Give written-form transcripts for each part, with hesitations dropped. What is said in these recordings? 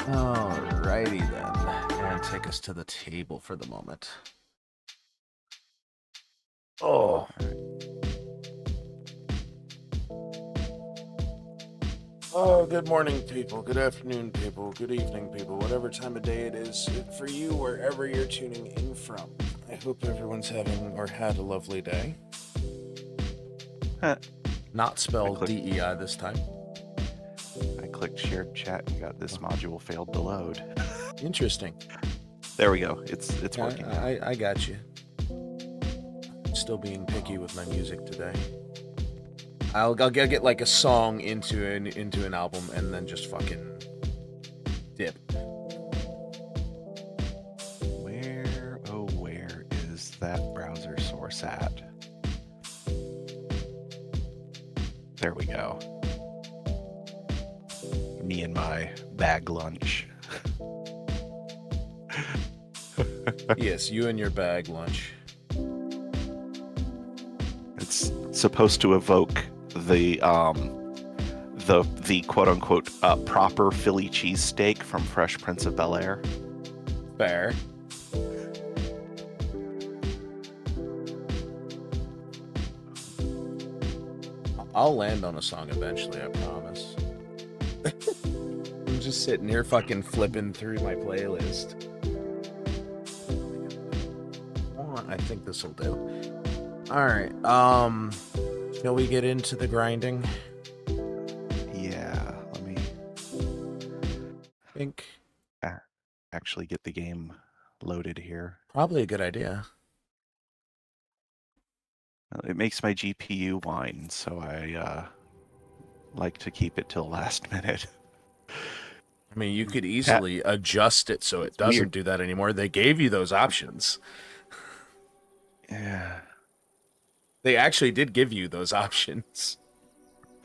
Alrighty then, and take us to the table for the moment. Oh. Oh, good morning, people. Good afternoon, people. Good evening, people. Whatever time of day it is for you, wherever you're tuning in from. I hope everyone's having or had a lovely day. Not spelled DEI this time. I clicked shared chat and got this module failed to load. Interesting. There we go. It's working. I got you. Still being picky with my music today. I'll get like a song into an album and then just fucking dip. Where is that browser source at? There we go. Me and my bag lunch. Yes, you and your bag lunch. It's supposed to evoke the quote unquote proper Philly cheesesteak from Fresh Prince of Bel-Air. Fair. I'll land on a song eventually, I promise. I'm just sitting here fucking flipping through my playlist. I think this will do. Alright, shall we get into the grinding? Yeah, let me think actually get the game loaded here. Probably a good idea. It makes my GPU whine, so I like to keep it till last minute. I mean, you could easily adjust it so it doesn't do that anymore. They gave you those options. Yeah. They actually did give you those options.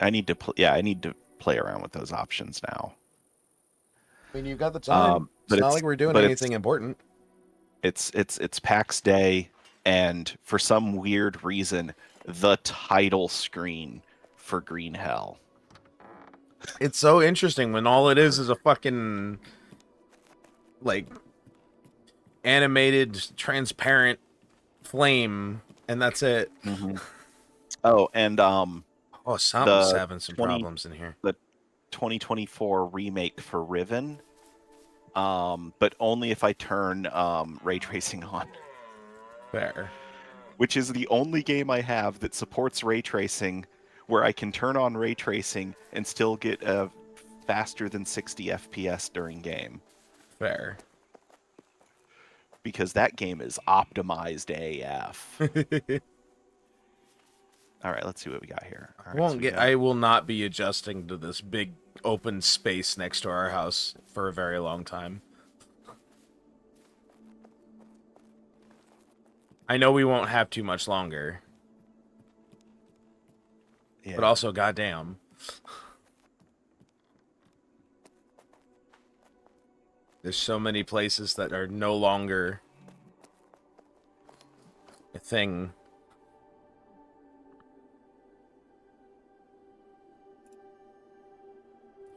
I need to play around with those options now. I mean, you've got the time. It's not like we're doing anything important. It's Pax Day, and for some weird reason, the title screen for Green Hell. It's so interesting when all it is a fucking like animated transparent flame, and that's it. Mm-hmm. Oh, and something's having some problems in here. The 2024 remake for Riven, but only if I turn ray tracing on. Fair. Which is the only game I have that supports ray tracing, where I can turn on ray tracing and still get a faster than 60 FPS during game. Fair. Because that game is optimized AF. All right, let's see what we got here. Right, I will not be adjusting to this big open space next to our house for a very long time. I know we won't have too much longer. Yeah. But also, goddamn. There's so many places that are no longer a thing.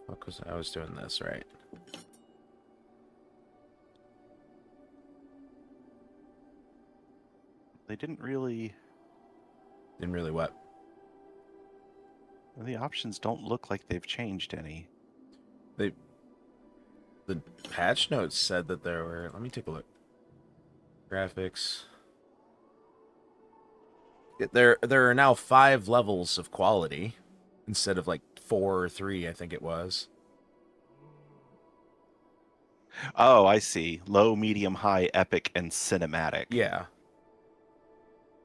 Fuck was I was doing this right? They didn't really what? The options don't look like they've changed any. The patch notes said that there were. Let me take a look. Graphics. There are now 5 levels of quality instead of like 4 or 3, I think it was. Oh, I see. Low, medium, high, epic, and cinematic. Yeah.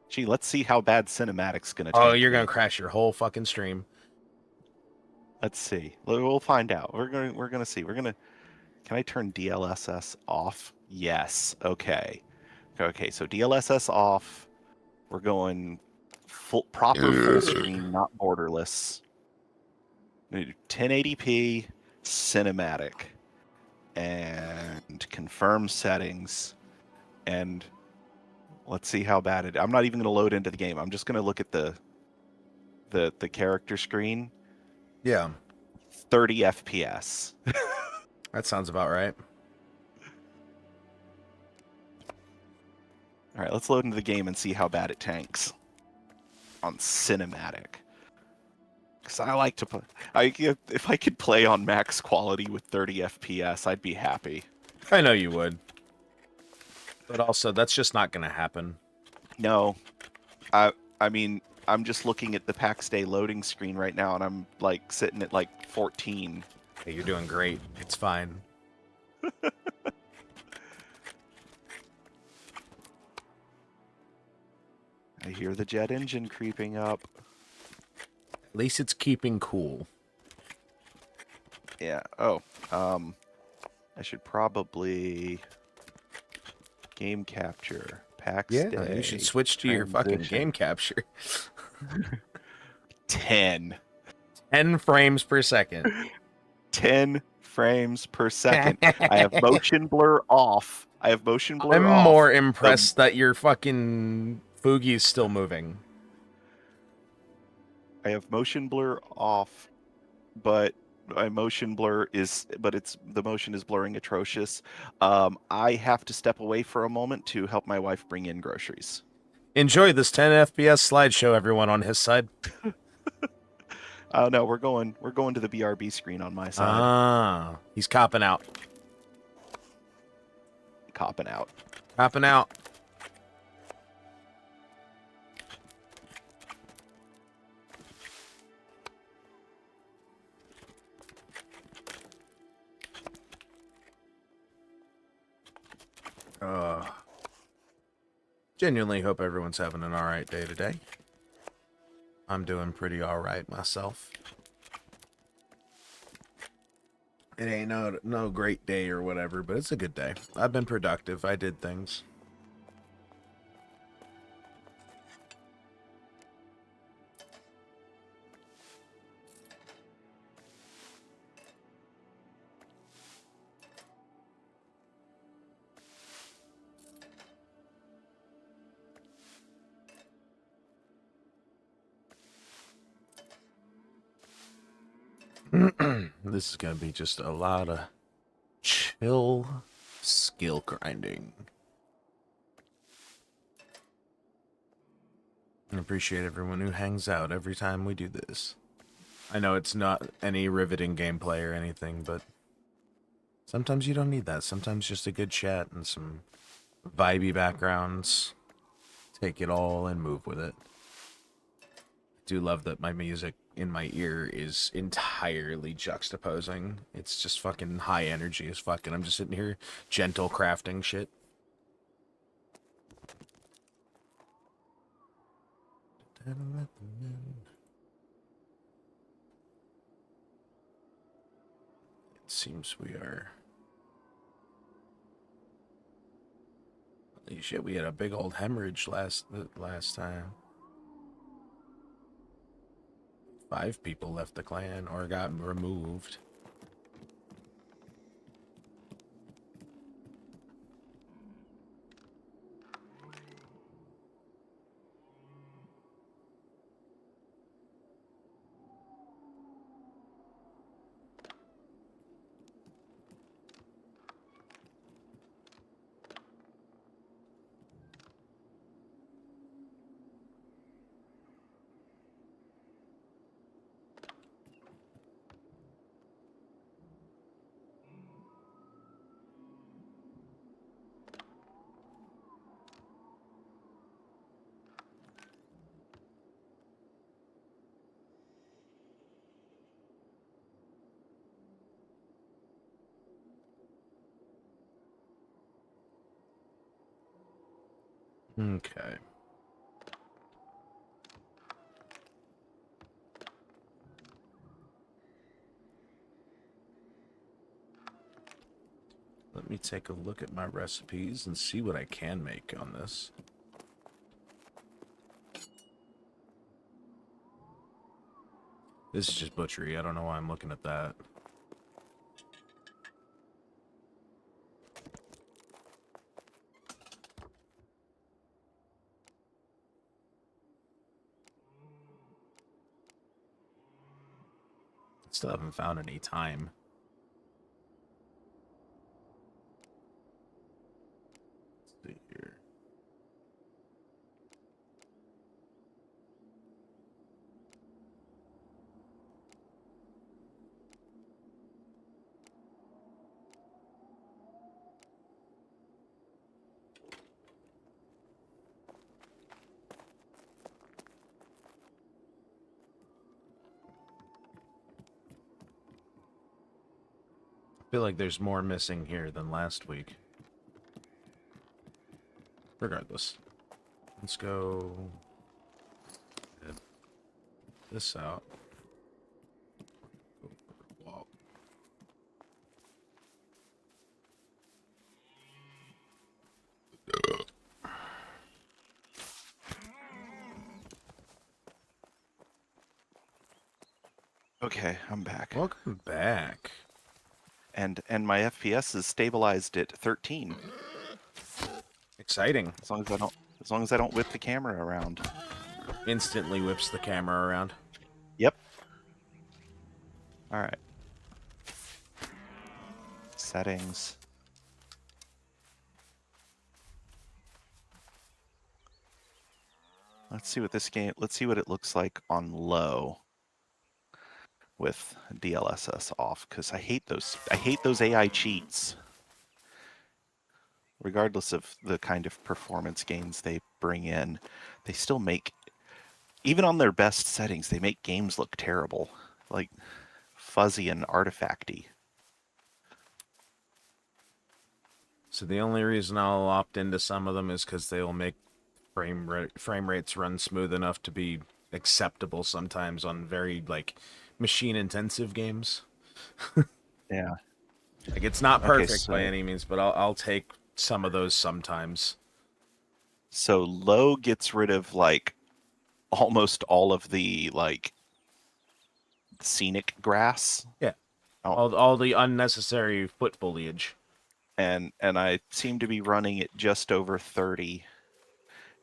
Gee, let's see how bad cinematic's gonna. Oh, you're gonna crash your whole fucking stream. Let's see. We'll find out. We're gonna see. Can I turn DLSS off? Yes. Okay. Okay. So DLSS off. We're going proper full screen, not borderless. 1080p cinematic, and confirm settings, and let's see how bad it. I'm not even going to load into the game. I'm just going to look at the character screen. Yeah. 30 FPS. That sounds about right. All right, let's load into the game and see how bad it tanks on cinematic. Because I like to play. If I could play on max quality with 30 FPS, I'd be happy. I know you would. But also, that's just not going to happen. No, I mean, I'm just looking at the Pax Dei loading screen right now, and I'm like sitting at like 14. Hey, you're doing great. It's fine. I hear the jet engine creeping up. At least it's keeping cool. Yeah. Oh, I should probably game capture Pax Yeah, Dei. you should switch to your fucking transition. game capture. 10. 10 frames per second. 10 frames per second. I have motion blur off. I'm more impressed that your fucking Fugi is still moving. I have motion blur off, but my motion blur is, the motion is blurring atrocious. I have to step away for a moment to help my wife bring in groceries. Enjoy this 10 FPS slideshow, everyone on his side. No, we're going to the BRB screen on my side. Ah, he's copping out. Copping out. Copping out. Genuinely hope everyone's having an alright day today. I'm doing pretty alright myself. It ain't no great day or whatever, but it's a good day. I've been productive. I did things. This is going to be just a lot of chill skill grinding. I appreciate everyone who hangs out every time we do this. I know it's not any riveting gameplay or anything, but sometimes you don't need that. Sometimes just a good chat and some vibey backgrounds. Take it all and move with it. I do love that my music in my ear is entirely juxtaposing. It's just fucking high energy as fucking. I'm just sitting here gentle crafting shit. It seems we are. Holy shit, we had a big old hemorrhage last time. 5 people left the clan or got removed. Okay. Let me take a look at my recipes and see what I can make on this. This is just butchery. I don't know why I'm looking at that. Still haven't found any thyme. feel like there's more missing here than last week. Regardless. Let's go... get this out. Wow. Okay, I'm back. Welcome back. And my FPS is stabilized at 13. Exciting. As long as I don't whip the camera around. Instantly whips the camera around. Yep. All right. Settings. Let's see what it looks like on low with DLSS off, because I hate those AI cheats. Regardless of the kind of performance gains they bring in, they still make, even on their best settings, they make games look terrible, like fuzzy and artifacty. So the only reason I'll opt into some of them is because they'll make frame rates run smooth enough to be acceptable sometimes on very, like, machine-intensive games. Yeah. Like, it's not Okay, perfect by any means, but I'll take some of those sometimes. So low gets rid of, like, almost all of the, like, scenic grass. Yeah. Oh. All the unnecessary foot foliage. And I seem to be running it just over 30.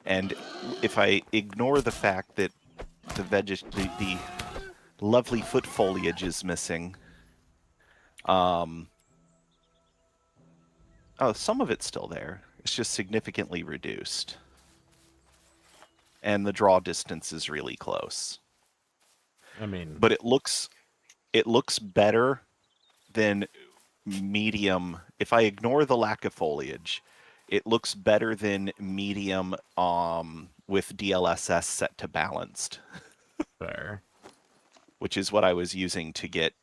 And if I ignore the fact that the lovely foot foliage is missing, oh, some of it's still there. It's just significantly reduced. And the draw distance is really close. I mean, but it looks better than medium. If I ignore the lack of foliage, it looks better than medium with DLSS set to balanced. fair. Which is what I was using to get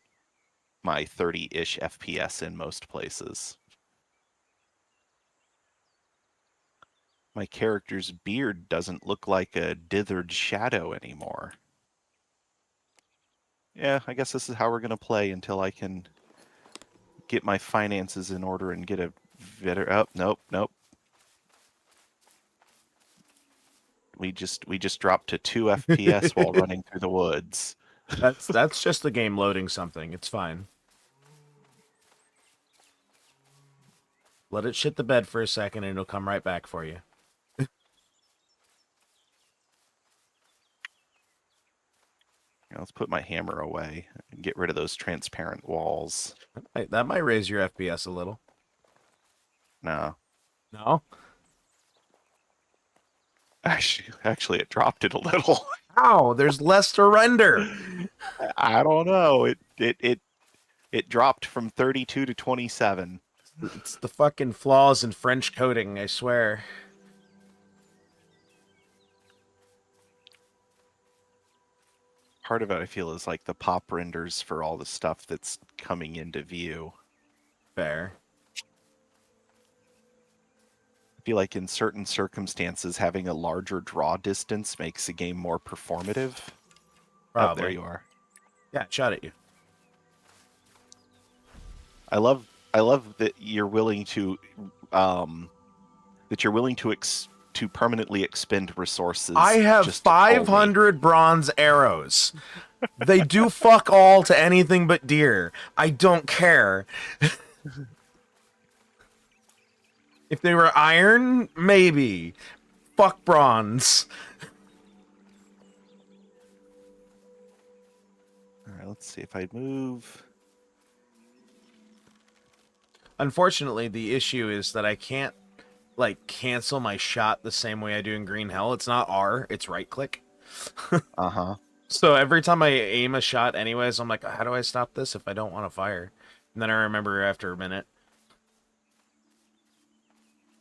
my 30-ish FPS in most places. My character's beard doesn't look like a dithered shadow anymore. Yeah, I guess this is how we're going to play until I can get my finances in order and get a better... Oh, nope. We just dropped to 2 FPS while running through the woods. That's just the game loading something. It's fine. Let it shit the bed for a second and it'll come right back for you. Let's put my hammer away and get rid of those transparent walls. That might raise your FPS a little. No. No? Actually, it dropped it a little. Ow, there's less to render. I don't know. It dropped from 32 to 27. It's the fucking flaws in French coding, I swear. Part of it, I feel, is like the pop renders for all the stuff that's coming into view. Fair. I feel like in certain circumstances, having a larger draw distance makes the game more performative. Probably. Oh, there you are. Yeah, shot at you. I love that you're willing to to permanently expend resources. I have 500 bronze arrows. They do fuck all to anything but deer. I don't care. If they were iron, maybe. Fuck bronze. All right, let's see if I move. Unfortunately, the issue is that I can't, like, cancel my shot the same way I do in Green Hell. It's not R, it's right click. Uh-huh. So every time I aim a shot anyways, I'm like, how do I stop this if I don't want to fire? And then I remember after a minute.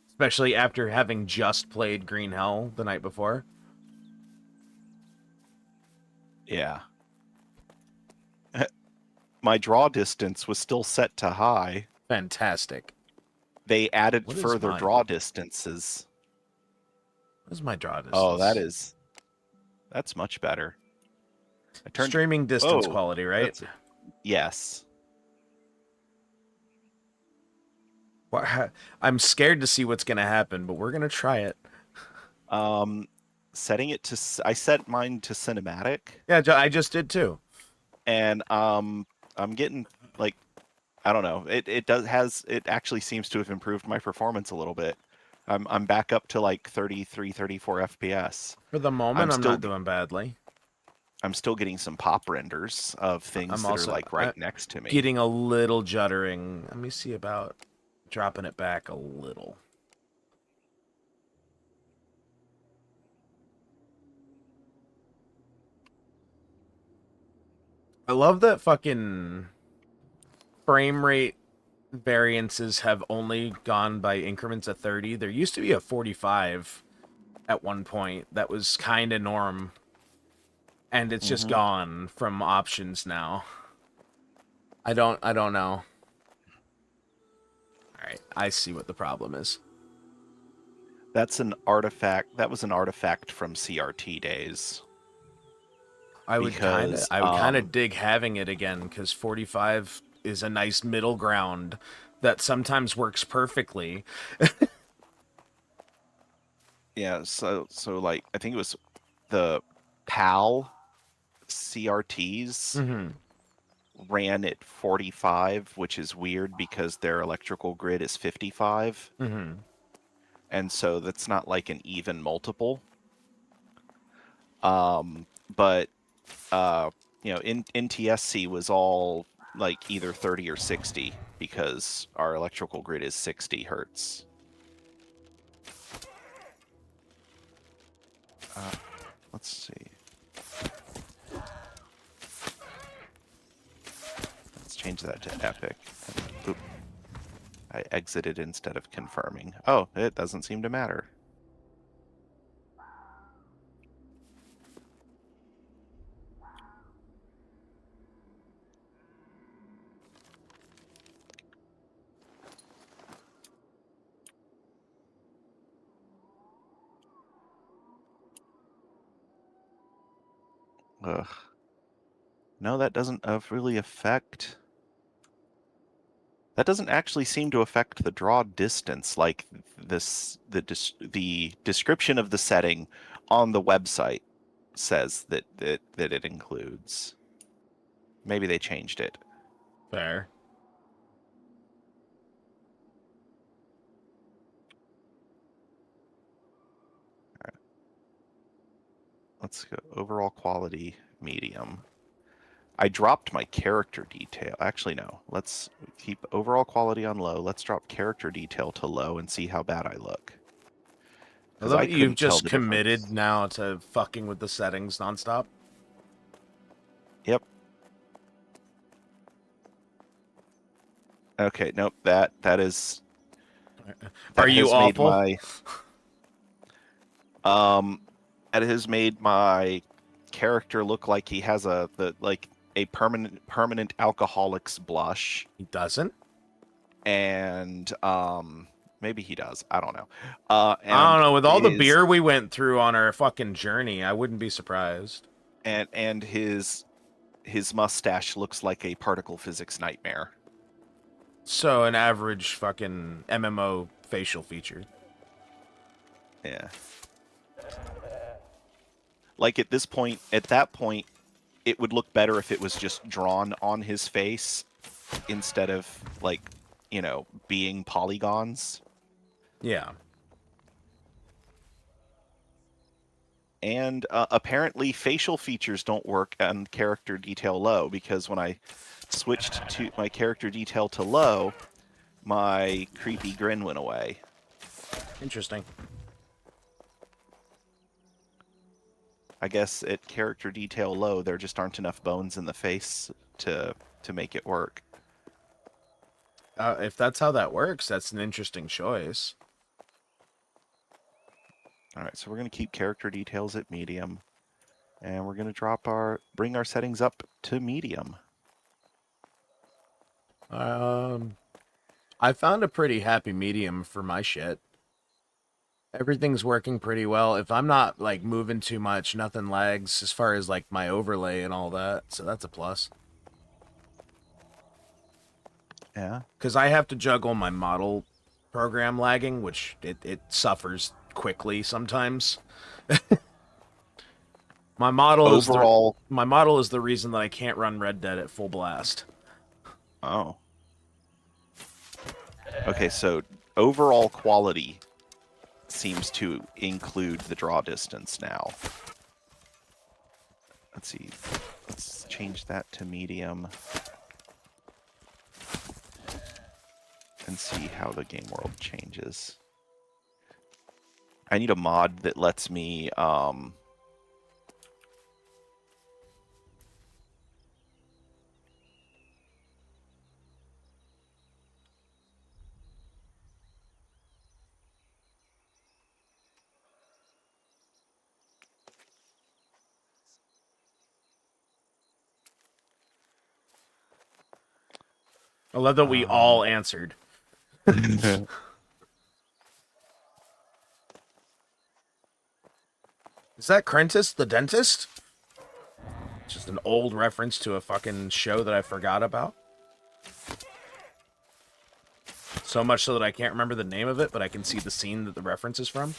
Especially after having just played Green Hell the night before. Yeah. my draw distance was still set to high. Fantastic. They added What is further mine? draw distances. What is my draw distance? Oh, that's much better. I turned Streaming distance quality, right? Yes. I'm scared to see what's going to happen, but we're going to try it. Setting it to I set mine to cinematic. Yeah, I just did too. And I'm getting like, I don't know. It actually seems to have improved my performance a little bit. I'm back up to like 33, 34 FPS. For the moment, I'm not doing badly. I'm still getting some pop renders of things that are like right next to me. Getting a little juddering. Let me see about dropping it back a little. I love that fucking frame rate variances have only gone by increments of 30. There used to be a 45 at one point that was kind of norm. And it's just gone from options now. I don't know. Alright, I see what the problem is. That's an artifact. That was an artifact from CRT days. I would kind of dig having it again, because 45 is a nice middle ground that sometimes works perfectly. Yeah, so like I think it was the PAL CRTs ran at 45, which is weird because their electrical grid is 55. And so that's not like an even multiple. But you know, NTSC was all like either 30 or 60 because our electrical grid is 60 hertz. Let's see. Let's change that to epic. Oop. I exited instead of confirming. Oh, it doesn't seem to matter. Ugh. No, that doesn't really affect. That doesn't actually seem to affect the draw distance like this. The description of the setting on the website says that it includes. Maybe they changed it. Fair. All right. Let's go overall quality medium. I dropped my character detail. Actually, no. Let's keep overall quality on low. Let's drop character detail to low and see how bad I look. I love you've just committed now to fucking with the settings nonstop. Yep. Okay, nope. That is. Are you awful? That has made my character look like he has a permanent alcoholic's blush. He doesn't? And maybe he does. I don't know. I don't know. With all the beer we went through on our fucking journey, I wouldn't be surprised. And his mustache looks like a particle physics nightmare. So an average fucking MMO facial feature. Yeah. Like at that point, it would look better if it was just drawn on his face instead of like, you know, being polygons. Yeah. And apparently facial features don't work on character detail low, because when I switched to my character detail to low, my creepy grin went away. Interesting. I guess at character detail low, there just aren't enough bones in the face to make it work. If that's how that works, that's an interesting choice. All right, so we're going to keep character details at medium, and we're going to bring our settings up to medium. I found a pretty happy medium for my shit. Everything's working pretty well. If I'm not like moving too much, nothing lags as far as like my overlay and all that. So that's a plus. Yeah. Because I have to juggle my model program lagging, which it suffers quickly sometimes. My model is Overall, the reason that I can't run Red Dead at full blast. oh. Okay, so overall quality seems to include the draw distance now. Let's see. Let's change that to medium. And see how the game world changes. I need a mod that lets me I love that we all answered. Is that Crentis the dentist? Just an old reference to a fucking show that I forgot about. So much so that I can't remember the name of it, but I can see the scene that the reference is from.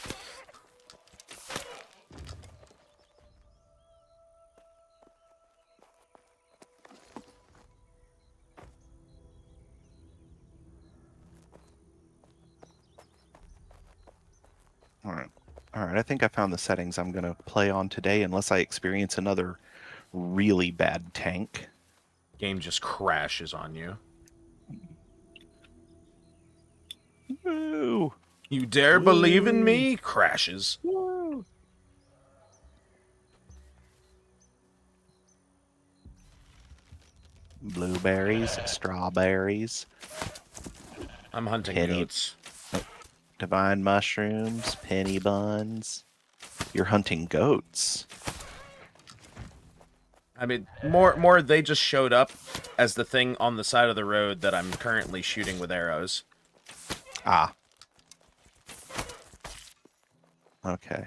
All right, I think I found the settings I'm going to play on today unless I experience another really bad tank. Game just crashes on you. Woo! You dare believe in me? Crashes. Woo! Blueberries, strawberries, I'm hunting Penny. goats. divine mushrooms, penny buns. You're hunting goats. I mean, more. They just showed up as the thing on the side of the road that I'm currently shooting with arrows. Ah. Okay.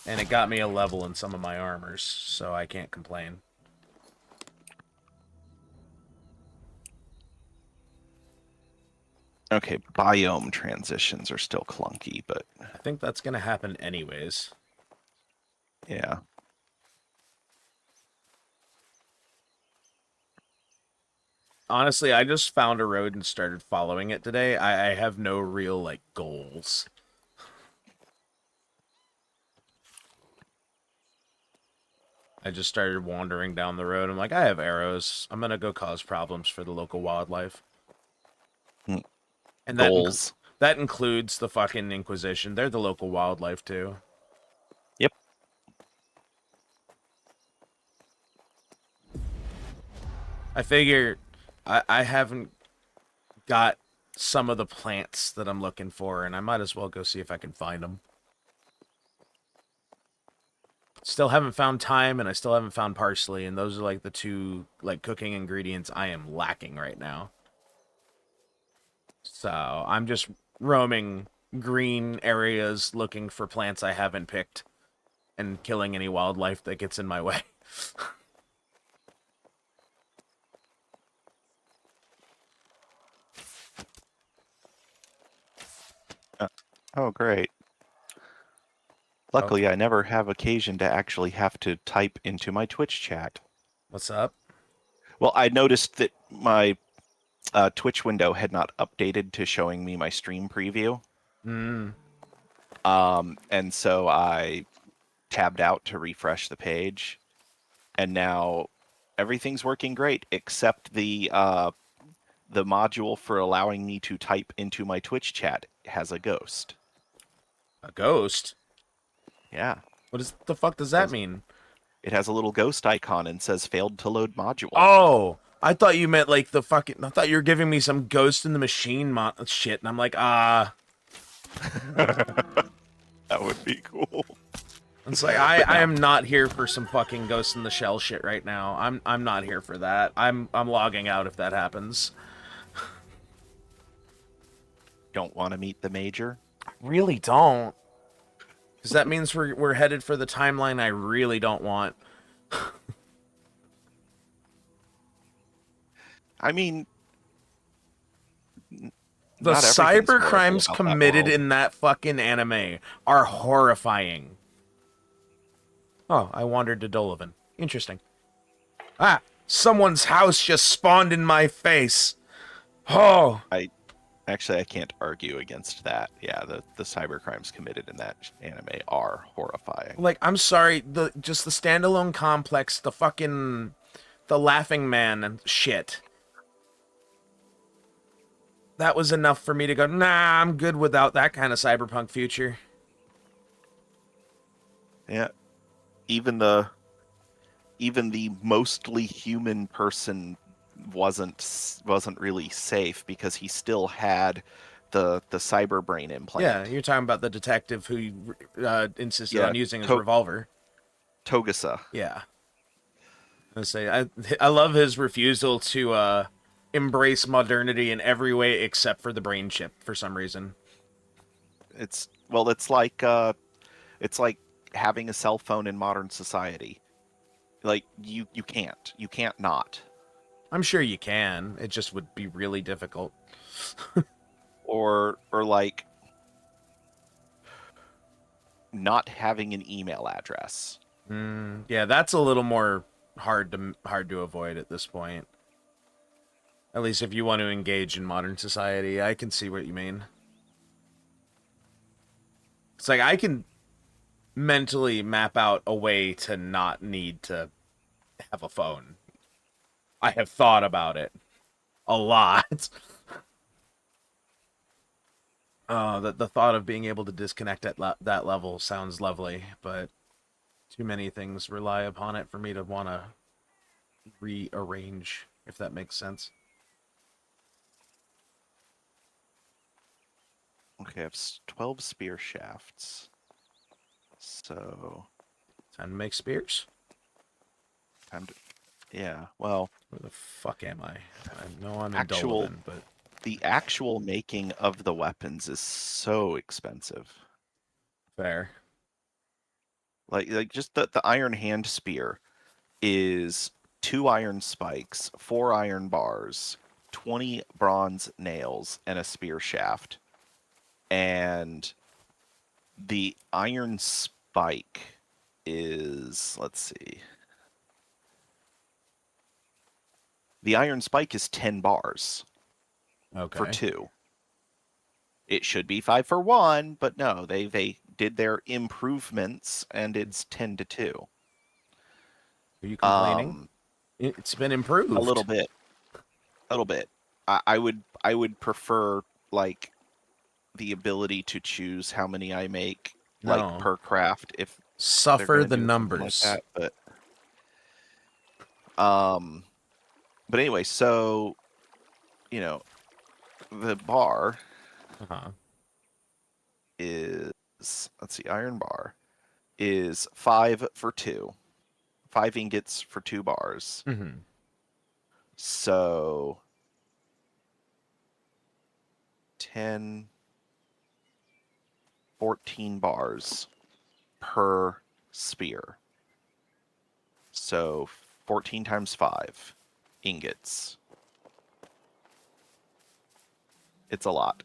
And it got me a level in some of my armors, so I can't complain. Okay, biome transitions are still clunky, but I think that's gonna happen anyways. yeah. Honestly, I just found a road and started following it today. I have no real, like, goals. I just started wandering down the road. I'm like, I have arrows. I'm gonna go cause problems for the local wildlife. Mm. And Goals. that includes the fucking Inquisition. They're the local wildlife, too. Yep. I figure I haven't got some of the plants that I'm looking for, and I might as well go see if I can find them. Still haven't found thyme, and I still haven't found parsley, and those are like the two like cooking ingredients I am lacking right now. So I'm just roaming green areas looking for plants I haven't picked and killing any wildlife that gets in my way. Oh, great. Luckily, I never have occasion to actually have to type into my Twitch chat. What's up? Well, I noticed that my Twitch window had not updated to showing me my stream preview. Hmm. And so I tabbed out to refresh the page, and now everything's working great except the module for allowing me to type into my Twitch chat has a ghost. A ghost? Yeah. The fuck does that mean? It has a little ghost icon and says failed to load module. Oh, I thought you meant like the fucking. I thought you were giving me some Ghost in the Machine shit, and I'm like, That would be cool. It's like I am not here for some fucking Ghost in the Shell shit right now. I'm not here for that. I'm logging out if that happens. Don't want to meet the Major? Really don't. Because that means we're headed for the timeline I really don't want. I mean, The not everything's cyber horrible crimes about that committed world. in that fucking anime are horrifying. Oh, I wandered to Dolavan. Interesting. Ah, someone's house just spawned in my face. Oh, I can't argue against that. Yeah, the cyber crimes committed in that anime are horrifying. like I'm sorry, the standalone complex, the laughing man and shit. That was enough for me to go, nah, I'm good without that kind of cyberpunk future. Yeah, even the mostly human person wasn't really safe because he still had the cyber brain Yeah, implant. you're talking about the detective who insisted Yeah, on using his revolver. Togasa. Yeah. I love his refusal to embrace modernity in every way except for the brain chip for some reason. It's it's like having a cell phone in modern society. Like you can't not. I'm sure you can. It just would be really difficult. Or like not having an email address. Yeah, that's a little more hard to avoid at this point. At least if you want to engage in modern society, I can see what you mean. It's like I can mentally map out a way to not need to have a phone. I have thought about it a lot. The thought of being able to disconnect at that level sounds lovely, but too many things rely upon it for me to want to rearrange, if that makes sense. Okay, I have 12 spear shafts. So Time to make spears? time to, yeah, well, Where the fuck am I? I know I'm in actual Dolavan, but the actual making of the weapons is so expensive. fair. Like just the iron hand spear is 2 iron spikes, 4 iron bars, 20 bronze nails, and a spear shaft. And the iron spike is, let's see. The iron spike is 10 bars for Okay. 2. It should be 5 for 1, but no, they did their improvements and it's 10 to 2. Are you complaining? Um It's been a little improved. bit. A little bit. I would prefer like the ability to choose how many I make like No. per craft if they're Suffer gonna the do something like numbers. that. Um but anyway, so you know, the bar Uh-huh. is, let's see, iron bar is 5 for 2. 5 ingots for 2 bars. Mm-hmm. So 10, 14 bars per spear. So 14 times 5 ingots. It's a lot.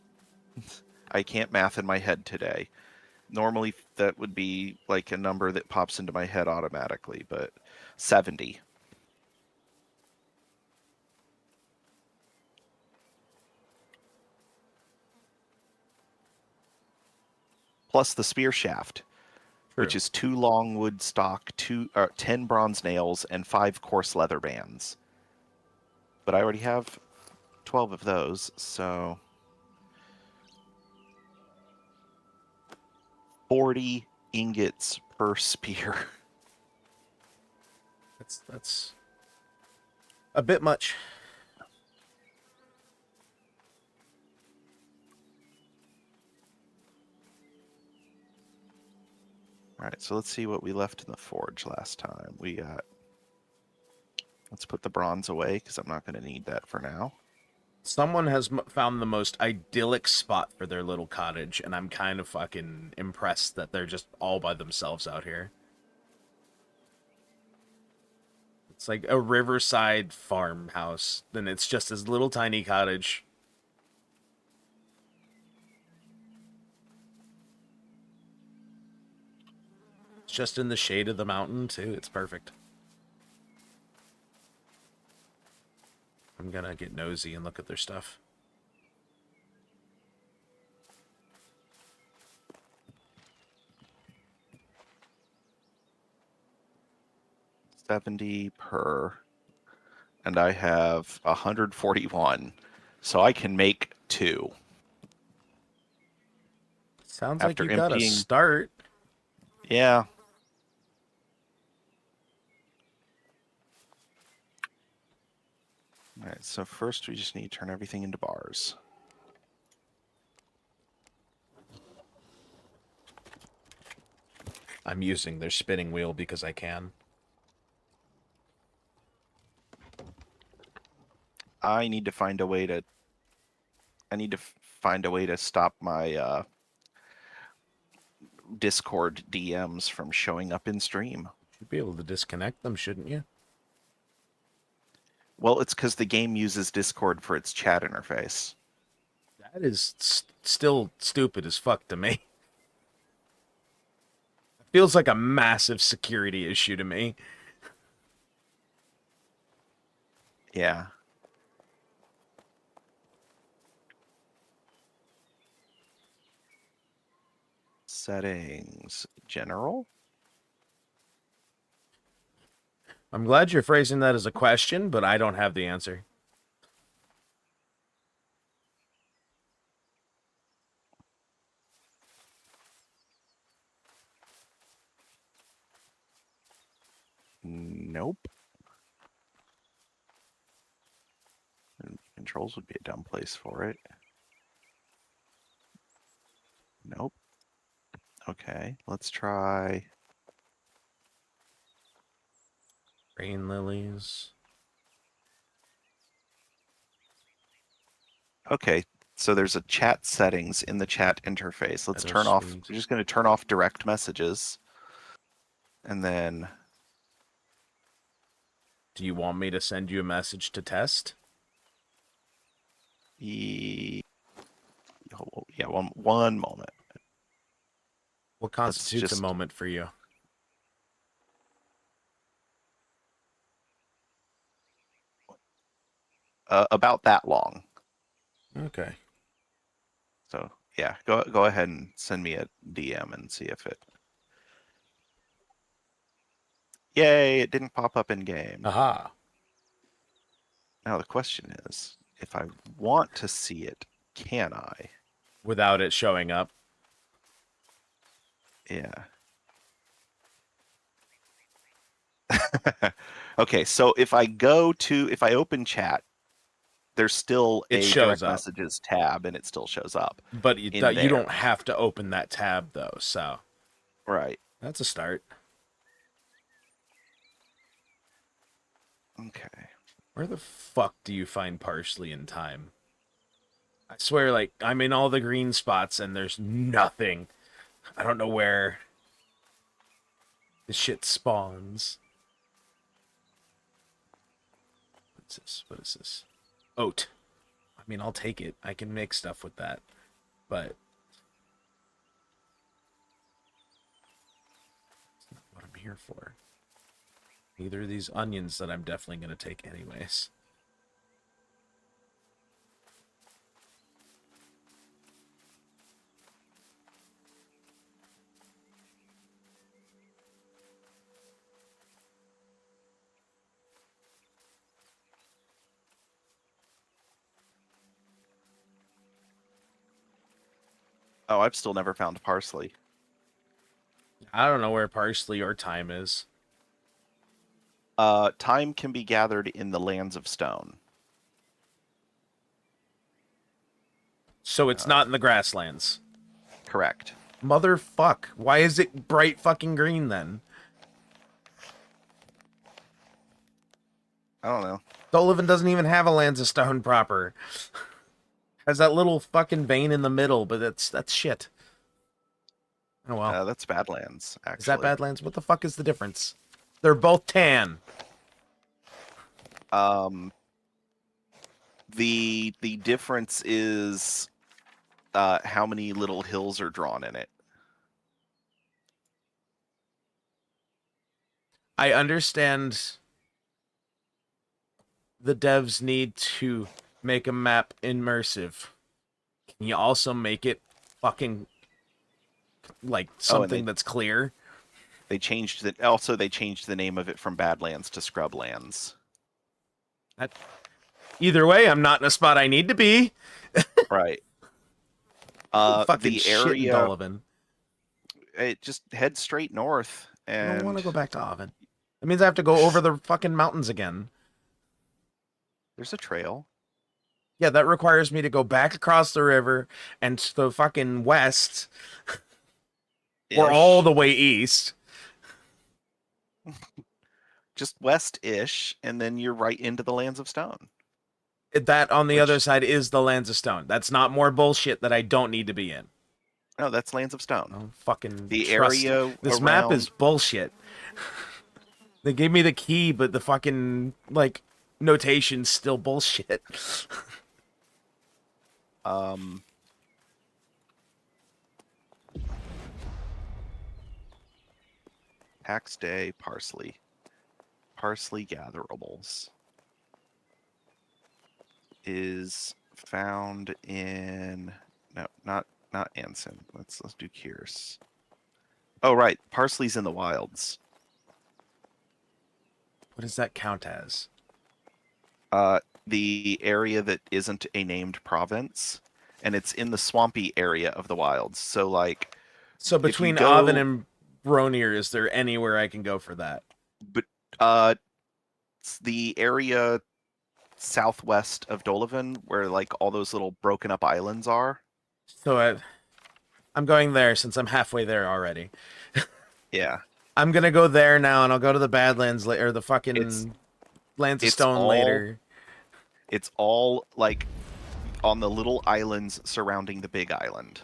I can't math in my head today. Normally that would be like a number that pops into my head automatically, but 70. Plus the spear shaft, which True. is 2 long wood stock, 10 bronze nails, and 5 coarse leather bands. But I already have 12 of those, so 40 ingots per spear. That's a bit much. right, so let's see what we left in the forge last time. We got. Let's put the bronze away because I'm not going to need that for now. Someone has found the most idyllic spot for their little cottage, and I'm kind of fucking impressed that they're just all by themselves out here. It's like a riverside farmhouse, and it's just this little tiny cottage. It's just in the shade of the mountain, too. It's perfect. I'm gonna get nosy and look at their stuff. $70 per, and I have 141, so I can make 2. Sounds like After you got a emptying, start. yeah. All right, so first we just need to turn everything into bars. I'm using their spinning wheel because I can. I need to find a way to. I need to find a way to stop my Discord DMs from showing up in stream. Should be able to disconnect them, shouldn't you? Well, it's because the game uses Discord for its chat interface. That is still stupid as fuck to me. Feels like a massive security issue to me. Yeah. Settings. General? I'm glad you're phrasing that as a question, but I don't have the answer. Nope. Controls would be a dumb place for it. Nope. Okay, let's try. Rain lilies. Okay, so there's a chat settings in the chat interface. Let's turn off. We're just going to turn off direct messages. And then. Do you want me to send you a message to test? Yeah, one moment. What constitutes a moment for you? About that long. Okay. So yeah, go ahead and send me a DM and see if it. Yay! It didn't pop up in game. Aha. Now the question is, if I want to see it, can I? Without it showing up. Yeah. Okay, so if I open chat, there's still a direct messages tab, and it still shows up. But you don't have to open that tab though, so. Right. That's a start. Okay. Where the fuck do you find Parsley and Thyme? I swear, like, I'm in all the green spots and there's nothing. I don't know where the shit spawns. What's this? What is this? Oat. I mean, I'll take it. I can make stuff with that. But it's not what I'm here for. Neither are these onions that I'm definitely going to take anyways. Oh, I've still never found parsley. I don't know where parsley or thyme is. Thyme can be gathered in the lands of stone. So it's not in the grasslands. Correct. Motherfuck. Why is it bright fucking green then? I don't know. Dolivan doesn't even have a Lands of Stone proper. Has that little fucking vein in the middle, but that's shit. Oh well. That's Badlands, Is that actually. Badlands? What the fuck is the difference? They're both tan. The difference is how many little hills are drawn in it. I understand the devs need to make a map immersive. Can you also make it fucking like Oh, and something that's clear? they changed the name of it from Badlands to Scrublands. Either way, I'm not in a spot I need to be. Right. Fucking The shit in area, Dolivan. it just heads straight north, I don't want and to go back to Ovid. That means I have to go over the fucking mountains again. there's a trail. Yeah, that requires me to go back across the river and to the fucking west or all Ish. the way east. Just west-ish, and then you're right into the Lands of Stone. That on the other Which, side is the Lands of Stone. That's not more bullshit that I don't need to be in. no, that's Lands of Stone. I don't fucking The trust. area This map around is bullshit. They gave me the key, but the fucking like notation's still bullshit. Pax Dei Parsley. Parsley gatherables is found in no, not Anson. Let's do Kier's. Oh right, parsley's in the wilds. What does that count as? The area that isn't a named province, and it's in the swampy area of the wilds. So like, So if you between Oven go, and Bronir, is there anywhere I can go for that? but it's the area southwest of Dolivan where like all those little broken up islands are. So I'm going there since I'm halfway there already. Yeah, I'm gonna go there now, and I'll go to the Badlands later, or the it's fucking Lands of it's Stone all later. it's all like on the little islands surrounding the big island.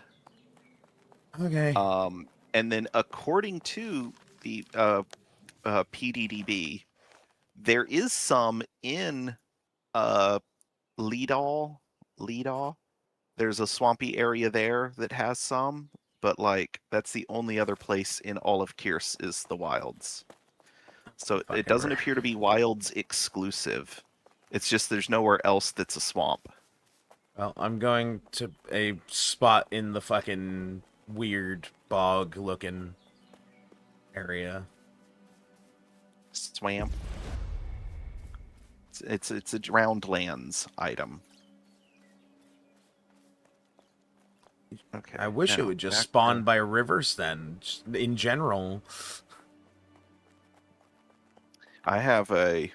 Okay. And then according to the PDDB, there is some in Leadall. Leadall. There's a swampy area there that has some, but like that's the only other place in all of Kierce is the wilds. So it doesn't appear to be wilds exclusive. It's just there's nowhere else that's a swamp. Well, I'm going to a spot in the fucking weird bog looking area. Swamp. It's a Drownedlands item. Okay. I wish it now, would just back spawn to- by rivers then, just in general. I have a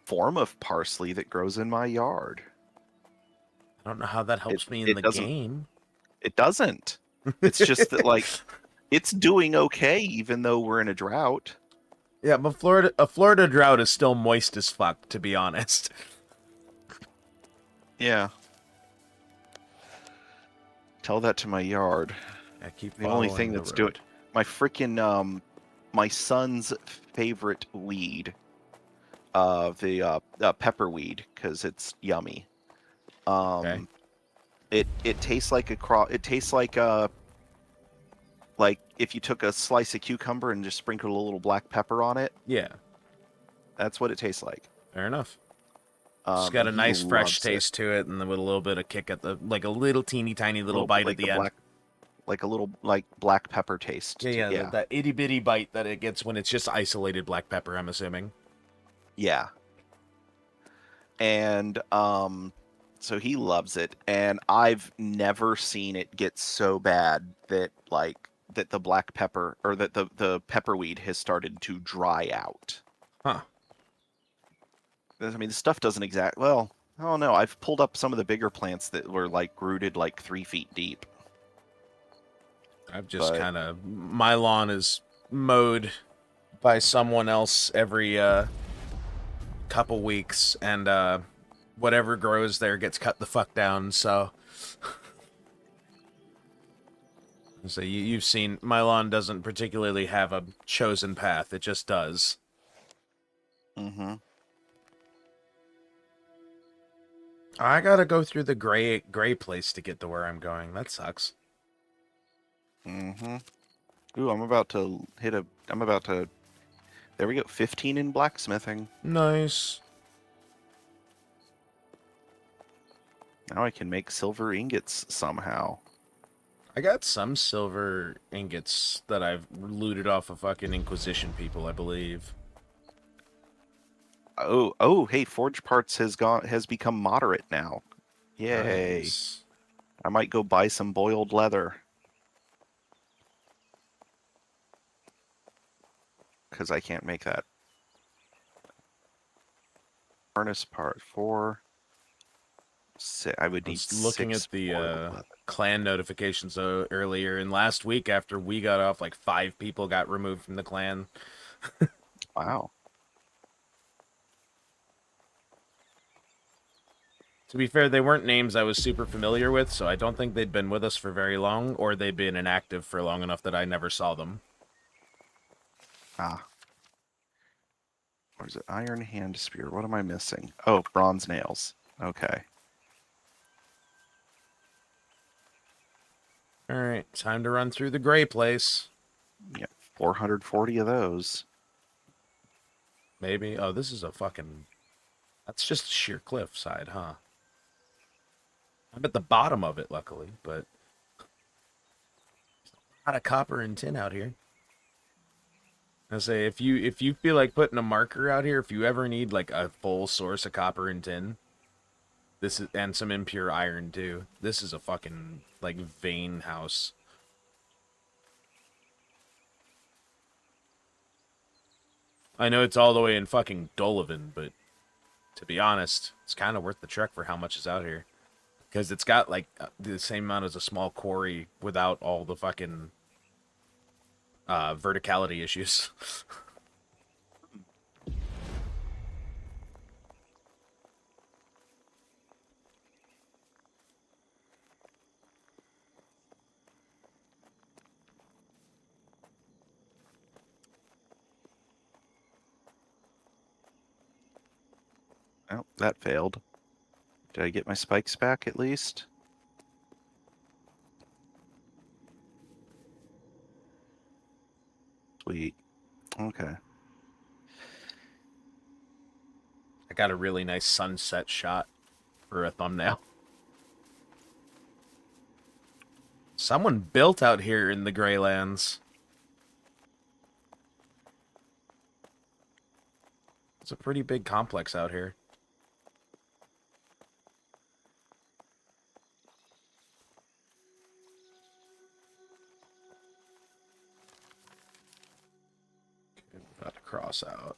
form of parsley that grows in my yard. I don't know how that helps me in It the doesn't. game. It doesn't. It's just that like it's doing okay even though we're in a drought. Yeah, but a Florida drought is still moist as fuck, to be honest. Yeah. Tell that to my yard. I keep The only following thing the that's road. doing my freaking my son's favorite weed, the pepperweed, because it's yummy. Okay. It tastes like it tastes like if you took a slice of cucumber and just sprinkled a little black pepper on it. Yeah, That's what it tastes like. fair enough. It's got a He nice fresh loves it. taste to it, and then with a little bit of kick at the like a little teeny tiny little bite like at the a end. like a little like black pepper taste. Yeah, that itty bitty bite that it gets when it's just isolated black pepper. I'm assuming. Yeah. And so he loves it, and I've never seen it get so bad that that the black pepper or that the pepperweed has started to dry out. Huh. I mean, the stuff doesn't well, I don't know. I've pulled up some of the bigger plants that were like rooted like 3 feet deep. I've just But kind of... My lawn is mowed by someone else every couple weeks, and whatever grows there gets cut the fuck down, so... So you've seen... My lawn doesn't particularly have a chosen path, it just does. mm-hmm. I gotta go through the gray place to get to where I'm going. That sucks. Mm-hmm. Ooh, I'm about to there we go, 15 in blacksmithing. Nice. Now I can make silver ingots somehow. I got some silver ingots that I've looted off of fucking Inquisition people, I believe. Oh, hey, forge parts has become moderate now. Yay. Nice. I might go buy some boiled leather. Because I can't make that. Furnace part 4. I would I need was looking 6 at the boiled leather. clan notifications earlier, and last week after we got off, like 5 people got removed from the clan. Wow. To be fair, they weren't names I was super familiar with, so I don't think they'd been with us for very long, or they'd been inactive for long enough that I never saw them. Ah. What is it? Iron hand spear. What am I missing? Oh, bronze nails. Okay. Alright, time to run through the gray place. Yeah, 440 of those. Maybe. Oh, this is a fucking... That's just a sheer cliffside, huh? I'm at the bottom of it, luckily, but... A lot of copper and tin out here. I say, if you feel like putting a marker out here, if you ever need like a full source of copper and tin, this is, and some impure iron too. This is a fucking like vein house. I know it's all the way in fucking Dolavan, but to be honest, it's kind of worth the trek for how much is out here. Because it's got like the same amount as a small quarry without all the fucking verticality issues. Oh, that failed. Did I get my spikes back at least? Sweet. Okay. I got a really nice sunset shot for a thumbnail. Someone built out here in the Greylands. It's a pretty big complex out here. Okay, about to cross out.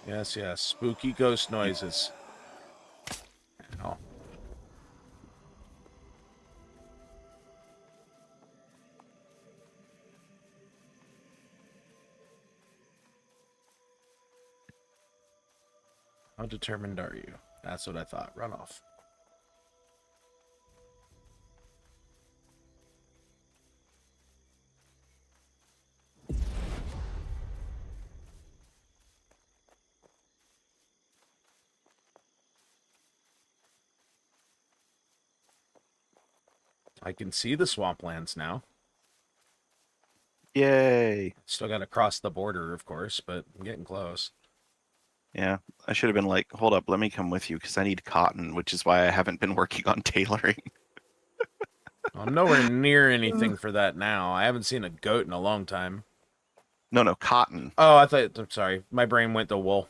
Yes, yes. Spooky ghost noises. Ow. How determined are you? That's what I thought. Run off. I can see the swamplands now. Yay. Still got to cross the border, of course, but I'm getting close. Yeah, I should have been like, hold up, let me come with you because I need cotton, which is why I haven't been working on tailoring. I'm nowhere near anything for that now. I haven't seen a goat in a long time. No, cotton. Oh, I thought. I'm sorry. My brain went to wool.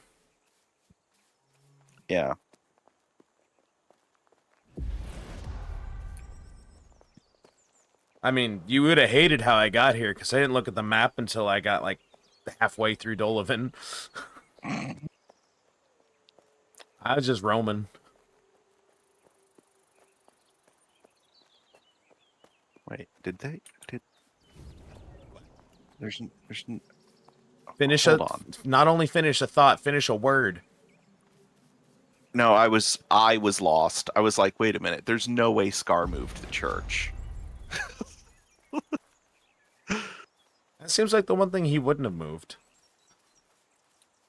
Yeah. I mean, you would have hated how I got here because I didn't look at the map until I got like halfway through Dolavan. I was just roaming. Wait, did they? Did there's Finish hold a. on. Not only finish a thought, finish a word. No, I was lost. I was like, wait a minute. There's no way Scar moved the church. That seems like the one thing he wouldn't have moved.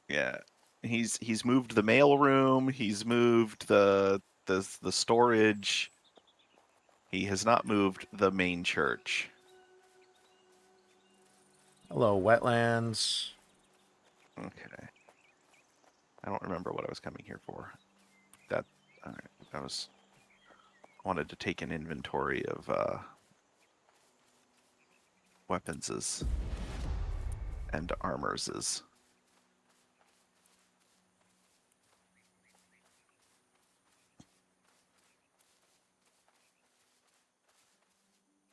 Yeah. He's moved the mail room, he's moved the storage. He has not moved the main church. Hello, wetlands. Okay. I don't remember what I was coming here for. That all right, I wanted to take an inventory of weaponses and armorses.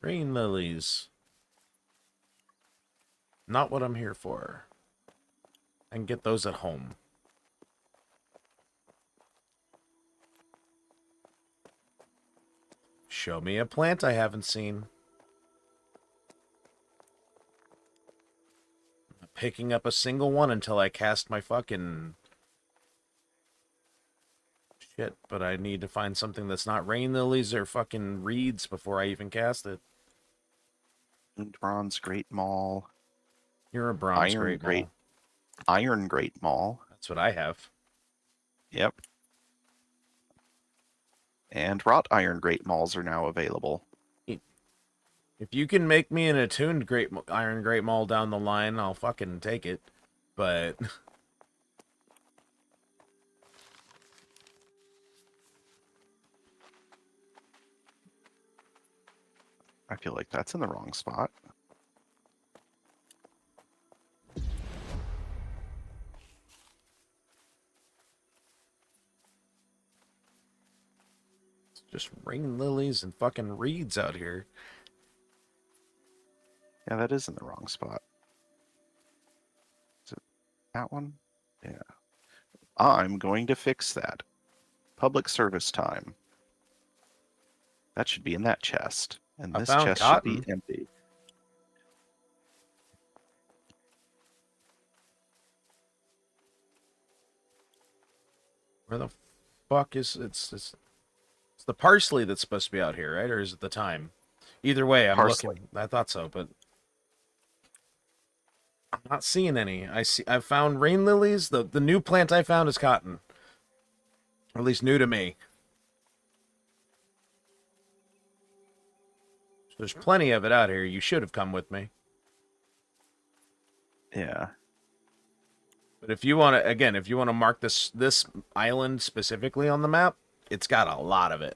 Green lilies. Not what I'm here for. I can get those at home. Show me a plant I haven't seen. I'm not picking up a single one until I cast my fucking shit, but I need to find something that's not rain lilies or fucking reeds before I even cast it. Bronze Great Maul. You're a bronze great mall. Iron Great Maul. That's what I have. Yep. And wrought iron Great Mauls are now available. If you can make me an attuned iron great mall down the line, I'll fucking take it. But I feel like that's in the wrong spot. it's just rain lilies and fucking reeds out here. Yeah, that is in the wrong spot. Is it that one? Yeah. I'm going to fix that. Public service time. That should be in that chest. And I this found chest should be cotton. empty. Where the fuck is it's the parsley that's supposed to be out here, right? Or is it the thyme? Either way, I'm Parsley. looking. I thought so, but I'm not seeing any. I've found rain lilies. The new plant I found is cotton. Or at least new to me. There's plenty of it out here. You should have come with me. Yeah. But if you want to, again, if you want to mark this island specifically on the map, it's got a lot of it.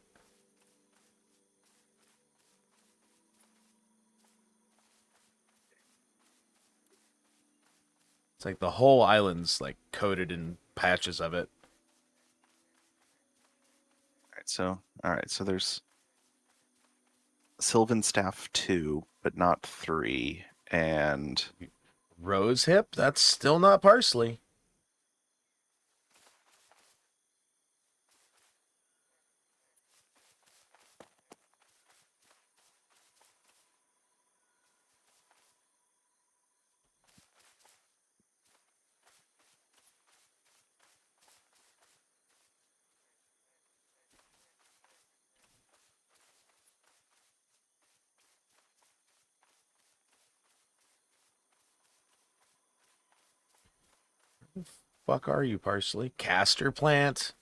It's like the whole island's like coated in patches of it. All right, so there's Sylvan Staff 2, but not 3. And Rose hip, that's still not parsley. Fuck are you, parsley? Castor plant.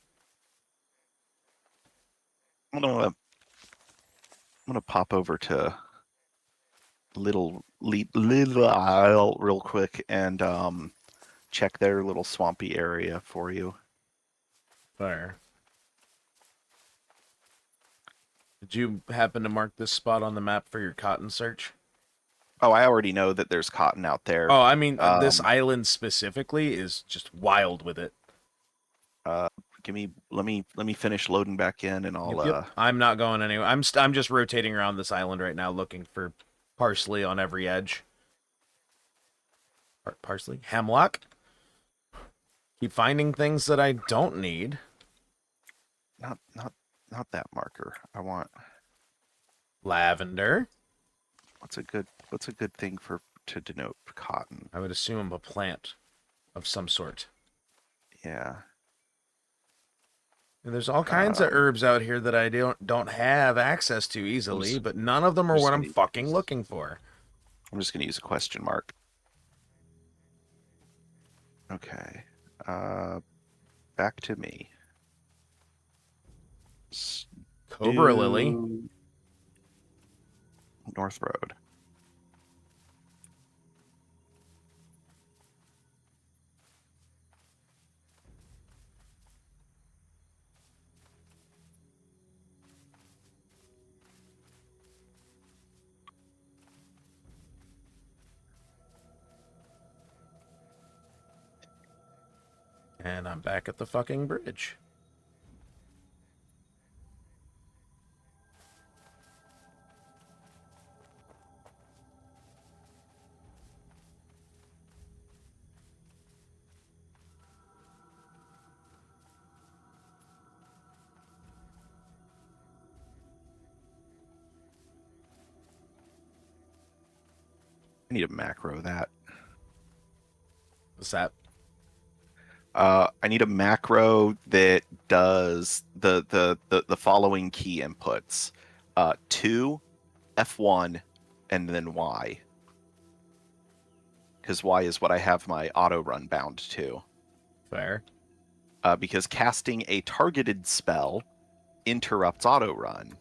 I'm gonna pop over to Little Isle real quick and check their little swampy area for you. Fire. Did you happen to mark this spot on the map for your cotton search? Oh, I already know that there's cotton out there. Oh, I mean, this Um, island specifically is just wild with it. uh, let me finish loading back in, and Yep, I'll yep. I'm not going anywhere. I'm just rotating around this island right now, looking for parsley on every edge. Parsley, hemlock. Keep finding things that I don't need. not that marker. I want Lavender. what's a good thing for to denote cotton? I would assume a plant of some sort. Yeah. And there's all kinds of herbs out here that I don't have access to easily, but none of them are what I'm fucking looking for. I'm just gonna use a question mark. Okay. Back to me. Cobra lily. North Road. And I'm back at the fucking bridge. I need a macro that. What's that? I need a macro that does the following key inputs: 2, F1, and then Y. Because Y is what I have my auto run bound to. Fair. Because casting a targeted spell interrupts auto run.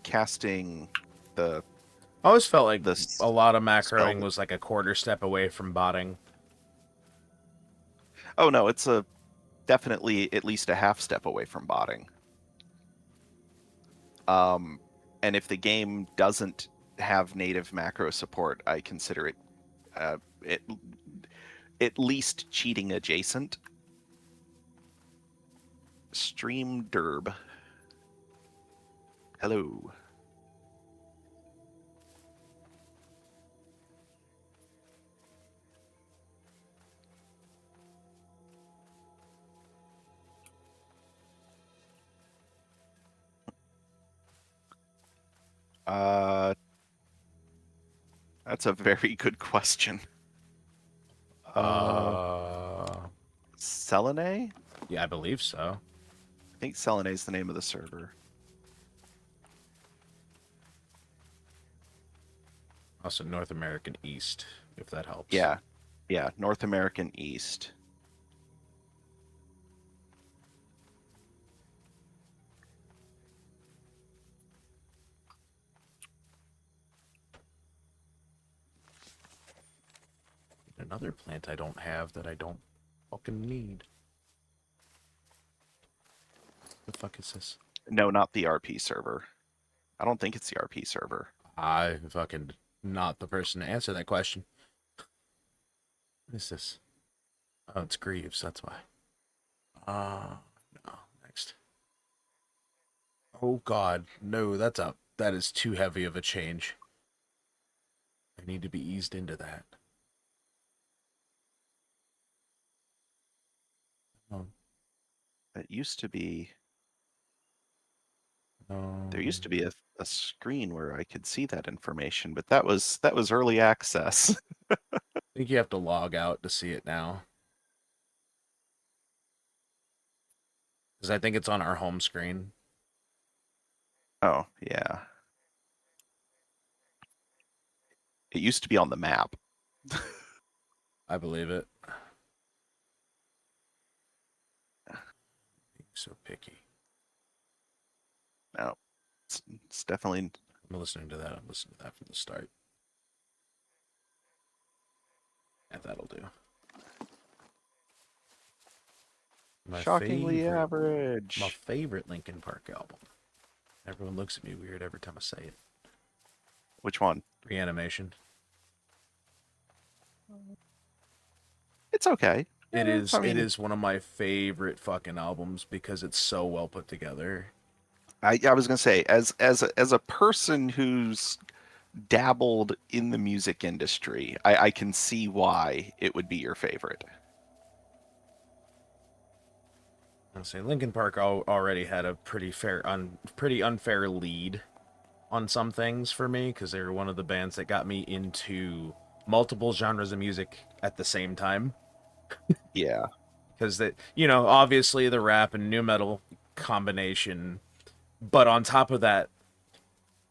Casting the I always felt like the a lot of macroing spell. was like a quarter step away from botting. Oh no, it's a definitely at least a half step away from botting. And if the game doesn't have native macro support, I consider it it at least cheating adjacent. Stream derb. Hello. That's a very good question. Selene? Yeah, I believe so. I think Selene is the name of the server. Also, North American East, if that helps. Yeah. Yeah, North American East. Another plant I don't have that I don't fucking need. The fuck is this? No, not the RP server. I don't think it's the RP server. I'm fucking not the person to answer that question. What is this? Oh, it's Greaves, that's why. No, next. Oh god, no, that is too heavy of a change. I need to be eased into that. Oh, It used to be no. there used to be a screen where I could see that information, but that was early access. I think you have to log out to see it now. Because I think it's on our home screen. Oh, yeah. It used to be on the map. I believe it. Being so picky. No. It's definitely I'm listening to that. I'm listening to that from the start. Yeah, that'll do. My Shockingly favorite, my average. favorite Linkin Park album. Everyone looks at me weird every time I say it. Which one? Reanimation. It's okay. It I is it mean, is one of my favorite fucking albums because it's so well put together. I was gonna say, as a person who's dabbled in the music industry, I can see why it would be your favorite. I'll say Linkin Park already had a pretty unfair lead on some things for me because they were one of the bands that got me into multiple genres of music at the same time. Yeah. Because that, obviously the rap and new metal combination, but on top of that,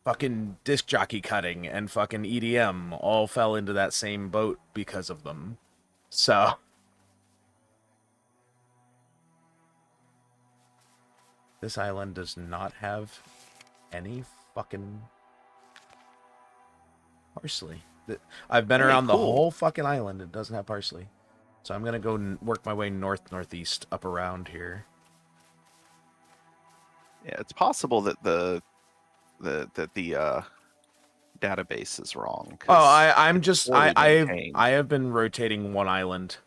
fucking disc jockey cutting and fucking EDM all fell into that same boat because of them. So this island does not have any fucking parsley. I've been Hey, around the cool. whole fucking island. It doesn't have parsley. So I'm gonna go work my way northeast up around here. Yeah, it's possible that the database is wrong Oh, because I'm it's just poorly I maintained. have been rotating one island,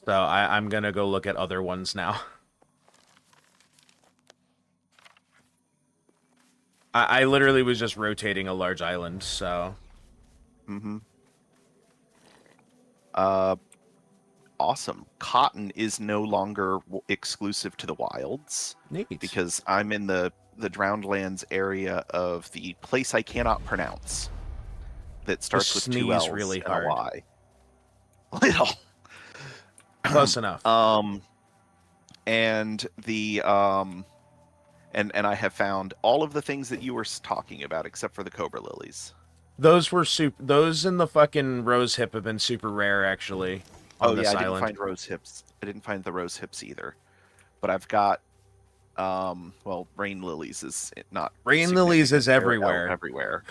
so I'm gonna go look at other ones now. I literally was just rotating a large island, so Mm-hmm. Uh, awesome. Cotton is no longer exclusive to the wilds neat. because I'm in the Drowned area of the place I cannot pronounce that Just starts with two sneeze L's really and a hard. Y. Little. Close enough. And the and I have found all of the things that you were talking about except for the cobra lilies. Those were Those in the fucking rose hip have been super rare, actually, Oh on yeah, this I didn't island. find rose hips. I didn't find the rose hips either. But I've got well, rain lilies is not Rain lilies significant. is They're everywhere. everywhere.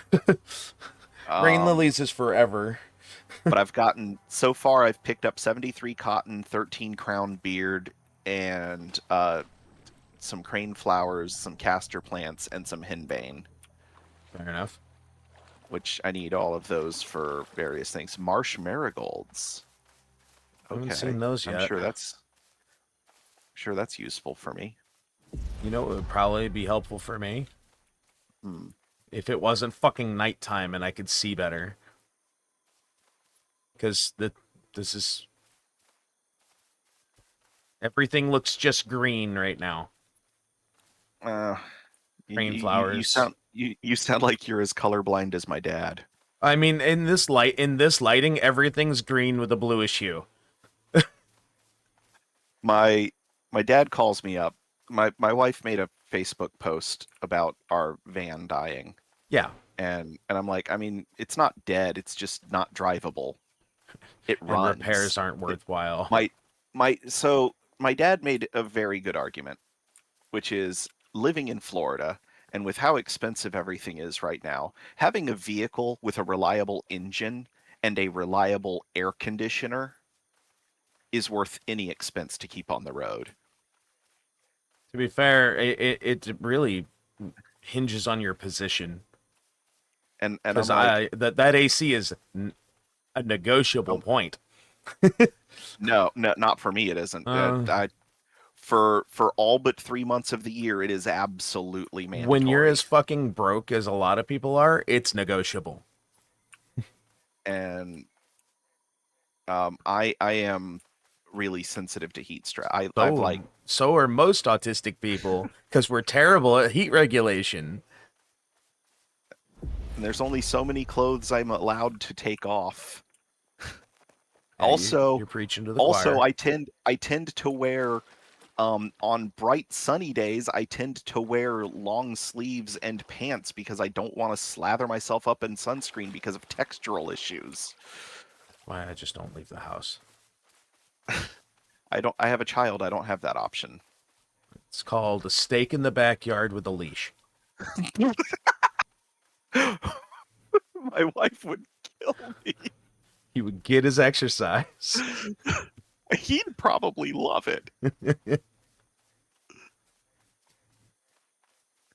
Rain Um, lilies is forever. but I've gotten so far I've picked up 73 cotton, 13 crown beard, and some crane flowers, some castor plants, and some henbane, Fair enough. which I need all of those for various things. Marsh marigolds. I haven't Okay. seen those I'm yet. sure that's useful for me. You know, it would probably be helpful for me Hmm. if it wasn't fucking nighttime and I could see better. Because this is everything looks just green right now. Uh, Rain flowers. you sound like you're as colorblind as my dad. I mean, in this lighting, everything's green with a bluish hue. My my dad calls me up. My wife made a Facebook post about our van dying, Yeah, and I'm like, I mean, it's not dead. It's just not drivable. It and runs. repairs aren't It worthwhile. my my dad made a very good argument, which is living in Florida and with how expensive everything is right now, having a vehicle with a reliable engine and a reliable air conditioner is worth any expense to keep on the road. To be fair, it really hinges on your position. And Because I'm like, that AC is a negotiable um, point. no, no, not for me. It isn't. Uh, For all but 3 months of the year, it is absolutely when you're as mandatory. fucking broke as a lot of people are, it's negotiable. And I am really sensitive to heat stress. I've like So are most autistic people because we're terrible at heat regulation. there's only so many clothes I'm allowed to take off. Hey, Also, you're preaching to the also choir. I tend to wear on bright sunny days I tend to wear long sleeves and pants because I don't want to slather myself up in sunscreen because of textural issues. Why I just don't leave the house. I have a child, I don't have that option. It's called a stake in the backyard with a leash. My wife would kill me. He would get his exercise. He'd probably love it.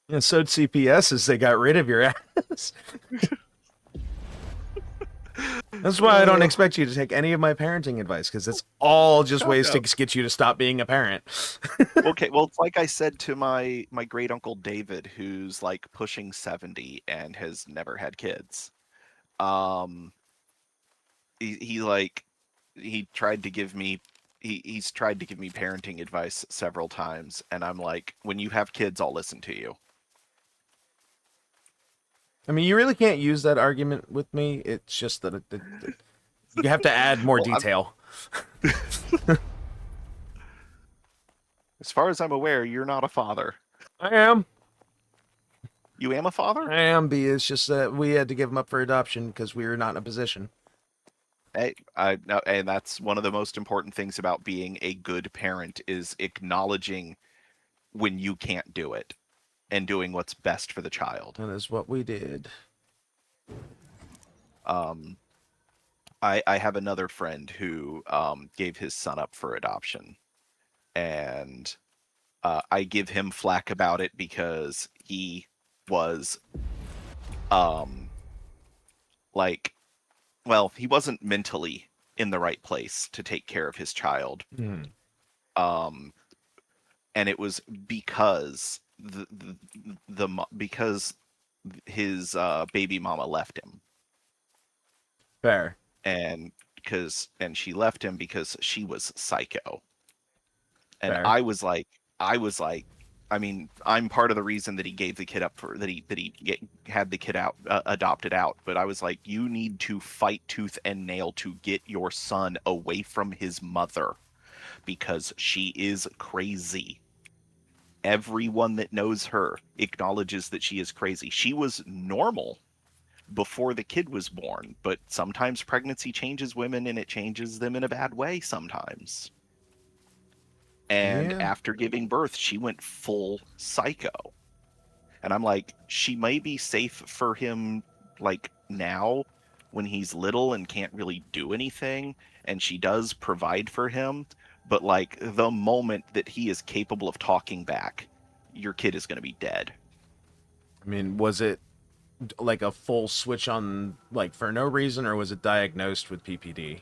Yeah, so'd CPS as they got rid of your ass. That's why I don't expect you to take any of my parenting advice, because it's all just Oh, ways no. to get you to stop being a parent. Okay, well, it's like I said to my great uncle David, who's like pushing 70 and has never had kids. Um, he like he tried to give me he's tried to give me parenting advice several times, and I'm like, when you have kids, I'll listen to you. I mean, you really can't use that argument with me. It's just that you have to add more Well, detail. as far as I'm aware, you're not a father. I am. You am a father? I am, B. It's just that we had to give him up for adoption because we were not in a position. Hey, I no, and that's one of the most important things about being a good parent is acknowledging when you can't do it and doing what's best for the child. That is what we did. Um, I have another friend who gave his son up for adoption, and I give him flack about it because he was um like, well, he wasn't mentally in the right place to take care of his child. Hmm. Um, and it was because because his baby mama left him, Fair. and she left him because she was psycho. And Fair. I was like, I mean, I'm part of the reason that he gave the kid up for had the kid out adopted out. But I was like, you need to fight tooth and nail to get your son away from his mother because she is crazy. Everyone that knows her acknowledges that she is crazy. She was normal before the kid was born, but sometimes pregnancy changes women and it changes them in a bad way sometimes. And Yeah. after giving birth, she went full psycho. And I'm like, she may be safe for him, like now when he's little and can't really do anything. And she does provide for him. But like the moment that he is capable of talking back, your kid is going to be dead. I mean, was it like a full switch on, like, for no reason, or was it diagnosed with PPD?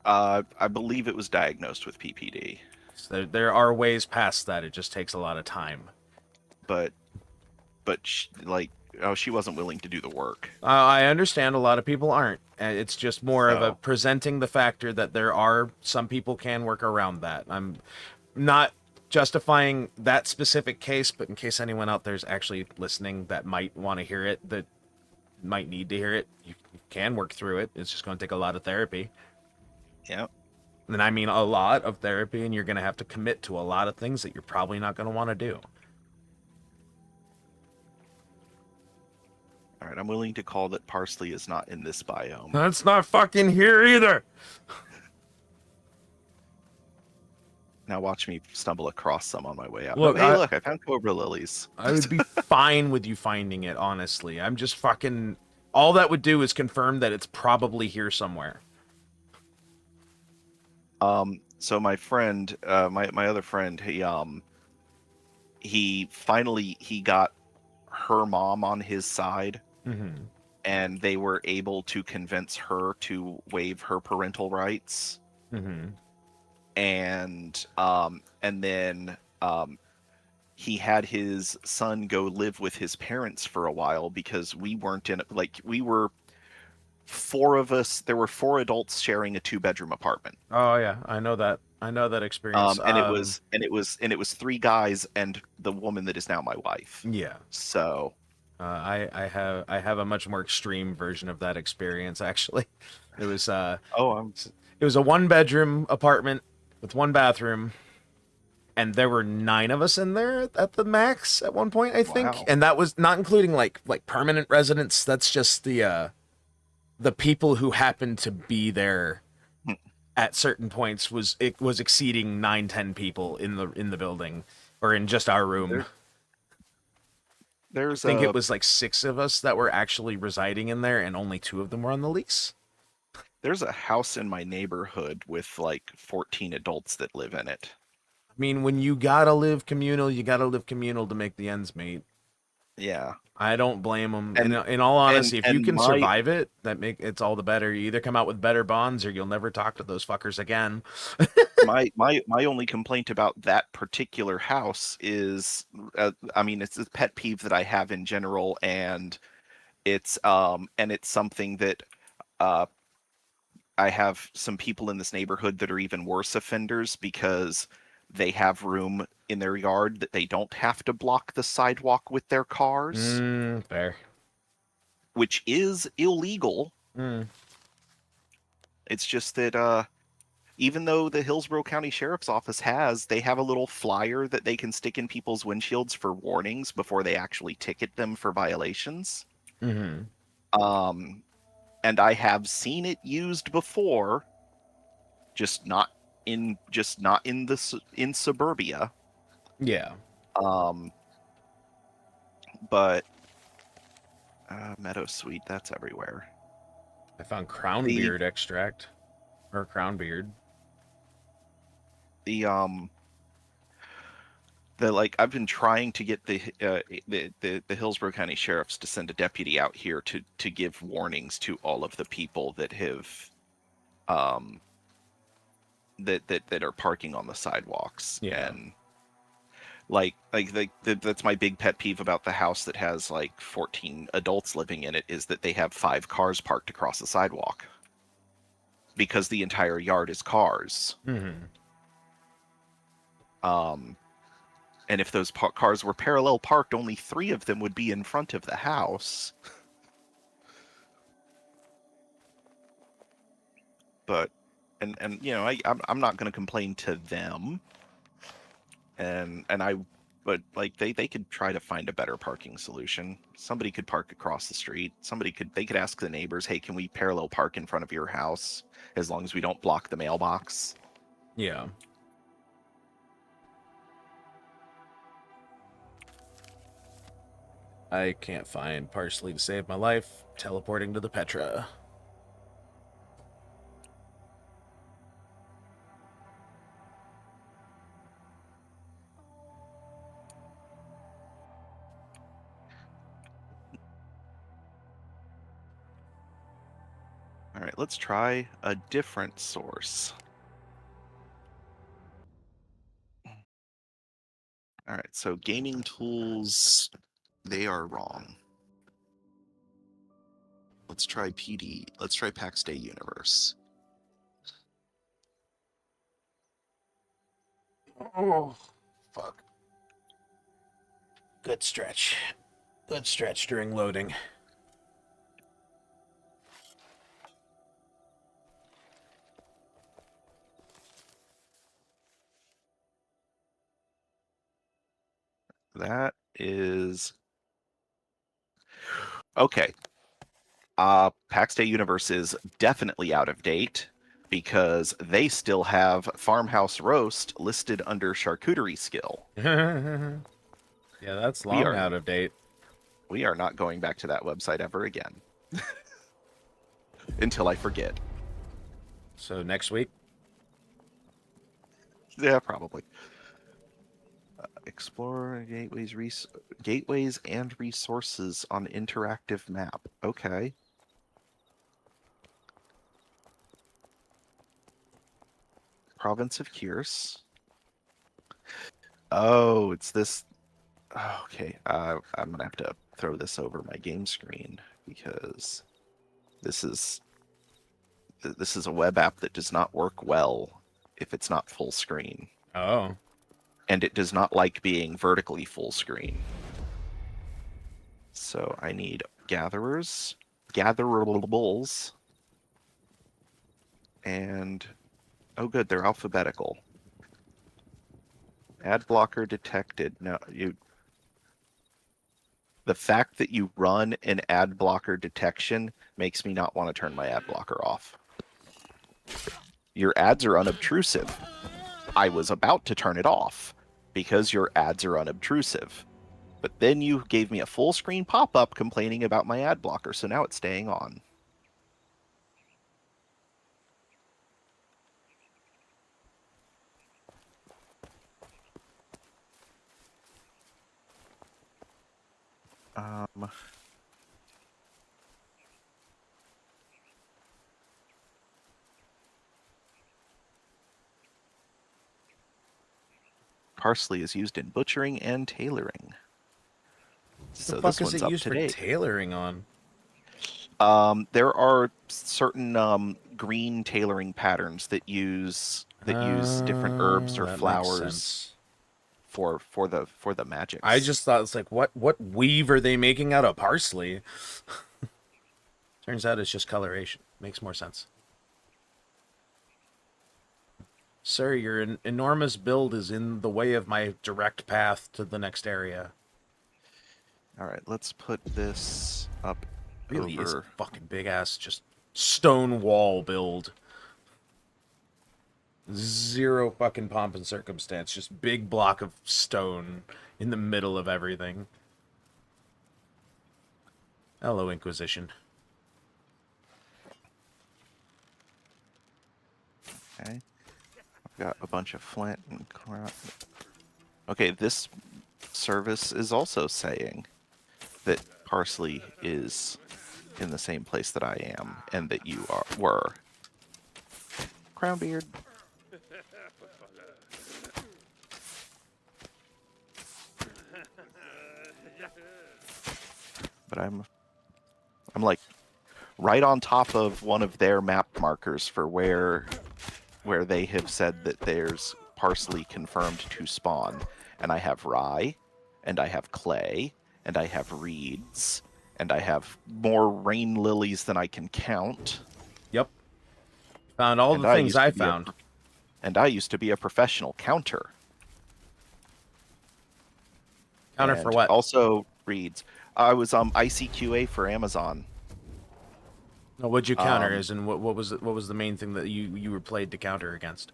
I believe it was diagnosed with PPD. So there are ways past that. It just takes a lot of time. But like, oh, she wasn't willing to do the work. I understand a lot of people aren't. And it's just more of a So presenting the factor that there are some people can work around that. I'm not justifying that specific case, but in case anyone out there's actually listening that might want to hear it, that might need to hear it, you can work through it. It's just going to take a lot of therapy. yeah. And I mean a lot of therapy, and you're going to have to commit to a lot of things that you're probably not going to want to do. All right, I'm willing to call that Parsley is not in this biome. That's not fucking here either. Now watch me stumble across some on my way out. Look, Oh, hey, look, I found cobra lilies. I would be fine with you finding it, honestly. I'm just fucking... All that would do is confirm that it's probably here somewhere. So my friend, my other friend, he finally got her mom on his side, Mm-hmm. and they were able to convince her to waive her parental rights. Mm-hmm. And then he had his son go live with his parents for a while because we weren't in, like, we were four of us. There were four adults sharing a 2-bedroom apartment. Oh, yeah. I know that. I know that experience. And it was three guys and the woman that is now my wife. Yeah. So I have a much more extreme version of that experience, actually. It was oh, it was a 1-bedroom apartment with 1 bathroom, and there were 9 of us in there at the max at one point, I think. Wow. And that was not including like permanent residents. That's just the people who happened to be there at certain points. It was exceeding 9-10 people in the building, or in just our room. There's I think it was like 6 of us that were actually residing in there, and only 2 of them were on the lease. There's a house in my neighborhood with like 14 adults that live in it. I mean, when you gotta live communal, you gotta live communal to make the ends meet. Yeah. I don't blame them. And In all and honesty, if you and can my survive it, that make it's all the better. You either come out with better bonds, or you'll never talk to those fuckers again. my only complaint about that particular house is I mean it's a pet peeve that I have in general, and it's something that uh I have some people in this neighborhood that are even worse offenders because they have room in their yard that they don't have to block the sidewalk with their cars, Fair. which is illegal. Mm. It's just that even though the Hillsborough County Sheriff's Office they have a little flyer that they can stick in people's windshields for warnings before they actually ticket them for violations. Mm-hmm. Um, and I have seen it used before, just not in in suburbia. Yeah. Um, but Meadow Sweet, that's everywhere. I found crown The beard extract or crown beard. the the like I've been trying to get the Hillsborough County Sheriffs to send a deputy out here to give warnings to all of the people that have um that are parking on the sidewalks. Yeah. And that's my big pet peeve about the house that has like 14 adults living in it, is that they have 5 cars parked across the sidewalk because the entire yard is cars. Mm-hmm. um and if those cars were parallel parked, only 3 of them would be in front of the house. But and you know, I'm not going to complain to them, and I but like they could try to find a better parking solution. Somebody could park across the street. They could ask the neighbors, hey, can we parallel park in front of your house as long as we don't block the mailbox? Yeah. I can't find Parsley to save my life. Teleporting to the Petra. All right, let's try a different source. All right, so gaming tools, they are wrong. Let's try PD. Let's try Pax Dei Universe. Oh, fuck. Good stretch. Good stretch during loading. That is okay. Pax Day Universe is definitely out of date because they still have Farmhouse Roast listed under charcuterie skill. Yeah, that's We long are out of date. we are not going back to that website ever again until I forget. So next week? Yeah, probably. Explore gateways and resources on interactive map. Okay. Province of Kyr's. Oh, it's this. Oh, okay. I'm gonna have to throw this over my game screen because this is this is a web app that does not work well if it's not full screen, Oh. and it does not like being vertically full screen. So I need gatherables, and oh, good, they're alphabetical. Ad blocker detected. No, the fact that you run an ad blocker detection makes me not want to turn my ad blocker off. Your ads are unobtrusive. I was about to turn it off because your ads are unobtrusive. But then you gave me a full screen pop-up complaining about my ad blocker, so now it's staying on. Um, Parsley is used in butchering and tailoring. What the So fuck this is one's it up used to for date. tailoring on? There are certain green tailoring patterns that use different herbs or That makes flowers sense. for the I magics. just thought it's like, what weave are they making out of parsley? Turns out it's just coloration. Makes more sense. Sir, your enormous build is in the way of my direct path to the next area. All right, let's put this up Really is a over. fucking big ass just stone wall build. Zero fucking pomp and circumstance. Just big block of stone in the middle of everything. Hello, Inquisition. Okay, I've got a bunch of flint and crap. Okay, this service is also saying that Parsley is in the same place that I am, and that you were. Crownbeard. But I'm like right on top of one of their map markers for where they have said that there's parsley confirmed to spawn, and I have rye, and I have clay, and I have reeds, and I have more rain lilies than I can count. Yep. Found all And the I things used I to be found. a professional counter. Counter for And what? also reeds. I was ICQA for Amazon. No, what'd you counter? Um, As in, what was the main thing that you were played to counter against?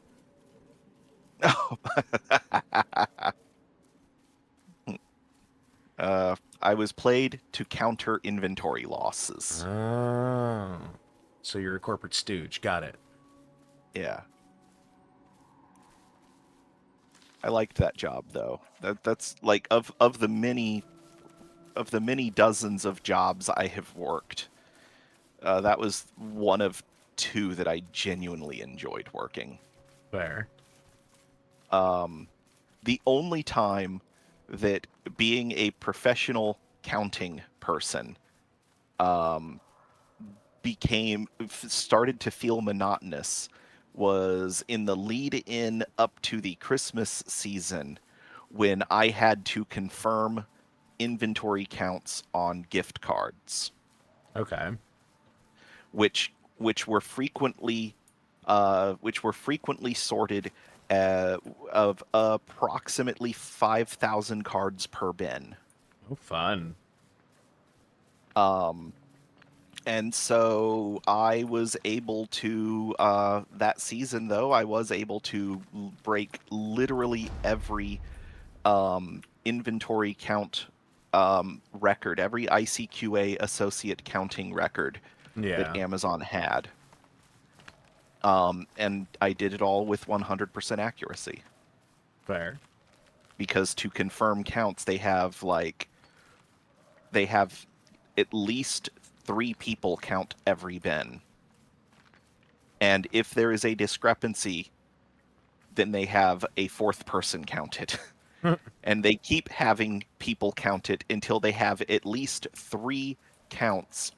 I was played to counter inventory losses. Oh, so you're a corporate stooge. Got it. Yeah. I liked that job though. That's like of the many dozens of jobs I have worked, that was one of two that I genuinely enjoyed working. Fair. The only time that being a professional counting person started to feel monotonous was in the lead in up to the Christmas season when I had to confirm inventory counts on gift cards, Okay. which were frequently sorted of approximately 5,000 cards per bin. Oh, fun. And so I was able to, that season though, I was able to break literally every inventory count record, every ICQA associate counting record that Yeah. Amazon had. And I did it all with 100% accuracy. Fair. Because to confirm counts, they have at least 3 people count every bin. And if there is a discrepancy, then they have a 4th person count it. And they keep having people count it until they have at least 3 counts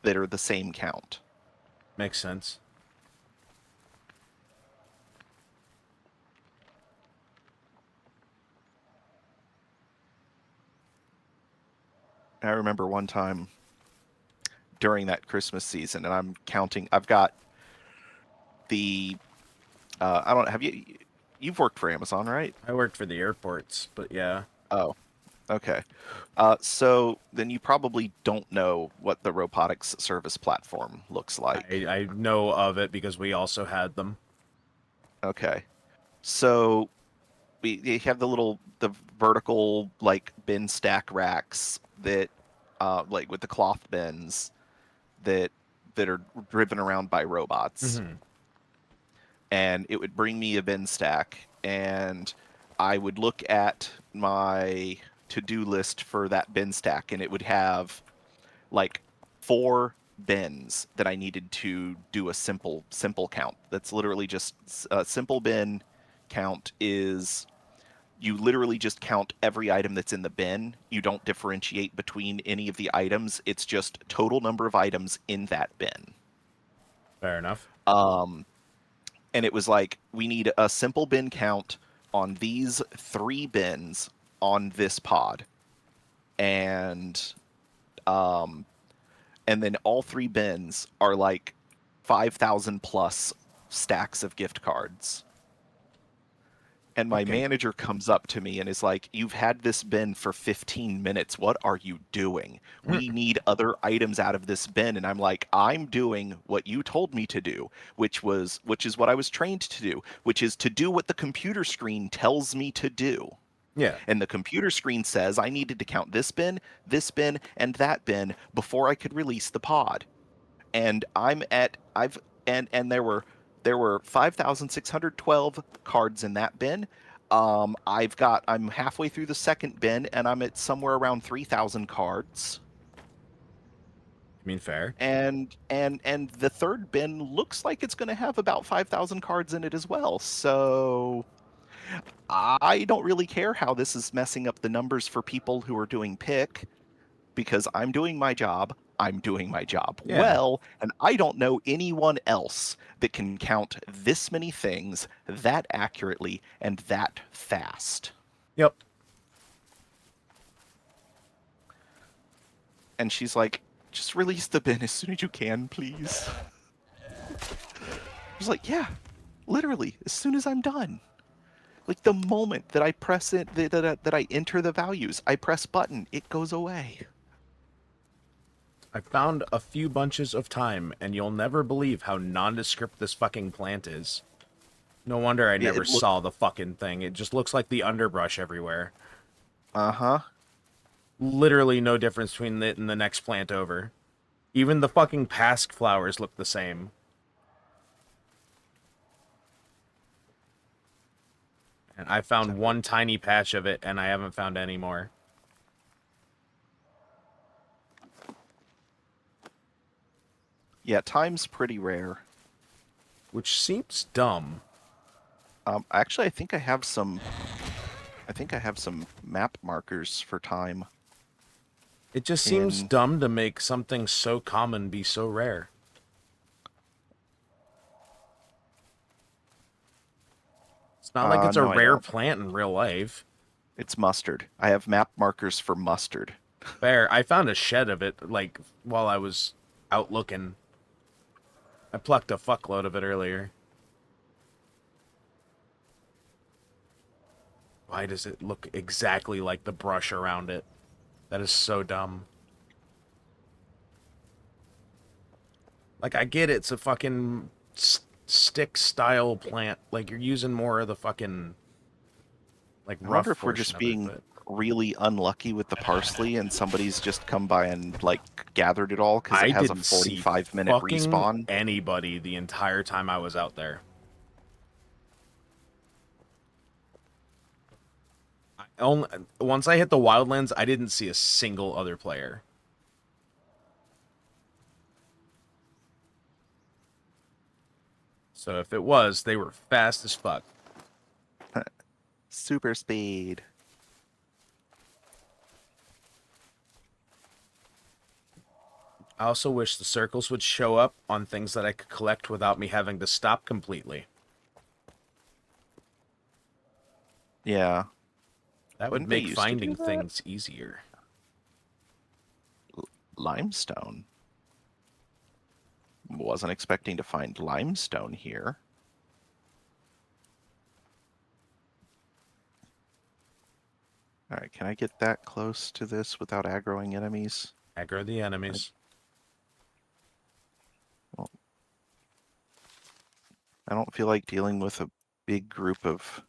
that are the same count. Makes sense. I remember one time during that Christmas season, and I'm counting. I've got the. I don't have you. You've worked for Amazon, right? I worked for the airports, but yeah. Oh, okay. So then you probably don't know what the robotics service platform looks like. I know of it because we also had them. Okay. So we have the vertical like bin stack racks that like with the cloth bins that are driven around by robots. Mm-hmm. And it would bring me a bin stack, and I would look at my to-do list for that bin stack, and it would have like 4 bins that I needed to do a simple count. That's literally just a simple bin count is you literally just count every item that's in the bin. You don't differentiate between any of the items. It's just total number of items in that bin. Fair enough. And it was like, we need a simple bin count on these 3 bins on this pod. And then all 3 bins are like 5,000 plus stacks of gift cards. And my Okay. manager comes up to me and is like, "You've had this bin for 15 minutes. What are you doing? We need other items out of this bin." And I'm like, "I'm doing what you told me to do, which is what I was trained to do, which is to do what the computer screen tells me to do." Yeah. And the computer screen says I needed to count this bin, and that bin before I could release the pod. And there were 5,612 cards in that bin. I'm halfway through the second bin, and I'm at somewhere around 3,000 cards. I mean, fair. And the third bin looks like it's going to have about 5,000 cards in it as well. So I don't really care how this is messing up the numbers for people who are doing pick, because I'm doing my job. I'm doing my job Yeah. well, and I don't know anyone else that can count this many things that accurately and that fast. Yep. And she's like, "Just release the bin as soon as you can, please." I was like, "Yeah, literally, as soon as I'm done." Like, the moment that I press it, that I enter the values, I press button, it goes away. I found a few bunches of thyme, and you'll never believe how nondescript this fucking plant is. No wonder I Yeah, never saw the fucking thing. It just looks like the underbrush everywhere. Uh-huh. Literally no difference between it and the next plant over. Even the fucking pasque flowers look the same. And I found one tiny patch of it, and I haven't found any more. Yeah, thyme's pretty rare. Which seems dumb. Actually, I think I have some map markers for thyme. It just seems dumb to make something so common be so rare. It's not like it's a No, I rare don't. plant in real life. It's mustard. I have map markers for mustard. Fair. I found a shed of it, like, while I was out looking. I plucked a fuckload of it earlier. Why does it look exactly like the brush around it? That is so dumb. Like, I get it's a fucking stick-style plant. Like, you're using more of the fucking, like, I wonder rough if we're portion just of it, being but... really unlucky with the parsley and somebody's just come by and, like, gathered it all because it I has a didn't see 45-minute fucking respawn. anybody the entire time I was out there. Once I hit the wildlands, I didn't see a single other player. So if it was, they were fast as fuck. Super speed. I also wish the circles would show up on things that I could collect without me having to stop completely. Yeah. That would Didn't they make used to do finding that? things easier. Limestone. Wasn't expecting to find limestone here. All right, can I get that close to this without aggroing enemies? Aggro the enemies. Well, I don't feel like dealing with a big group of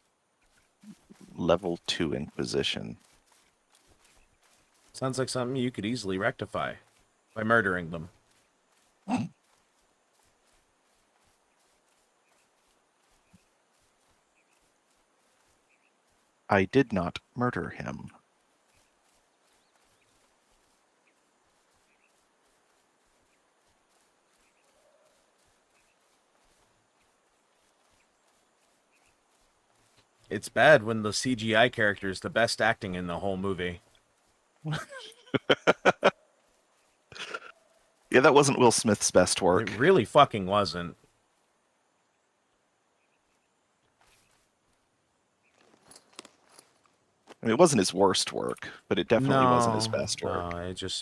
level 2 Inquisition. Sounds like something you could easily rectify by murdering them. I did not murder him. It's bad when the CGI character is the best acting in the whole movie. Yeah, that wasn't Will Smith's best It work. really fucking wasn't. I mean, it wasn't his worst work, but it definitely wasn't his No, best no, work.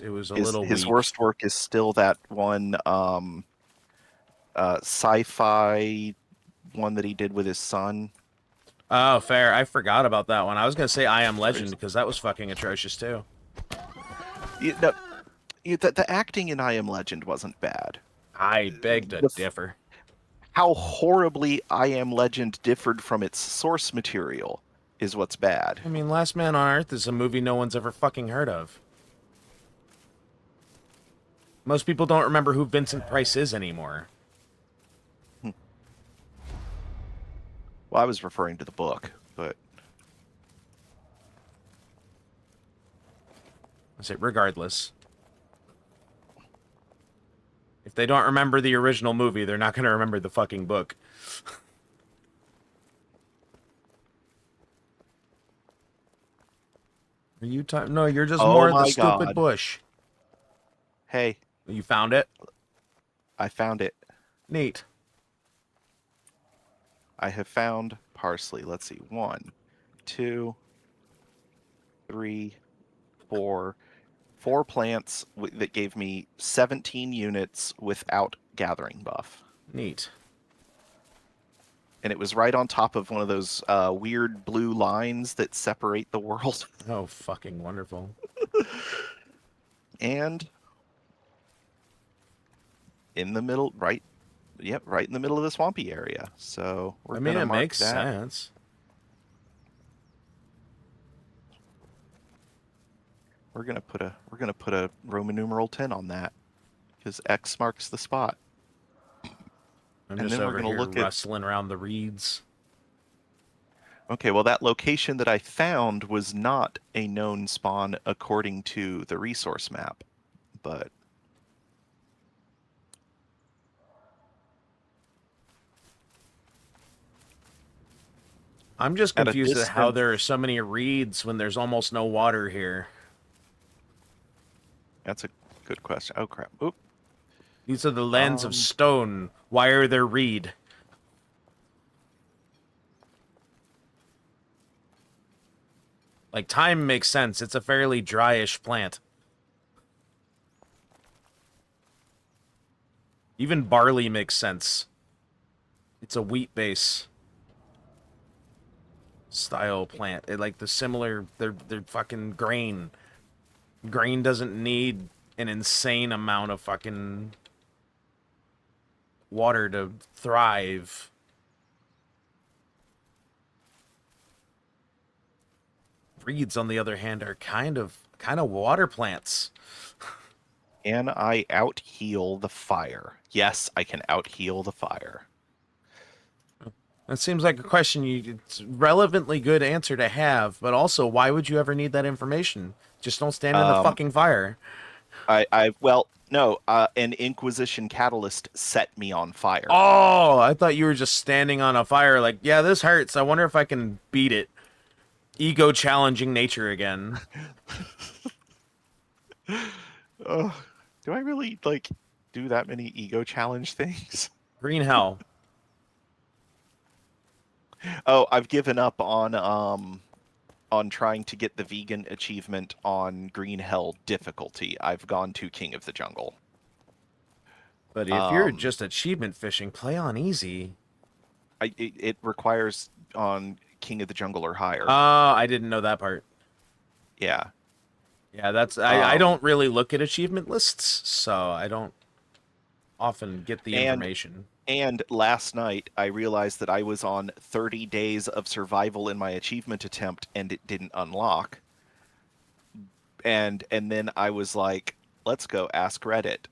it was a His little his weak. worst work is still that one sci-fi one that he did with his son. Oh, fair. I forgot about that one. I was gonna say I Am Where Legend because that was fucking atrocious too. no, the acting in I Am Legend wasn't bad. I beg to The, differ. how horribly I Am Legend differed from its source material is what's bad. I mean, Last Man on Earth is a movie no one's ever fucking heard of. Most people don't remember who Vincent Price is anymore. Hmm. Well, I was referring to the book, but I say, regardless. If they don't remember the original movie, they're not going to remember the fucking book. Are you No, you're just oh more of the my stupid god. bush. Hey, You found it? I found it. Neat. I have found parsley. Let's see. 1, 2, 3, 4. 4 plants that gave me 17 units without gathering buff. Neat. And it was right on top of one of those weird blue lines that separate the world. Oh, fucking wonderful. And in the middle, right in the middle of the swampy area. So we're I mean, gonna it mark makes that. sense. We're gonna put a Roman numeral 10 on that because X marks the spot. I'm And just then we're over gonna here look at. rustling around the reeds. Okay, well, that location that I found was not a known spawn according to the resource map, but I'm just at a confused at how distance. there are so many reeds when there's almost no water here. That's a good question. Oh crap! Oop. These are the lands of Um. stone. Why are there reed? Like, thyme makes sense. It's a fairly dryish plant. Even barley makes sense. It's a wheat base style plant. It, like the similar, they're fucking grain. Grain doesn't need an insane amount of fucking water to thrive. Reeds, on the other hand, are kind of water plants. Can I out heal the fire? Yes, I can out heal the fire. That seems like a question it's a relevantly good answer to have, but also, why would you ever need that information? Just don't stand in the Um. fucking fire. Well, no. An Inquisition catalyst set me on fire. Oh, I thought you were just standing on a fire like, yeah, this hurts. I wonder if I can beat it. Ego challenging nature again. Ugh. Do I really like do that many ego challenge things? Green hell. Oh, I've given up on trying to get the vegan achievement on Green Hell difficulty. I've gone to King of the Jungle. But if you're Um, just achievement fishing, play on easy. it requires on King of the Jungle or Oh, higher. I didn't know that part. Yeah. Yeah, I Um, don't really look at achievement lists, so I don't often get the and information. and last night I realized that I was on 30 days of survival in my achievement attempt and it didn't unlock. And then I was like, let's go ask Reddit.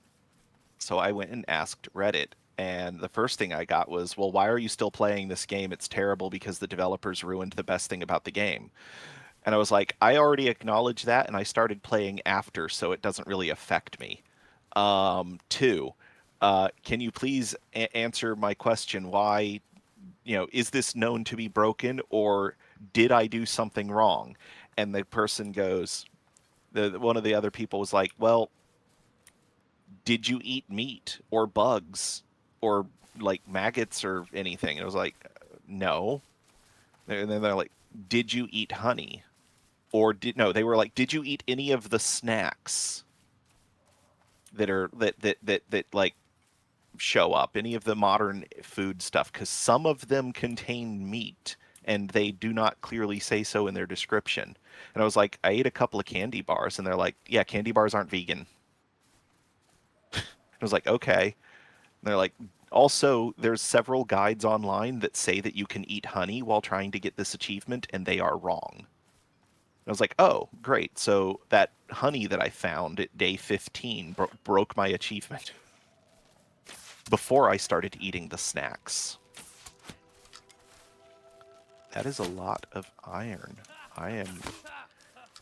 So I went and asked Reddit, and the first thing I got was, well, why are you still playing this game? It's terrible because the developers ruined the best thing about the game. And I was like, I already acknowledged that, and I started playing after, so it doesn't really affect me. Two, can you please answer my question? Why is this known to be broken, or did I do something wrong? And the person goes, one of the other people was like, well, did you eat meat or bugs or like maggots or anything? And I was like, no. And then they're like, did you eat honey? Or they were like, did you eat any of the snacks that like show up, any of the modern food stuff? Because some of them contain meat and they do not clearly say so in their description. And I was like, I ate a couple of candy bars, and they're like, yeah, candy bars aren't vegan. I was like, okay. And they're like, also, there's several guides online that say that you can eat honey while trying to get this achievement, and they are wrong. I was like, oh, great. So that honey that I found at day 15 broke my achievement before I started eating the snacks. That is a lot of iron. I am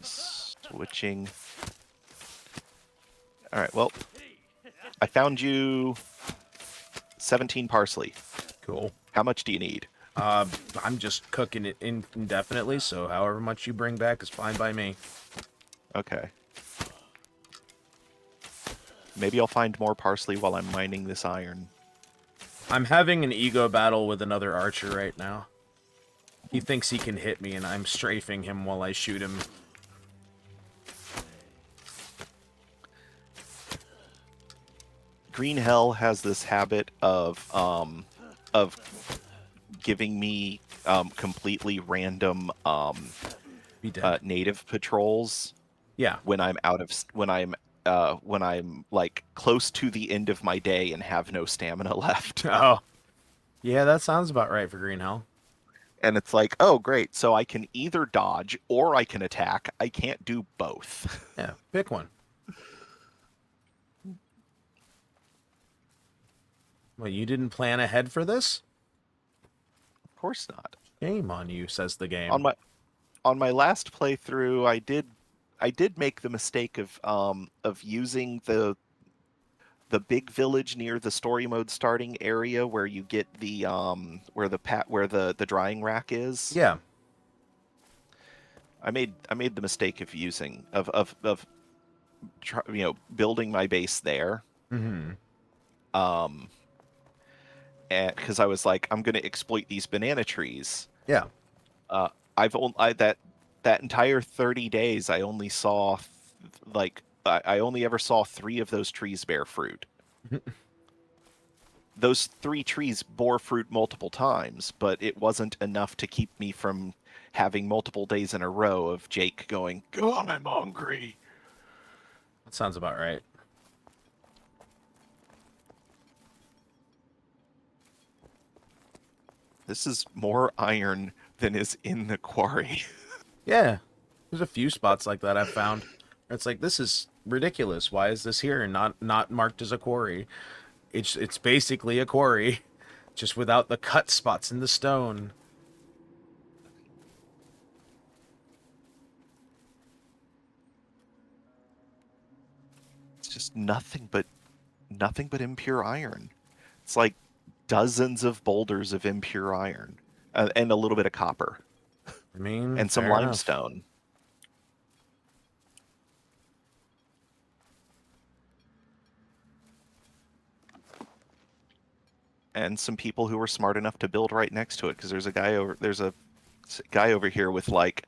switching. All right, well, I found you 17 parsley. Cool. How much do you need? I'm just cooking it indefinitely, so however much you bring back is fine by me. Okay. Maybe I'll find more parsley while I'm mining this iron. I'm having an ego battle with another archer right now. He thinks he can hit me, and I'm strafing him while I shoot him. Green Hell has this habit of giving me completely random Be dead. native patrols Yeah. when I'm like close to the end of my day and have no stamina left. Oh. Yeah, that sounds about right for Green Hell. And it's like, oh great, so I can either dodge or I can attack. I can't do both. Yeah, pick one. Well, you didn't plan ahead for this? Of course not. Shame on you, says the game. On my last playthrough, I did make the mistake of using the big village near the story mode starting area where you get the where the drying rack is. Yeah. I made the mistake of using building my base there. Mm-hmm. And because I was like, I'm going to exploit these banana trees. Yeah. That entire 30 days, I only saw I only ever saw 3 of those trees bear fruit. Those 3 trees bore fruit multiple times, but it wasn't enough to keep me from having multiple days in a row of Jake going, God, I'm hungry. That sounds about right. This is more iron than is in the quarry. Yeah. There's a few spots like that I've found. It's like, this is ridiculous. Why is this here and not marked as a quarry? It's basically a quarry, just without the cut spots in the stone. It's just nothing but impure iron. It's like dozens of boulders of impure iron, and a little bit of copper, I mean, and some fair enough. limestone. And some people who were smart enough to build right next to it, because there's a guy over here with like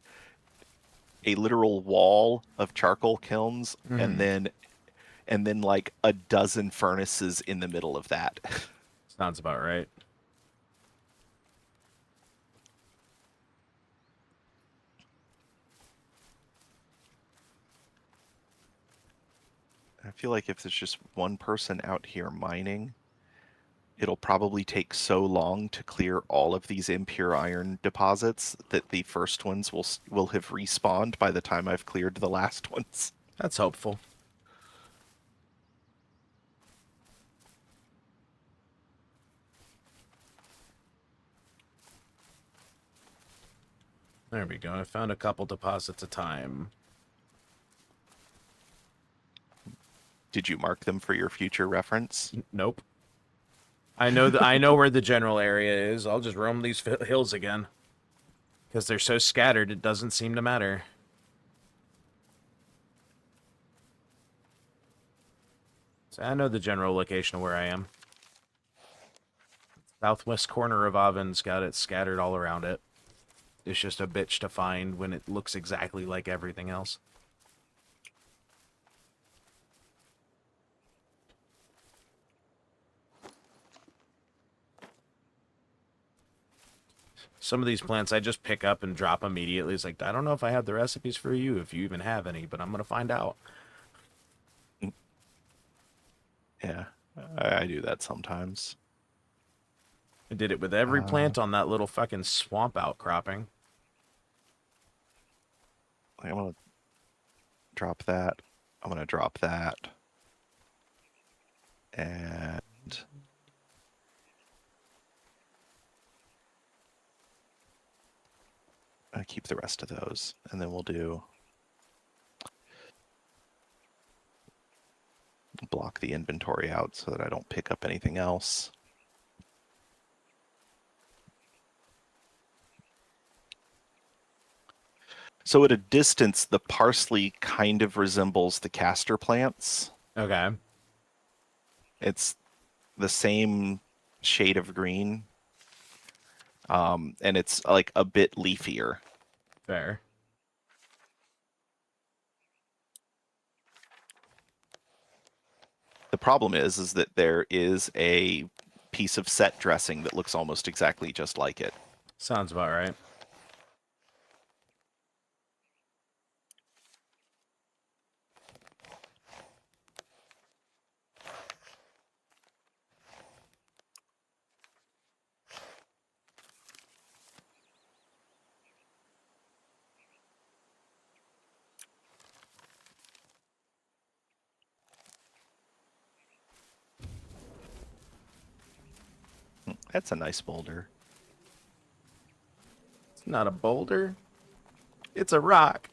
a literal wall of charcoal kilns, Mhm. and then like a dozen furnaces in the middle of that. Sounds about right. I feel like if there's just one person out here mining, it'll probably take so long to clear all of these impure iron deposits that the first ones will have respawned by the time I've cleared the last ones. That's hopeful. There we go. I found a couple deposits of time. Did you mark them for your future reference? Nope. I know where the general area is. I'll just roam these hills again. Because they're so scattered, it doesn't seem to matter. So I know the general location of where I am. Southwest corner of Oven's got it scattered all around it. It's just a bitch to find when it looks exactly like everything else. Some of these plants I just pick up and drop immediately. It's like, I don't know if I have the recipes for you, if you even have any, but I'm going to find out. Yeah, I do that sometimes. I did it with every plant on that little fucking swamp outcropping. I'm gonna drop that. I'm gonna drop that. And I keep the rest of those. And then we'll do block the inventory out so that I don't pick up anything else. So at a distance, the parsley kind of resembles the castor plants. Okay. It's the same shade of green. And it's like a bit leafier. Fair. The problem is that there is a piece of set dressing that looks almost exactly just like it. Sounds about right. That's a nice boulder. It's not a boulder. It's a rock.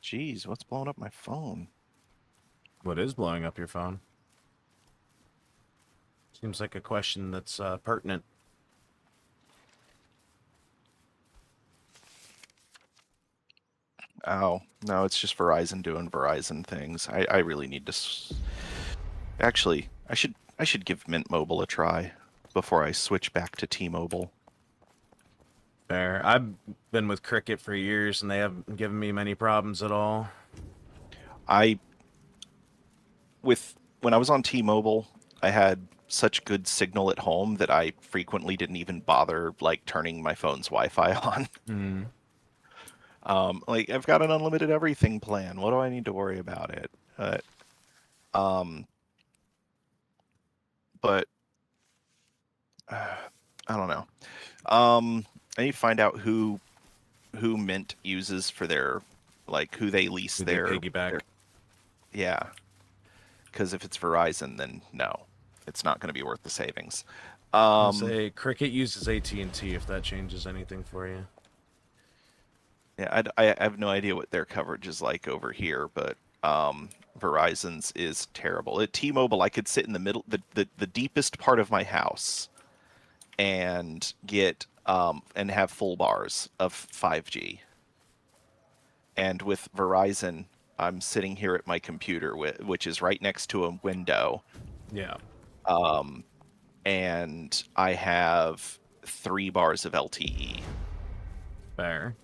Jeez, what's blowing up my phone? What is blowing up your phone? Seems like a question that's pertinent. Oh, no, it's just Verizon doing Verizon things. I really need to... Actually, I should give Mint Mobile a try before I switch back to T-Mobile. Fair. I've been with Cricket for years, and they haven't given me many problems at all. When I was on T-Mobile, I had such good signal at home that I frequently didn't even bother like turning my phone's Wi-Fi on. Hmm. Like I've got an unlimited everything plan. What do I need to worry about it? But I don't know. I need to find out who Mint uses for their who they lease Do they their piggyback? yeah. Because if it's Verizon, then no, it's not going to be worth the savings. I'll say Cricket uses AT&T if that changes anything for you. Yeah, I have no idea what their coverage is like over here, but Verizon's is terrible. At T-Mobile, I could sit in the middle, the deepest part of my house, and get and have full bars of 5G. And with Verizon, I'm sitting here at my computer, which is right next to a window. Yeah. And I have 3 bars of LTE. Fair.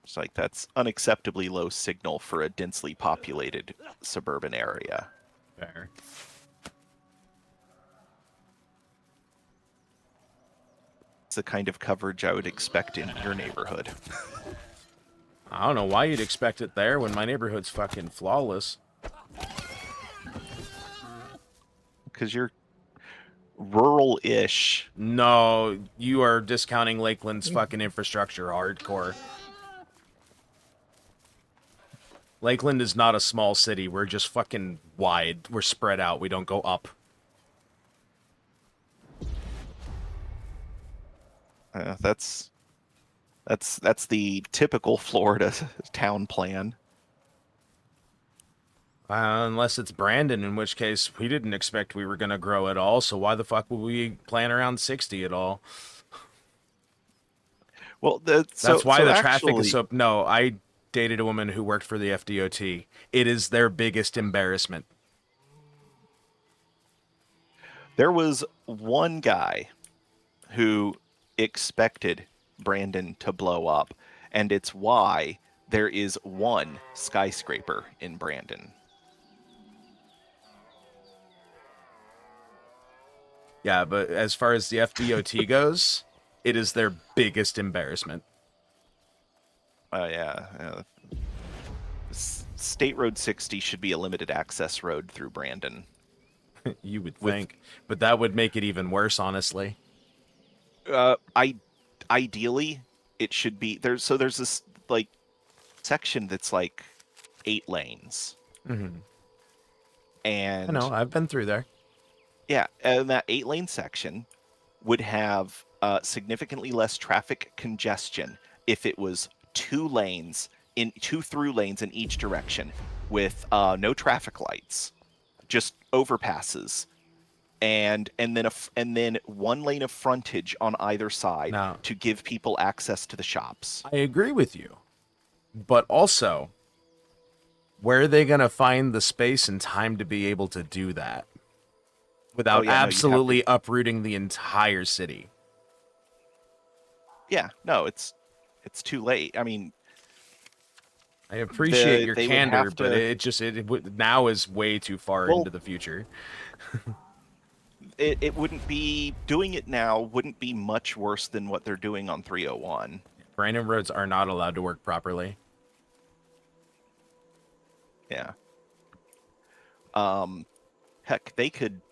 It's like that's unacceptably low signal for a densely populated suburban area. Fair. It's the kind of coverage I would expect in your neighborhood. I don't know why you'd expect it there when my neighborhood's fucking flawless. because you're rural-ish. No, you are discounting Lakeland's fucking infrastructure hardcore. Lakeland is not a small city. We're just fucking wide. We're spread out. We don't go up. That's the typical Florida town plan. Unless it's Brandon, in which case we didn't expect we were going to grow at all, so why the fuck would we plan around 60 at all? Well, That's why the traffic actually, is so... No, I dated a woman who worked for the FDOT. It is their biggest embarrassment. there was one guy who expected Brandon to blow up, and it's why there is one skyscraper in Brandon. Yeah, but as far as the FDOT goes, it is their biggest embarrassment. Yeah. State Road 60 should be a limited access road through Brandon. You would think, but that would make it even worse, honestly. Ideally, it should be there's this like section that's like 8 lanes, Mm-hmm. and I know, I've been through there. yeah, and that 8-lane section would have significantly less traffic congestion if it was 2 through lanes in each direction with no traffic lights, just overpasses, and then 1 lane of frontage on either side Now, to give people access to the shops. I agree with you, but also, where are they going to find the space and time to be able to do that without absolutely uprooting the entire city? Yeah, no, it's too late. I mean, I appreciate your they would candor, have but to- it would now is way too far Well, into the future. it wouldn't be doing it now wouldn't be much worse than what they're doing on 301. Brandon roads are not allowed to work properly. Yeah. Heck, they could.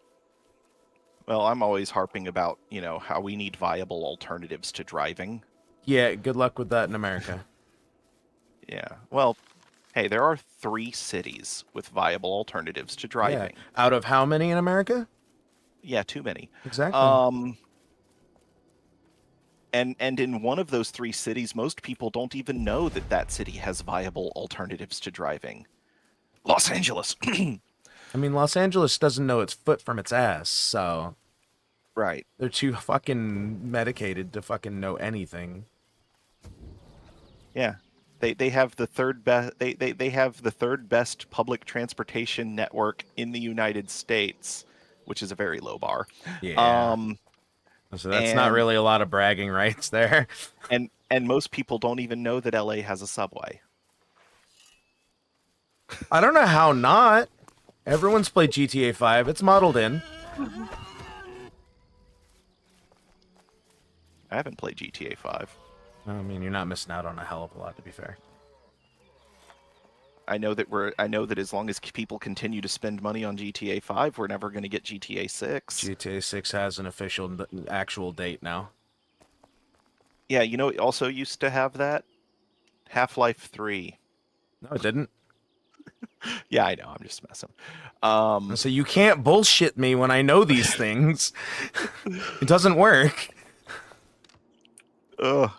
Well, I'm always harping about, how we need viable alternatives to driving. Yeah, good luck with that in America. Yeah. Well, hey, there are 3 cities with viable alternatives to driving. Yeah. Out of how many in America? Yeah, too many. Exactly. And in one of those 3 cities, most people don't even know that city has viable alternatives to driving. Los Angeles. I mean, Los Angeles doesn't know its foot from its ass, so Right. they're too fucking medicated to fucking know anything. Yeah. They have the third best they have the third best public transportation network in the United States, which is a very low bar. Yeah. So that's not really a lot of bragging rights there. And most people don't even know that LA has a subway. I don't know how not. Everyone's played GTA 5. It's modeled in. I haven't played GTA 5. I mean, you're not missing out on a hell of a lot, to be fair. I know that as long as people continue to spend money on GTA 5, we're never going to get GTA 6. GTA 6 has an actual date now. Yeah, it also used to have that Half-Life 3. No, it didn't. Yeah, I know. I'm just messing. So you can't bullshit me when I know these things. It doesn't work. Ugh.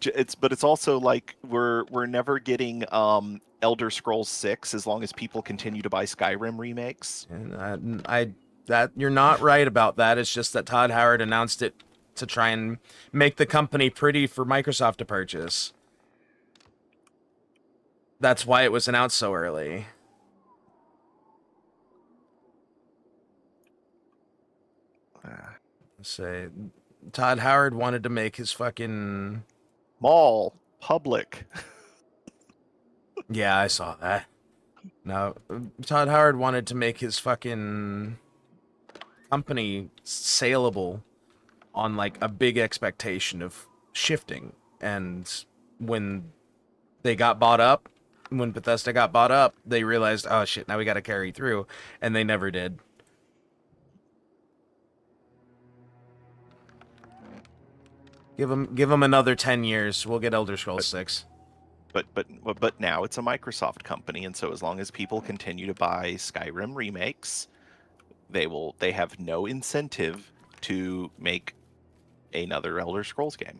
It's also like we're never getting Elder Scrolls 6 as long as people continue to buy Skyrim remakes. And that you're not right about that. It's just that Todd Howard announced it to try and make the company pretty for Microsoft to purchase. That's why it was announced so early. Say, Todd Howard wanted to make his fucking Mall public. Yeah, I saw that. Now, Todd Howard wanted to make his fucking company saleable on like a big expectation of shifting, and when they got bought up, when Bethesda got bought up, they realized, oh shit, now we got to carry through, and they never did. Give them another 10 years. We'll get Elder Scrolls 6. But now it's a Microsoft company, and so as long as people continue to buy Skyrim remakes, they have no incentive to make another Elder Scrolls game.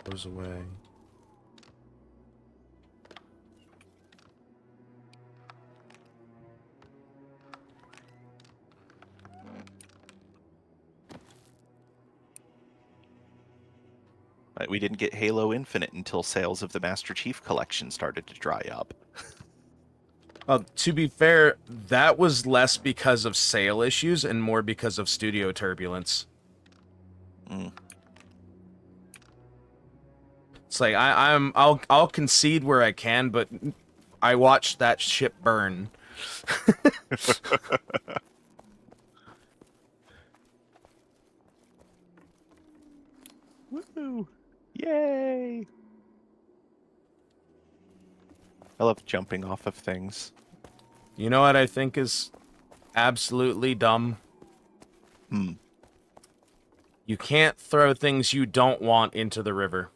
Goes away. We didn't get Halo Infinite until sales of the Master Chief Collection started to dry up. To be fair, that was less because of sale issues and more because of studio turbulence. Mm. It's like I'll concede where I can, but I watched that ship burn. Woo! Yay! I love jumping off of things. You know what I think is absolutely dumb? You can't throw things you don't want into the river.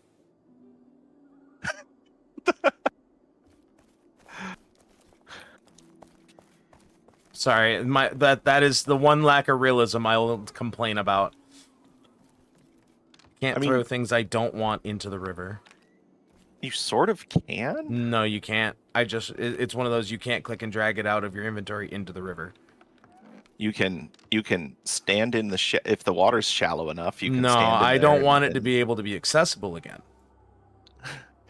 Sorry, that is the one lack of realism I will complain about. Can't throw things I don't want into the river. You sort of can? No, you can't. It's one of those you can't click and drag it out of your inventory into the river. You can stand in the if the water's shallow enough, you can No, stand in I there don't want it to be able to be accessible again.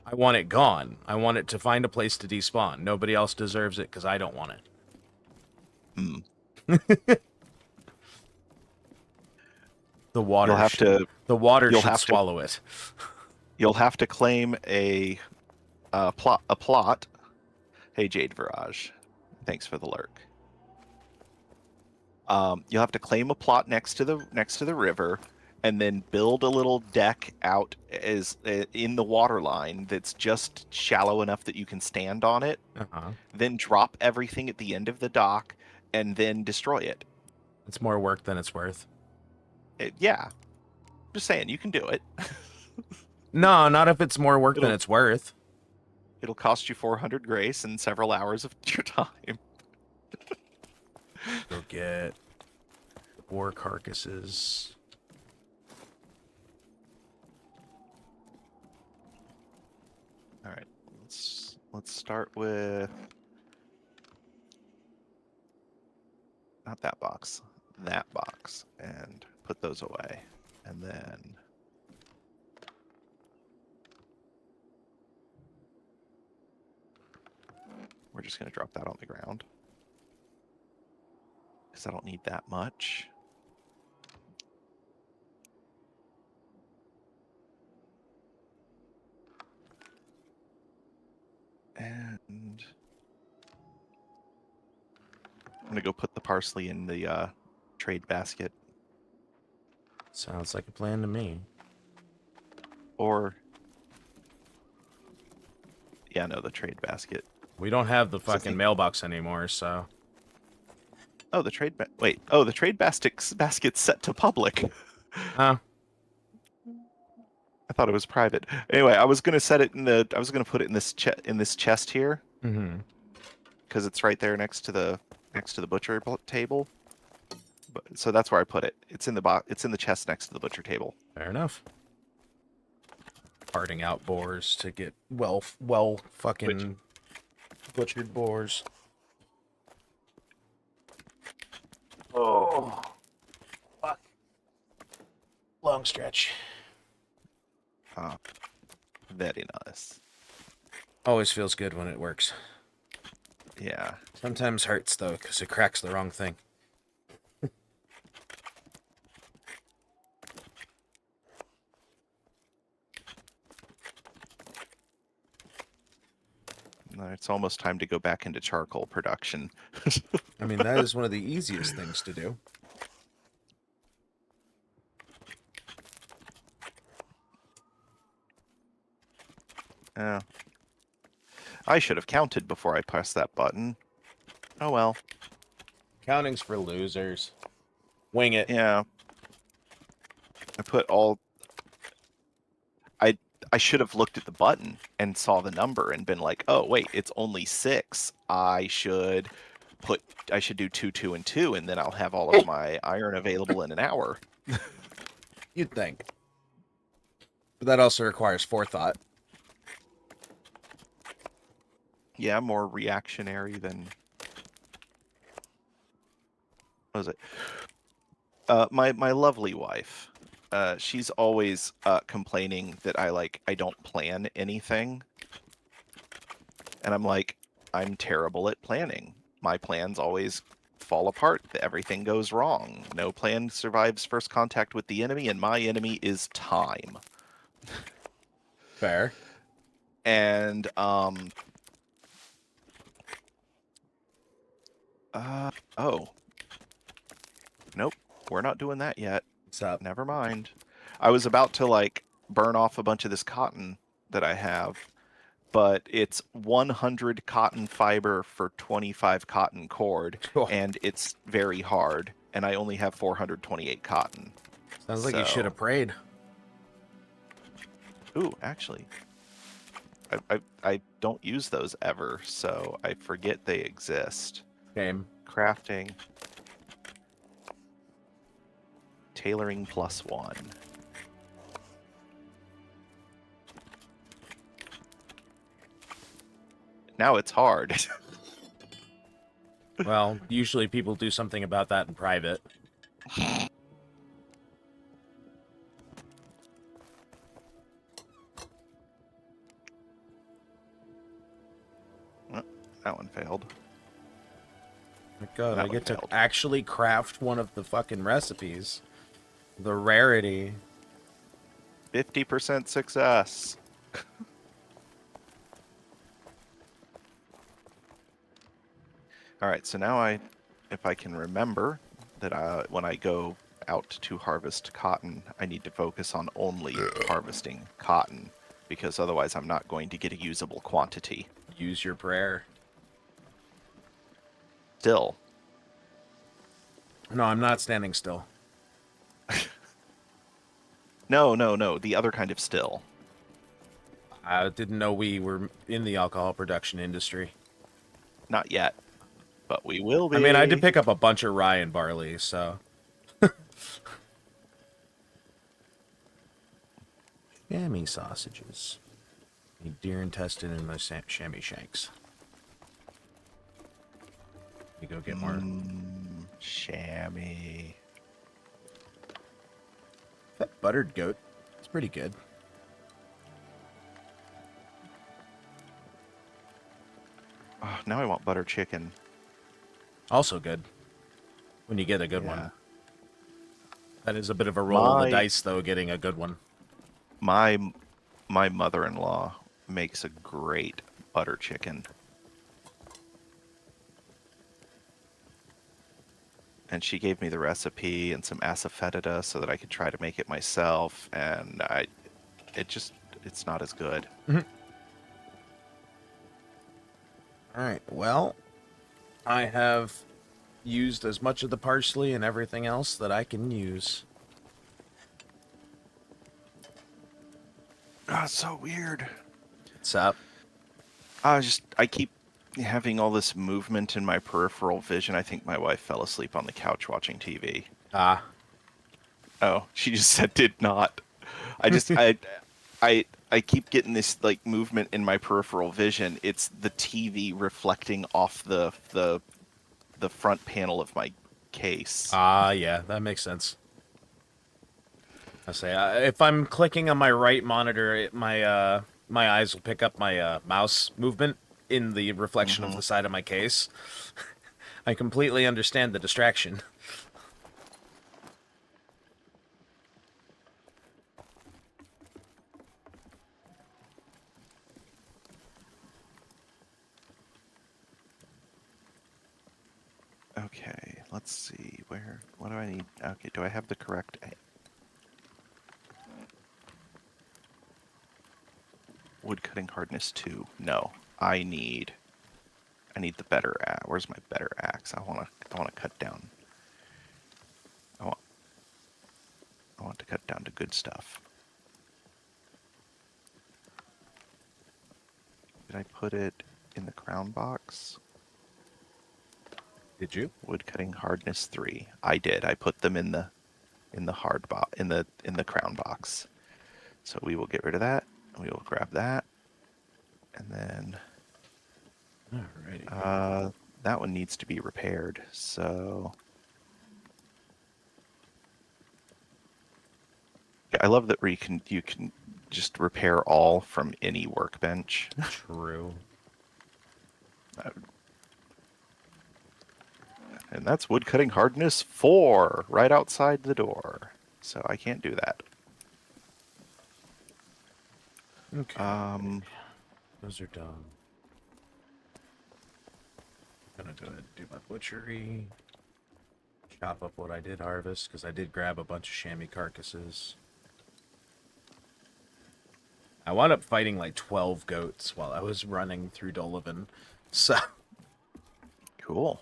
I want it gone. I want it to find a place to despawn. Nobody else deserves it because I don't want it. The water should swallow it. You'll have to claim a plot. Hey, Jade Virage, thanks for the lurk. You'll have to claim a plot next to the river, and then build a little deck out in the water line that's just shallow enough that you can stand on it. Then drop everything at the end of the dock, and then destroy it. It's more work than it's worth. Yeah, just saying, you can do it. No, not if it's more work than it's worth. It'll cost you 400 grace and several hours of your time. Go get boar carcasses. All right, let's start with not that box, and put those away, and then we're just going to drop that on the ground because I don't need that much. And I'm going to go put the parsley in the trade basket. Sounds like a plan to me. Or, yeah, no, the trade basket. We don't have the fucking mailbox anymore, so. Oh, the trade the trade basket's set to public. Huh? I thought it was private. Anyway, I was gonna set it I was gonna put it in this chest here. Because it's right there next to the butcher table. So that's where I put it. It's in the box. It's in the chest next to the butcher table. Fair enough. Parting out boars to get well fucking butchered boars. Oh, fuck. Long stretch. Very nice. Always feels good when it works. Yeah. Sometimes hurts, though, because it cracks the wrong thing. It's almost time to go back into charcoal production. I mean, that is one of the easiest things to do. Yeah. I should have counted before I pressed that button. Oh well. Counting's for losers. Wing it. Yeah. I put all. I should have looked at the button and saw the number and been like, oh wait, it's only 6. I should do 2, 2, and 2, and then I'll have all of my iron available in an hour. You'd think. But that also requires forethought. Yeah, more reactionary than. What was it? My lovely wife. She's always complaining that I don't plan anything, and I'm like, I'm terrible at planning. My plans always fall apart. Everything goes wrong. No plan survives first contact with the enemy, and my enemy is time. Fair. And oh, nope, we're not doing that yet. What's up? Never mind. I was about to like burn off a bunch of this cotton that I have, but it's 100 cotton fiber for 25 cotton cord, Oh, and it's very hard, and I only have 428 cotton. sounds like you should have prayed. Ooh, actually, I don't use those ever, so I forget they exist. Game. Crafting. Tailoring +1. Now it's hard. Well, usually people do something about that in private. Oh, that one failed. My God, That I one get to failed. actually craft one of the fucking recipes. The rarity. 50% success. All right, so now if I can remember that when I go out to harvest cotton, I need to focus on only harvesting cotton, because otherwise I'm not going to get a usable quantity. Use your prayer. Still. No, I'm not standing still. No, the other kind of still. I didn't know we were in the alcohol production industry. Not yet, but we will be. I mean, I did pick up a bunch of rye and barley, so. Chamois sausages. Need deer intestine and my chamois shanks. You go get more. Chamois. That buttered goat. It's pretty good. Oh, now I want butter chicken. Also good. When you get a good Yeah. one. That is a bit of a roll of the My- dice, though, getting a good one. My mother-in-law makes a great butter chicken. And she gave me the recipe and some asafoetida so that I could try to make it myself, and it's not as good. Alright, well, I have used as much of the parsley and everything else that I can use. Oh, it's so weird. What's up? I keep having all this movement in my peripheral vision. I think my wife fell asleep on the couch watching TV. Ah. Oh, she just said did not. I keep getting this like movement in my peripheral vision. It's the TV reflecting off the front panel of my case. Ah, yeah, that makes sense. I say, if I'm clicking on my right monitor, my eyes will pick up my mouse movement in the reflection of the side of my case. I completely understand the distraction. Okay, let's see. What do I need? Okay, do I have the correct... wood cutting hardness 2. No, I need the better axe. Where's my better axe? I wanna cut down. I want to cut down to good stuff. Did I put it in the crown box? Did you? Wood cutting hardness 3. I did. I put them in the hard box in the crown box. So we will get rid of that. We will grab that, and then Alrighty. that one needs to be repaired. So yeah, I love that where you can just repair all from any workbench. True. And that's wood cutting hardness 4 right outside the door. So I can't do that. Okay. Those are done. I'm gonna go ahead and do my butchery. Chop up what I did harvest, because I did grab a bunch of chamois carcasses. I wound up fighting like 12 goats while I was running through Dolavan. So. Cool.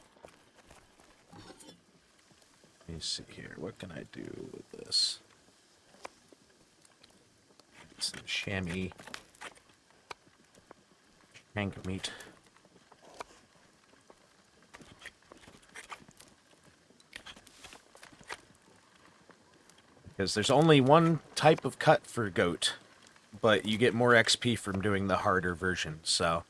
Let me see here. What can I do with this? Some chamois. Shank meat. Because there's only one type of cut for goat, but you get more XP from doing the harder version, so.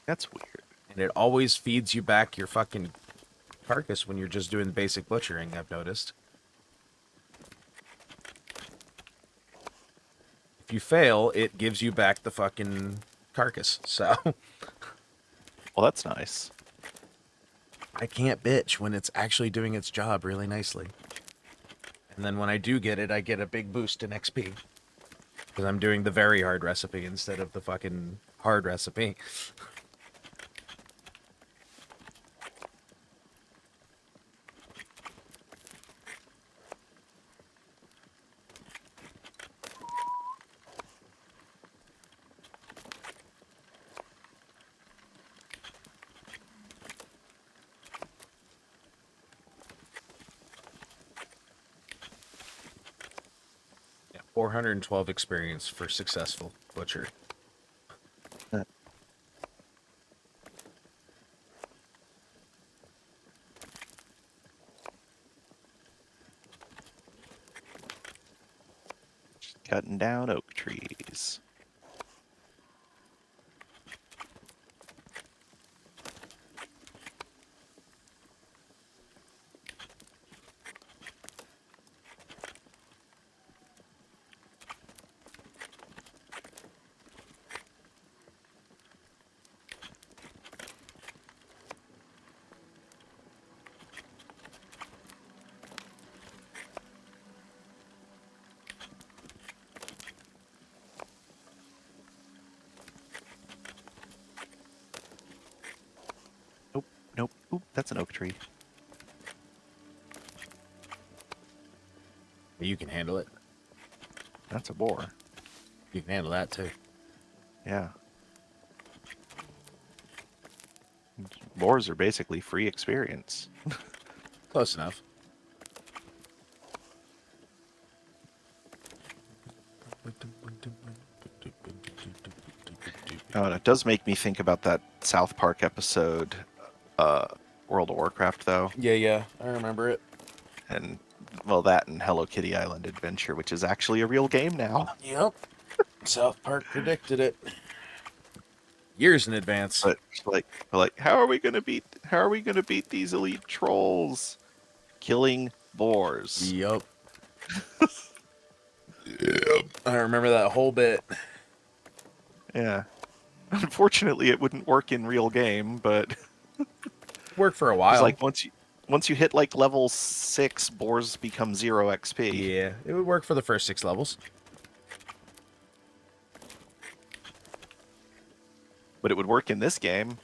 That's weird. And it always feeds you back your fucking carcass when you're just doing basic butchering, I've noticed. If you fail, it gives you back the fucking carcass, so. Well, that's nice. I can't bitch when it's actually doing its job really nicely. And then when I do get it, I get a big boost in XP. Because I'm doing the very hard recipe instead of the fucking hard recipe. Yeah, 412 experience for successful butcher. Cutting down oak trees. Nope. Oop, that's an oak tree. You can handle it. That's a boar. You can handle that too. Yeah. Boars are basically free experience. Close enough. Oh, and it does make me think about that South Park episode, World of Warcraft, though. Yeah, I remember it. And, well, that and Hello Kitty Island Adventure, which is actually a real game now. Yep. South Park predicted it. Years in advance. But like, how are we gonna beat these elite trolls? Killing boars. Yep. Yep. I remember that whole bit. Yeah. Unfortunately, it wouldn't work in real game, but Worked for a it's while. like once you hit like level 6, boars become 0 XP. Yeah, it would work for the first 6 levels. But it would work in this game.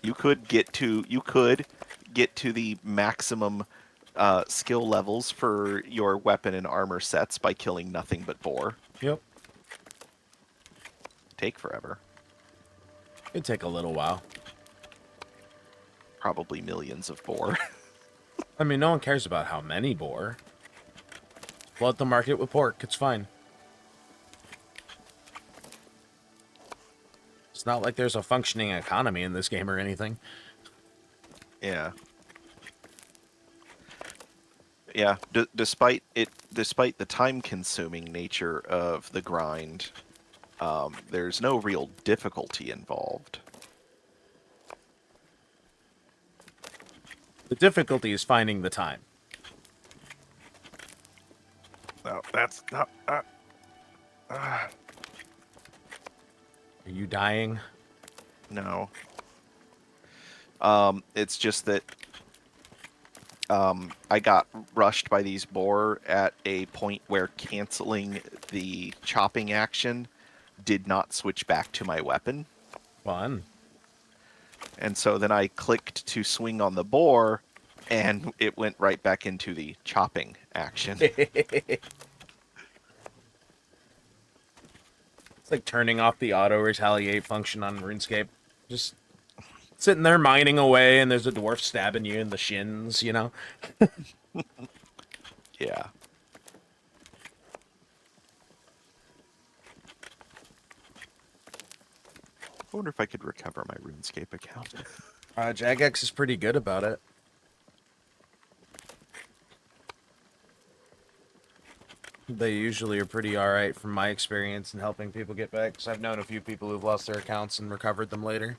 You could get to the maximum skill levels for your weapon and armor sets by killing nothing but boar. Yep. take forever. It'd take a little while. Probably millions of boar. I mean, no one cares about how many boar. Flood the market with pork. It's fine. It's not like there's a functioning economy in this game or anything. Yeah. Yeah, despite the time-consuming nature of the grind, there's no real difficulty involved. The difficulty is finding the time. No, that's not. Are you dying? No. It's just that I got rushed by these boar at a point where canceling the chopping action did not switch back to my weapon. Fun. And so then I clicked to swing on the boar, and it went right back into the chopping action. It's like turning off the auto-retaliate function on RuneScape. Just sitting there mining away, and there's a dwarf stabbing you in the shins, you know? Yeah. I wonder if I could recover my RuneScape account. Jagex is pretty good about it. They usually are pretty alright from my experience in helping people get back, because I've known a few people who've lost their accounts and recovered them later.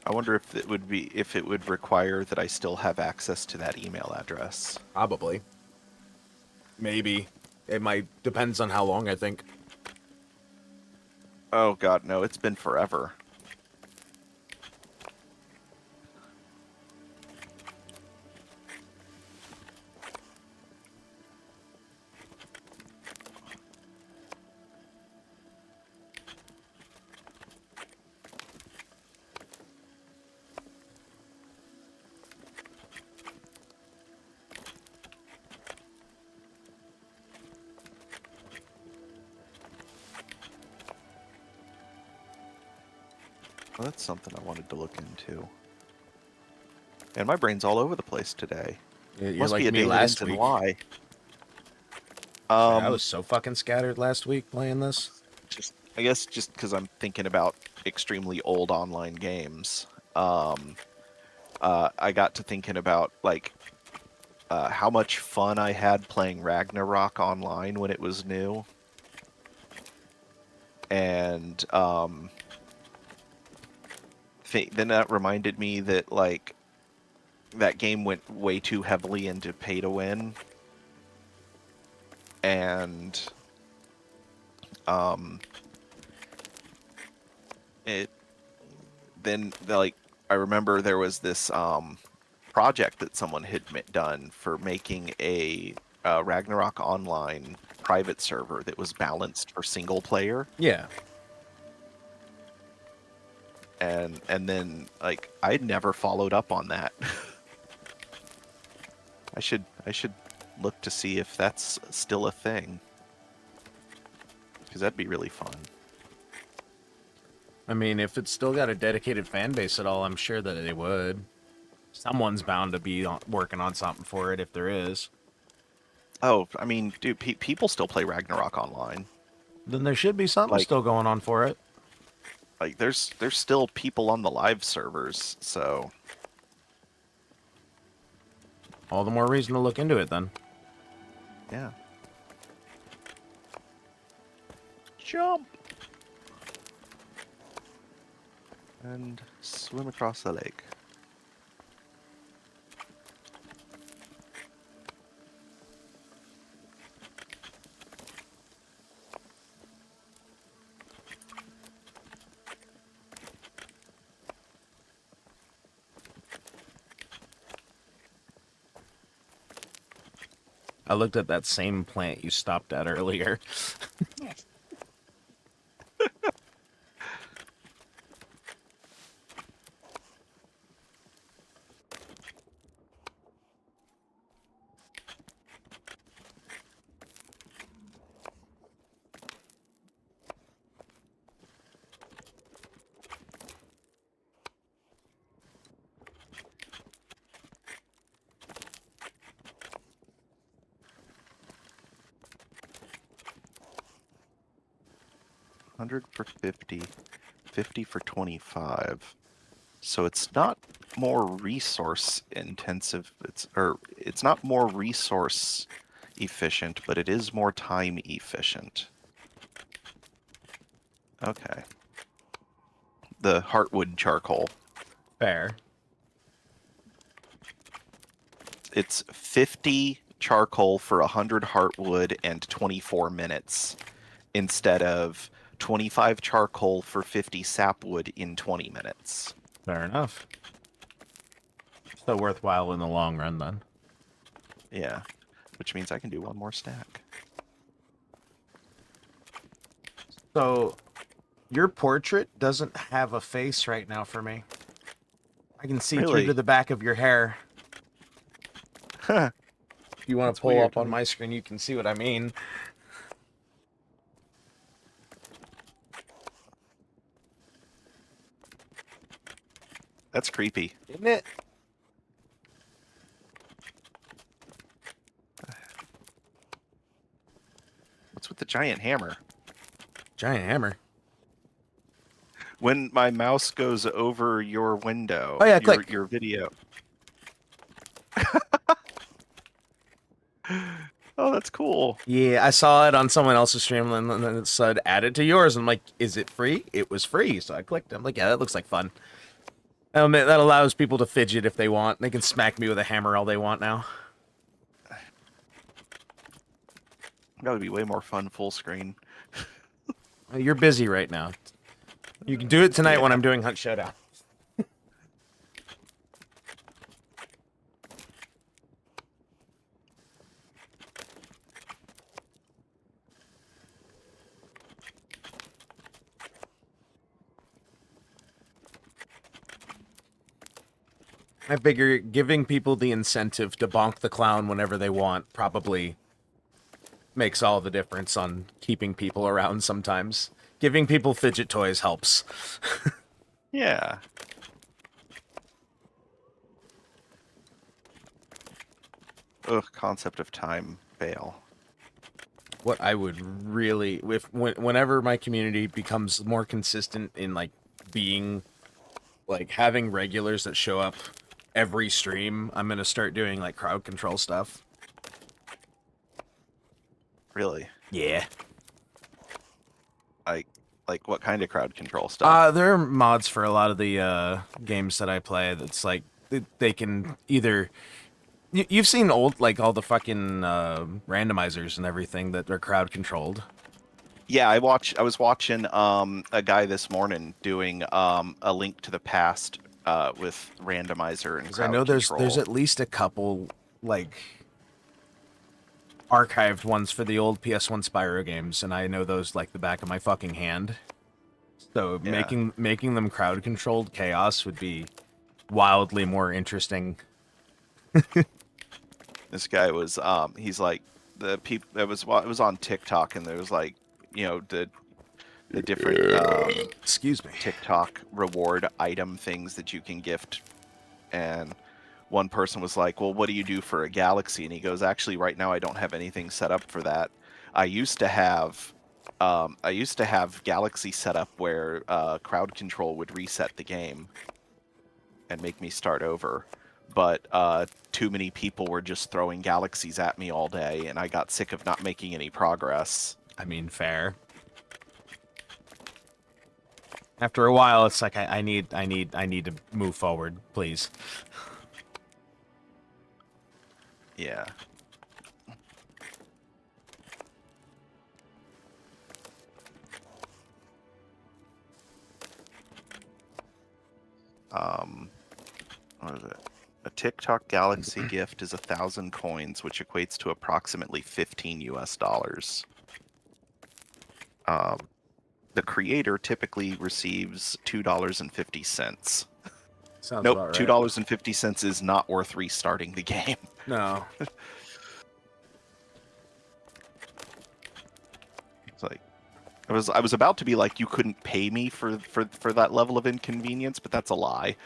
I wonder if it would require that I still have access to that email address. Probably. Maybe. It might. Depends on how long, I think. Oh god, no, it's been forever. Well, that's something I wanted to look into. And my brain's all over the place today. You're Must like be a me David last Hinton week. lie. I was so fucking scattered last week playing this. I guess just because I'm thinking about extremely old online games. I got to thinking about like how much fun I had playing Ragnarok online when it was new, and then that reminded me that like that game went way too heavily into pay to win, and it then like I remember there was this project that someone had done for making a Ragnarok Online private server that was balanced for single player. Yeah. And then like I'd never followed up on that. I should look to see if that's still a thing, because that'd be really fun. I mean, if it's still got a dedicated fan base at all, I'm sure that they would. Someone's bound to be working on something for it if there is. Oh, I mean, dude, people still play Ragnarok Online. Then there should be something Like- still going on for it. Like there's still people on the live servers, so All the more reason to look into it then. yeah. Jump and swim across the lake. I looked at that same plant you stopped at earlier. 100 for 50, 50 for 25. So it's not more resource intensive. It's not more resource efficient, but it is more time efficient. Okay. The heartwood charcoal. Fair. It's 50 charcoal for 100 heartwood and 24 minutes instead of 25 charcoal for 50 sapwood in 20 minutes. Fair enough. Still worthwhile in the long run, then. Yeah, which means I can do one more stack. So, your portrait doesn't have a face right now for me. I can see through Really? to the back of your hair. Huh. If you want That's to pull weird. up on my screen, you can see what I mean. That's creepy. Isn't it? What's with the giant hammer? Giant hammer. When my mouse goes over your window, Oh, yeah, click. your video. Oh, that's cool. Yeah, I saw it on someone else's stream and then it said add it to yours. I'm like, is it free? It was free, so I clicked. I'm like, yeah, that looks like fun. That allows people to fidget if they want. They can smack me with a hammer all they want now. That would be way more fun full screen. You're busy right now. You can do it tonight when Yeah. I'm doing Hunt Showdown. I figure giving people the incentive to bonk the clown whenever they want probably makes all the difference on keeping people around sometimes. Giving people fidget toys helps. Yeah. Ugh, concept of time fail. What I would really, whenever my community becomes more consistent in like being, like having regulars that show up every stream, I'm gonna start doing like crowd control stuff. Really? Yeah. Like what kind of crowd control stuff? There are mods for a lot of the games that I play. That's like they can either. You've seen old like all the fucking randomizers and everything that are crowd controlled. Yeah, I was watching a guy this morning doing a Link to the Past with randomizer and 'Cause crowd I know there's control. at least a couple like archived ones for the old PS1 Spyro games, and I know those like the back of my fucking hand. So Yeah. making them crowd controlled chaos would be wildly more interesting. This guy was he's like the people it was on TikTok, and there was like, you know, the different Excuse me. TikTok reward item things that you can gift, and one person was like, well, what do you do for a galaxy? And he goes, actually right now I don't have anything set up for that. I used to have galaxy set up where crowd control would reset the game and make me start over, but too many people were just throwing galaxies at me all day, and I got sick of not making any progress. I mean, fair. After a while, it's like I need to move forward, please. Yeah. What is it? A TikTok Galaxy gift is 1,000 coins, which equates to approximately 15 US dollars. The creator typically receives $2.50. Sounds Nope, about right. $2.50 is not worth restarting the game. No. It's like I was about to be like, you couldn't pay me for that level of inconvenience, but that's a lie.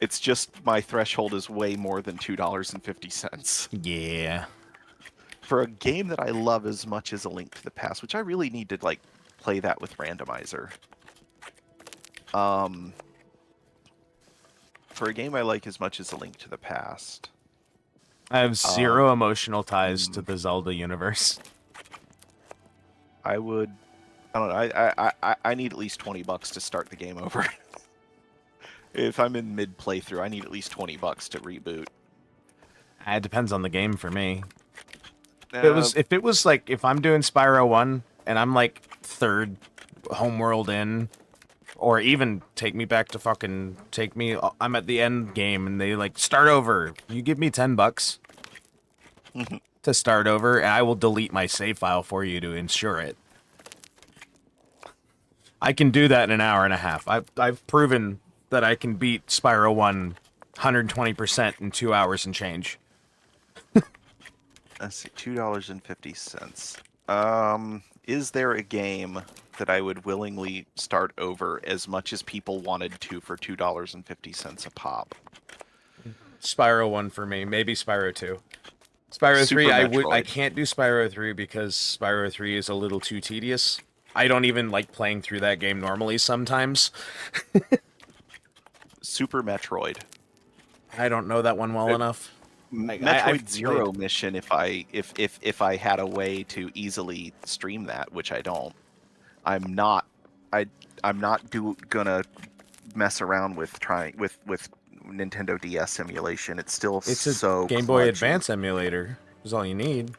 It's just my threshold is way more than $2.50. Yeah. For a game that I love as much as A Link to the Past, which I really need to like play that with randomizer. For a game I like as much as A Link to the Past. I have zero emotional ties to the Zelda universe. I would. I don't know. I need at least $20 to start the game over. If I'm in mid playthrough, I need at least $20 to reboot. It depends on the game for me. If it was like if I'm doing Spyro 1 and I'm like third homeworld in, or even take me back to I'm at the end game and they like start over. You give me $10 to start over, and I will delete my save file for you to ensure it. I can do that in an hour and a half. I've proven that I can beat Spyro 1 120% in 2 hours and change. Let's see, $2.50. Is there a game that I would willingly start over as much as people wanted to for $2.50 a pop? Spyro 1 for me, maybe Spyro 2. Spyro Super 3, I Metroid. can't do Spyro 3 because Spyro 3 is a little too tedious. I don't even like playing through that game normally sometimes. Super Metroid. I don't know that one well enough. Like, Metroid I've Zero played- mission if I had a way to easily stream that, which I don't. I'm not gonna mess around with Nintendo DS emulation. It's still It's a so Game Boy kludgy. Advance emulator. Is all you need.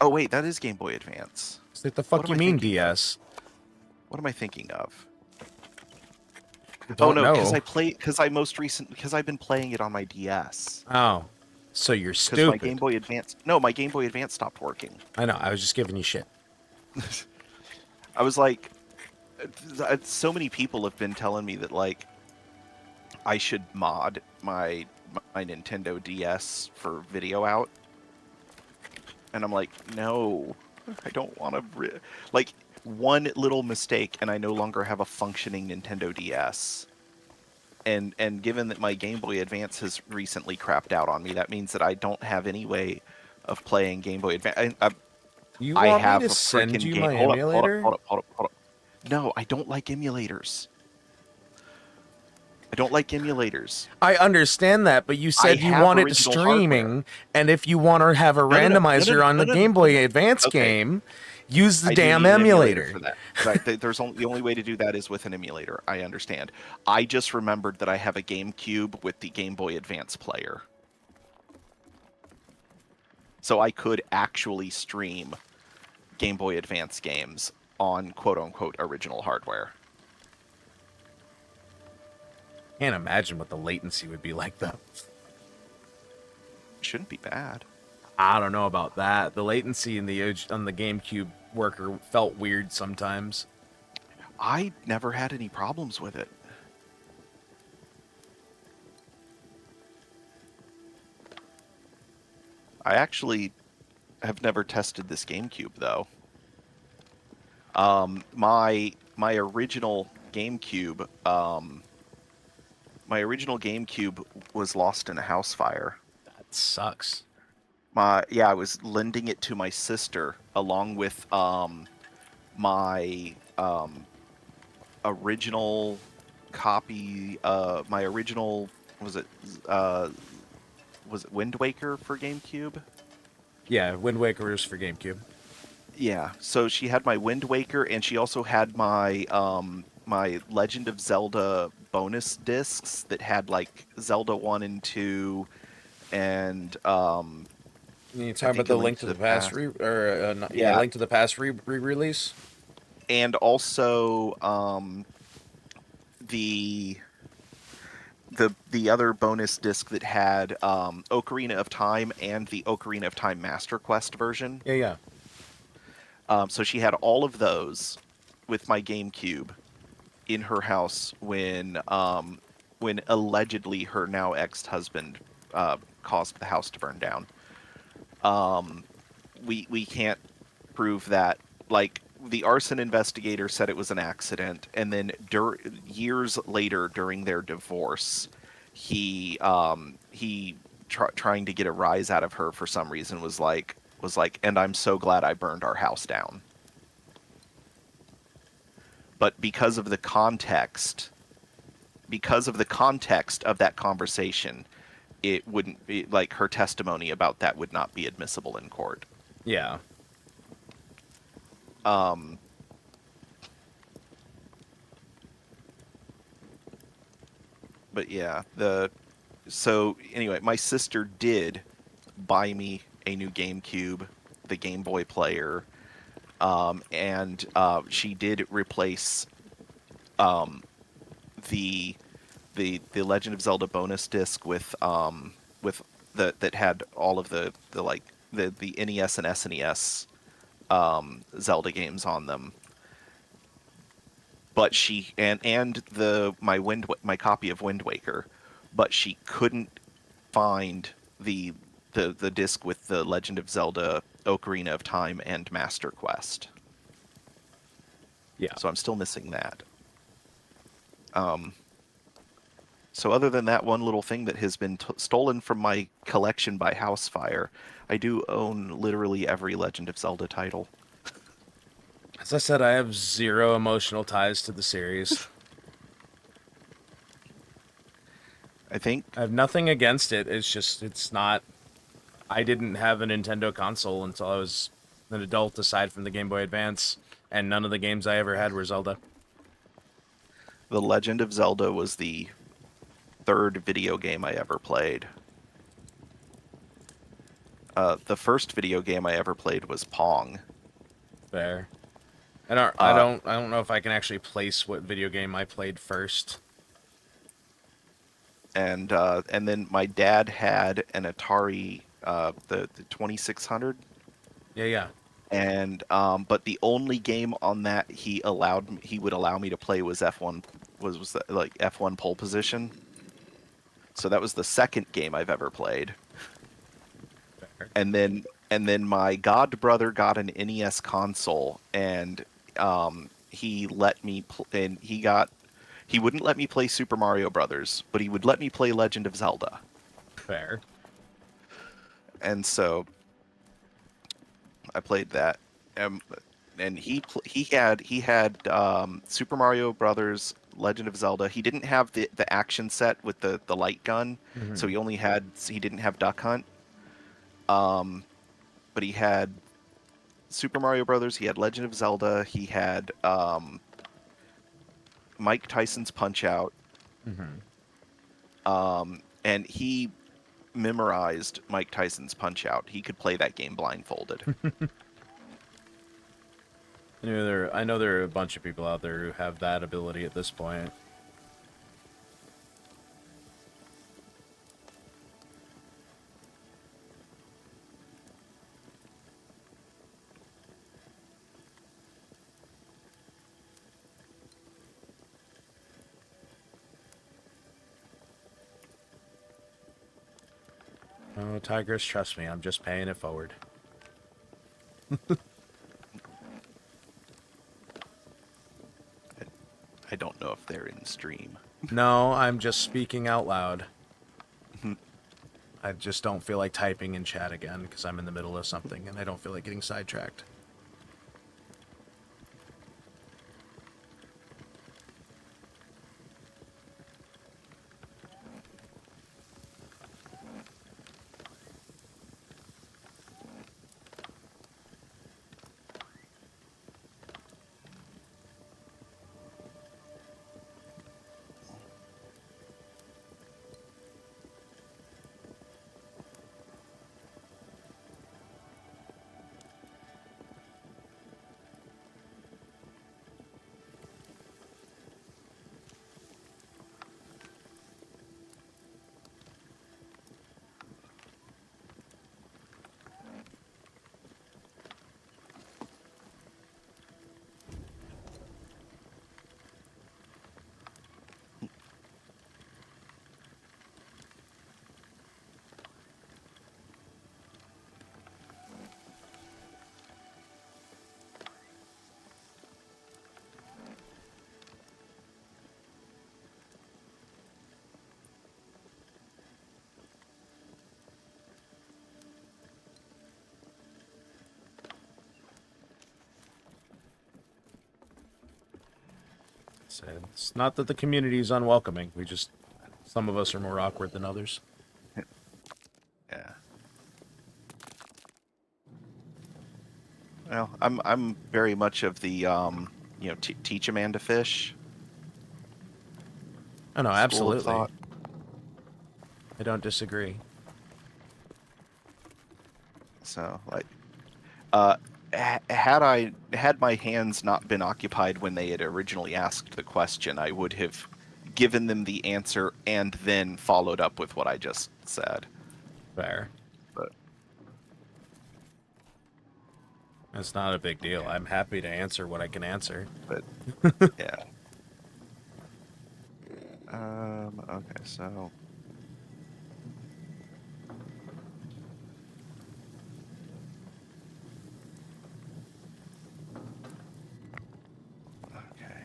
Oh wait, that is Game Boy Advance. It's like the fuck What you am I mean thinking of? DS? What am I thinking of? Don't know. Because I've been playing it on my DS. Oh, so you're Because my stupid. Game Boy Advance stopped working. I know. I was just giving you shit. I was like, so many people have been telling me that like I should mod my Nintendo DS for video out, and I'm like, no, I don't want to. Like one little mistake, and I no longer have a functioning Nintendo DS. And given that my Game Boy Advance has recently crapped out on me, that means that I don't have any way of playing Game Boy Advance. You I want have me a to send freaking you game. my Hold emulator? up. No, I don't like emulators. I don't like emulators. I understand that, but you said you have want it original streaming, hardware. and if you want to have a randomizer on the Game Boy Advance game, use the I do damn need an emulator. for that. Right, the only way to do that is with an emulator. I understand. I just remembered that I have a GameCube with the Game Boy Advance player. So I could actually stream Game Boy Advance games on quote-unquote original hardware. Can't imagine what the latency would be like, though. Shouldn't be bad. I don't know about that. The latency on the GameCube worker felt weird sometimes. I never had any problems with it. I actually have never tested this GameCube though. My original GameCube, was lost in a house fire. That sucks. I was lending it to my sister along with my original copy. My original was it Wind Waker for GameCube? Yeah, Wind Waker was for GameCube. Yeah, so she had my Wind Waker, and she also had my my Legend of Zelda bonus discs that had like Zelda 1 and 2, and You talking about the Link to the Past Link to the Past re-release? And also the other bonus disc that had Ocarina of Time and the Ocarina of Time Master Quest version. Yeah. So she had all of those with my GameCube in her house when allegedly her now ex-husband caused the house to burn down. We can't prove that. Like, the arson investigator said it was an accident, and then years later during their divorce, he trying to get a rise out of her for some reason was like, and I'm so glad I burned our house down. but because of the context of that conversation, it wouldn't be like her testimony about that would not be admissible in court. Yeah. But yeah, so anyway, my sister did buy me a new GameCube, the Game Boy player, and she did replace the the Legend of Zelda bonus disc with that had all of the like the NES and SNES Zelda games on them. But she and my copy of Wind Waker, but she couldn't find the the disc with the Legend of Zelda Ocarina of Time and Master Quest. Yeah. So I'm still missing that. So other than that one little thing that has been stolen from my collection by Housefire, I do own literally every Legend of Zelda title. As I said, I have zero emotional ties to the series. I think I have nothing against it. It's just, it's not... I didn't have a Nintendo console until I was an adult, aside from the Game Boy Advance, and none of the games I ever had were Zelda. The Legend of Zelda was the third video game I ever played. The first video game I ever played was Pong. Fair. I don't know if I can actually place what video game I played first. And then my dad had an Atari, the 2600, Yeah, yeah. and but the only game on that he would allow me to play was F1, like F1 pole position. So that was the second game I've ever played. Fair. And then my god brother got an NES console, and he let me and he wouldn't let me play Super Mario Brothers, but he would let me play Legend of Zelda. Fair. And so I played that. And he had Super Mario Brothers, Legend of Zelda. He didn't have the action set with the light gun, so Mm-hmm. he didn't have Duck Hunt. But he had Super Mario Brothers. He had Legend of Zelda. He had Mike Tyson's Punch Out, Mm-hmm. and he memorized Mike Tyson's Punch Out. He could play that game blindfolded. I know there are a bunch of people out there who have that ability at this point. Oh, Tigers, trust me, I'm just paying it forward. I don't know if they're in stream. No, I'm just speaking out loud. I just don't feel like typing in chat again because I'm in the middle of something and I don't feel like getting sidetracked. So it's not that the community is unwelcoming. Some of us are more awkward than others. Yeah. Well, I'm very much of the teach a man to fish Oh no, school of absolutely. thought. I don't disagree. So like, had my hands not been occupied when they had originally asked the question, I would have given them the answer and then followed up with what I just said. Fair. But It's not a big deal. I'm happy to answer what I can answer. but yeah. Okay, so okay.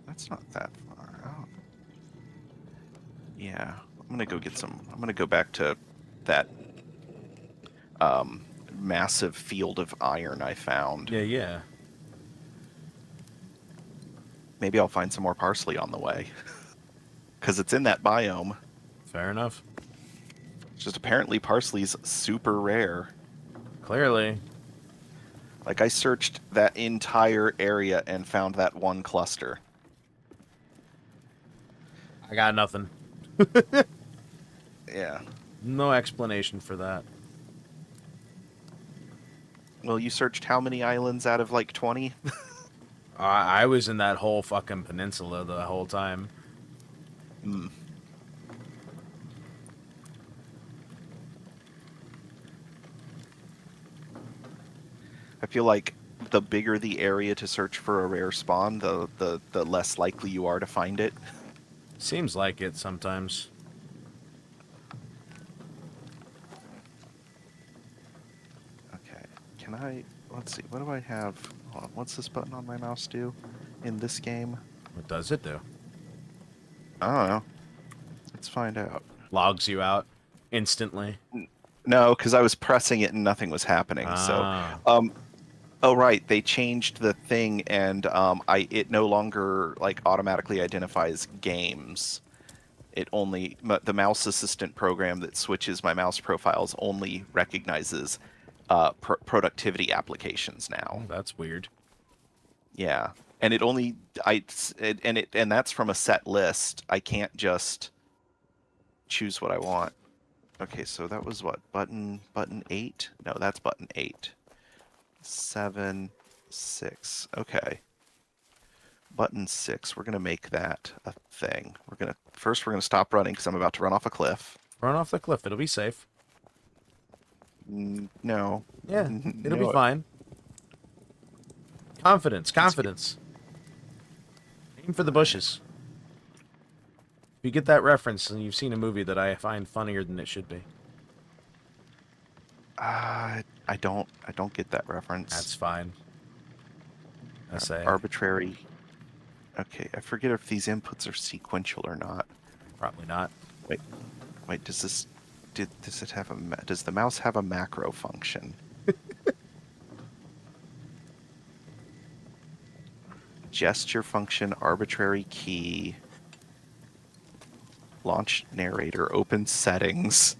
That's not that far out. Yeah, I'm gonna go back to that massive field of iron I found. Yeah, yeah. Maybe I'll find some more parsley on the way. Because it's in that biome. Fair enough. It's just apparently parsley's super rare. Clearly. Like, I searched that entire area and found that one cluster. I got nothing. Yeah. No explanation for that. Well, you searched how many islands out of like 20? I was in that whole fucking peninsula the whole time. Hmm. I feel like the bigger the area to search for a rare spawn, the less likely you are to find it. Seems like it sometimes. Okay. Can I... Let's see. What do I have? Hold on. What's this button on my mouse do in this game? What does it do? I don't know. Let's find out. Logs you out instantly. No, because I was pressing it and nothing was happening. So, Ah. oh right, they changed the thing, and it no longer like automatically identifies games. It only the mouse assistant program that switches my mouse profiles only recognizes productivity applications now. Oh, that's weird. Yeah, and it only and that's from a set list. I can't just choose what I want. Okay, so that was what, button 8? No, that's button 8. 7, 6. Okay. Button 6. We're gonna make that a thing. We're gonna stop running because I'm about to run off a cliff. Run off the cliff. It'll be safe. No. Yeah, it'll be No. fine. Confidence, confidence. Aim for the bushes. If you get that reference, and you've seen a movie that I find funnier than it should be. I don't get that reference. That's fine. I say. Arbitrary. Okay, I forget if these inputs are sequential or not. Probably not. Wait, does it have does the mouse have a macro function? Gesture function, arbitrary key, launch narrator, open settings.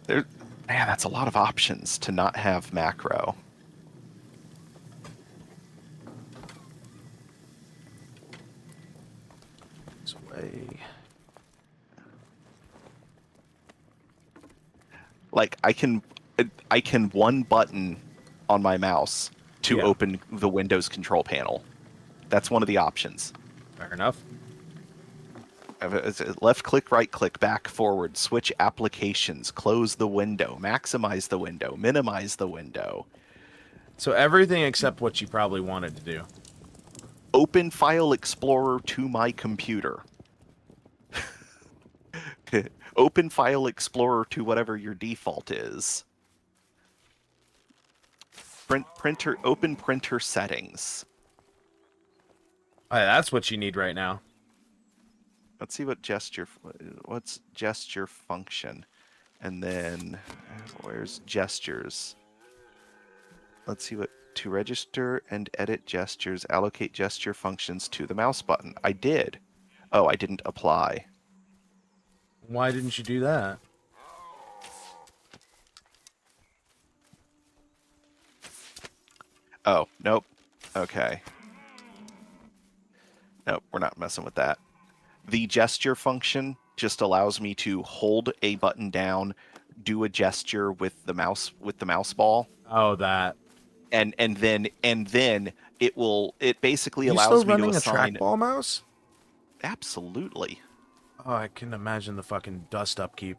Man, that's a lot of options to not have macro. This way. Like I can one button on my mouse to open the Windows control panel. That's one of the options. Fair enough. Left click, right click, back, forward, switch applications, close the window, maximize the window, minimize the window. So everything except what you probably wanted to do. Open File Explorer to my computer. Open File Explorer to whatever your default is. Open printer settings. Oh, that's what you need right now. Let's see what's gesture function. And then where's gestures? Let's see what to register and edit gestures, allocate gesture functions to the mouse button. I did. Oh, I didn't apply. Why didn't you do that? Oh, nope. Okay. Nope, we're not messing with that. The gesture function just allows me to hold a button down, do a gesture with the mouse ball, Oh, that. and then it basically You still allows me to running a assign. trackball mouse? Absolutely. Oh, I can imagine the fucking dust upkeep.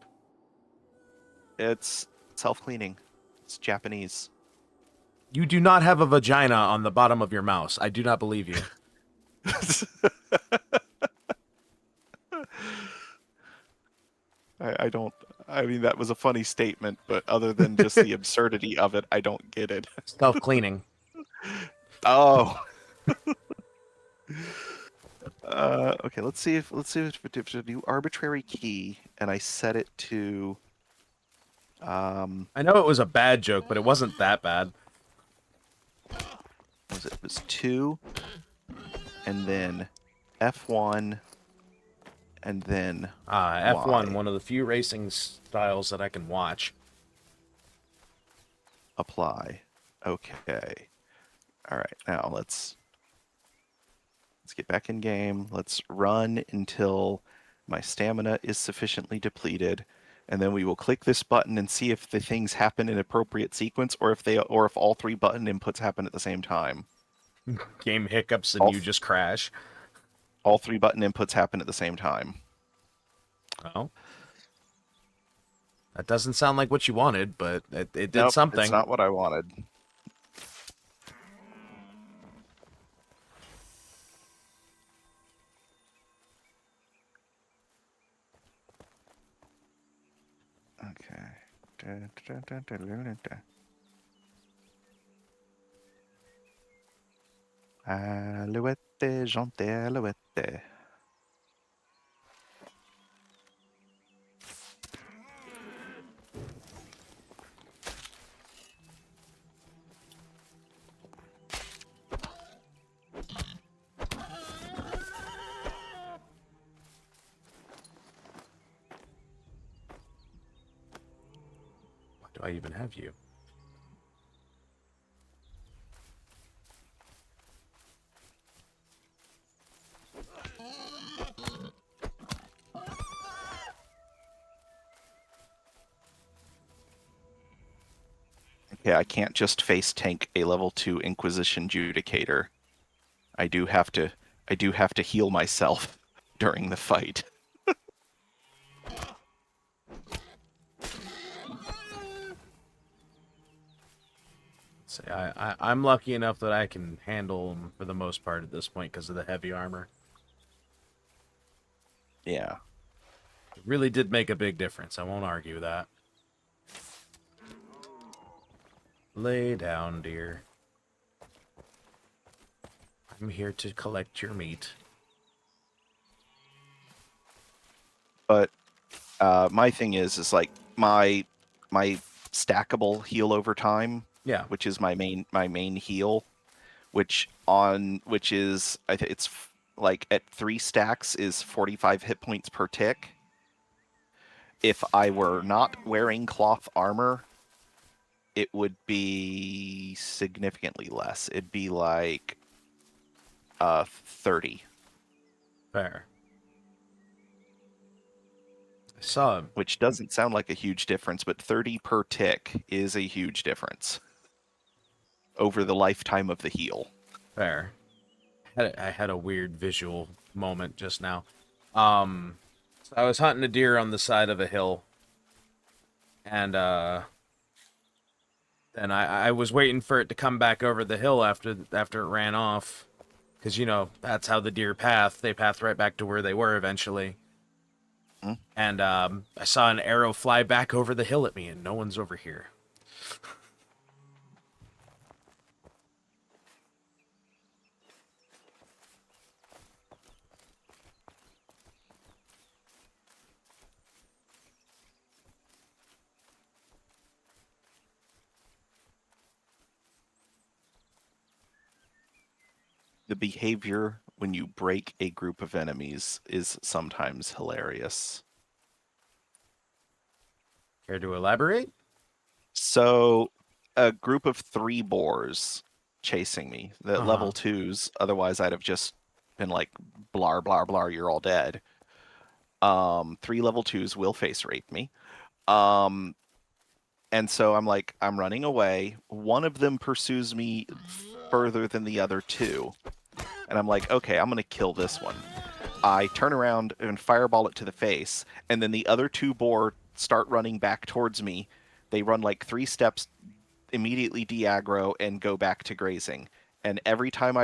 It's self-cleaning. It's Japanese. You do not have a vagina on the bottom of your mouse. I do not believe you. I don't. I mean, that was a funny statement, but other than just the absurdity of it, I don't get it. Self-cleaning. Oh. Okay. Let's see if it's a new arbitrary key, and I set it to. I know it was a bad joke, but it wasn't that bad. It was 2, and then F1, and then F1, Y. one of the few racing styles that I can watch. Apply. Okay. All right. Now let's get back in game. Let's run until my stamina is sufficiently depleted, and then we will click this button and see if the things happen in appropriate sequence, or if all 3 button inputs happen at the same time. Game hiccups and you just crash. All 3 button inputs happen at the same time. Oh. That doesn't sound like what you wanted, but it did Nope, something. It's not what I wanted. Okay. Alouette, gente alouette. Why do I even have you? Okay, I can't just face tank a level 2 Inquisition Judicator. I do have to heal myself during the fight. Say, I'm lucky enough that I can handle them for the most part at this point because of the heavy armor. Yeah. It really did make a big difference. I won't argue that. Lay down, dear. I'm here to collect your meat. But my thing is like my stackable heal over time, Yeah. which is my main heal, which is I think it's like at 3 stacks is 45 hit points per tick. If I were not wearing cloth armor, it would be significantly less. It'd be like 30. Fair. I saw. Which doesn't sound like a huge difference, but 30 per tick is a huge difference over the lifetime of the heal. Fair. I had a weird visual moment just now. So I was hunting a deer on the side of a hill, and then I was waiting for it to come back over the hill after it ran off, because you know that's how the deer path. They path right back to where they were eventually. Hmm? And I saw an arrow fly back over the hill at me, and no one's over here. the behavior when you break a group of enemies is sometimes hilarious. Care to elaborate? So, a group of 3 boars chasing me, the level Uh-huh. 2s, otherwise I'd have just been like, blar, blar, blar, you're all dead. 3 level 2s will face rape me. And so I'm like, I'm running away. One of them pursues me further than the other 2. And I'm like, okay, I'm going to kill this one. I turn around and fireball it to the face. And then the other 2 boar start running back towards me. They run like 3 steps, immediately de-aggro, and go back to grazing. And every time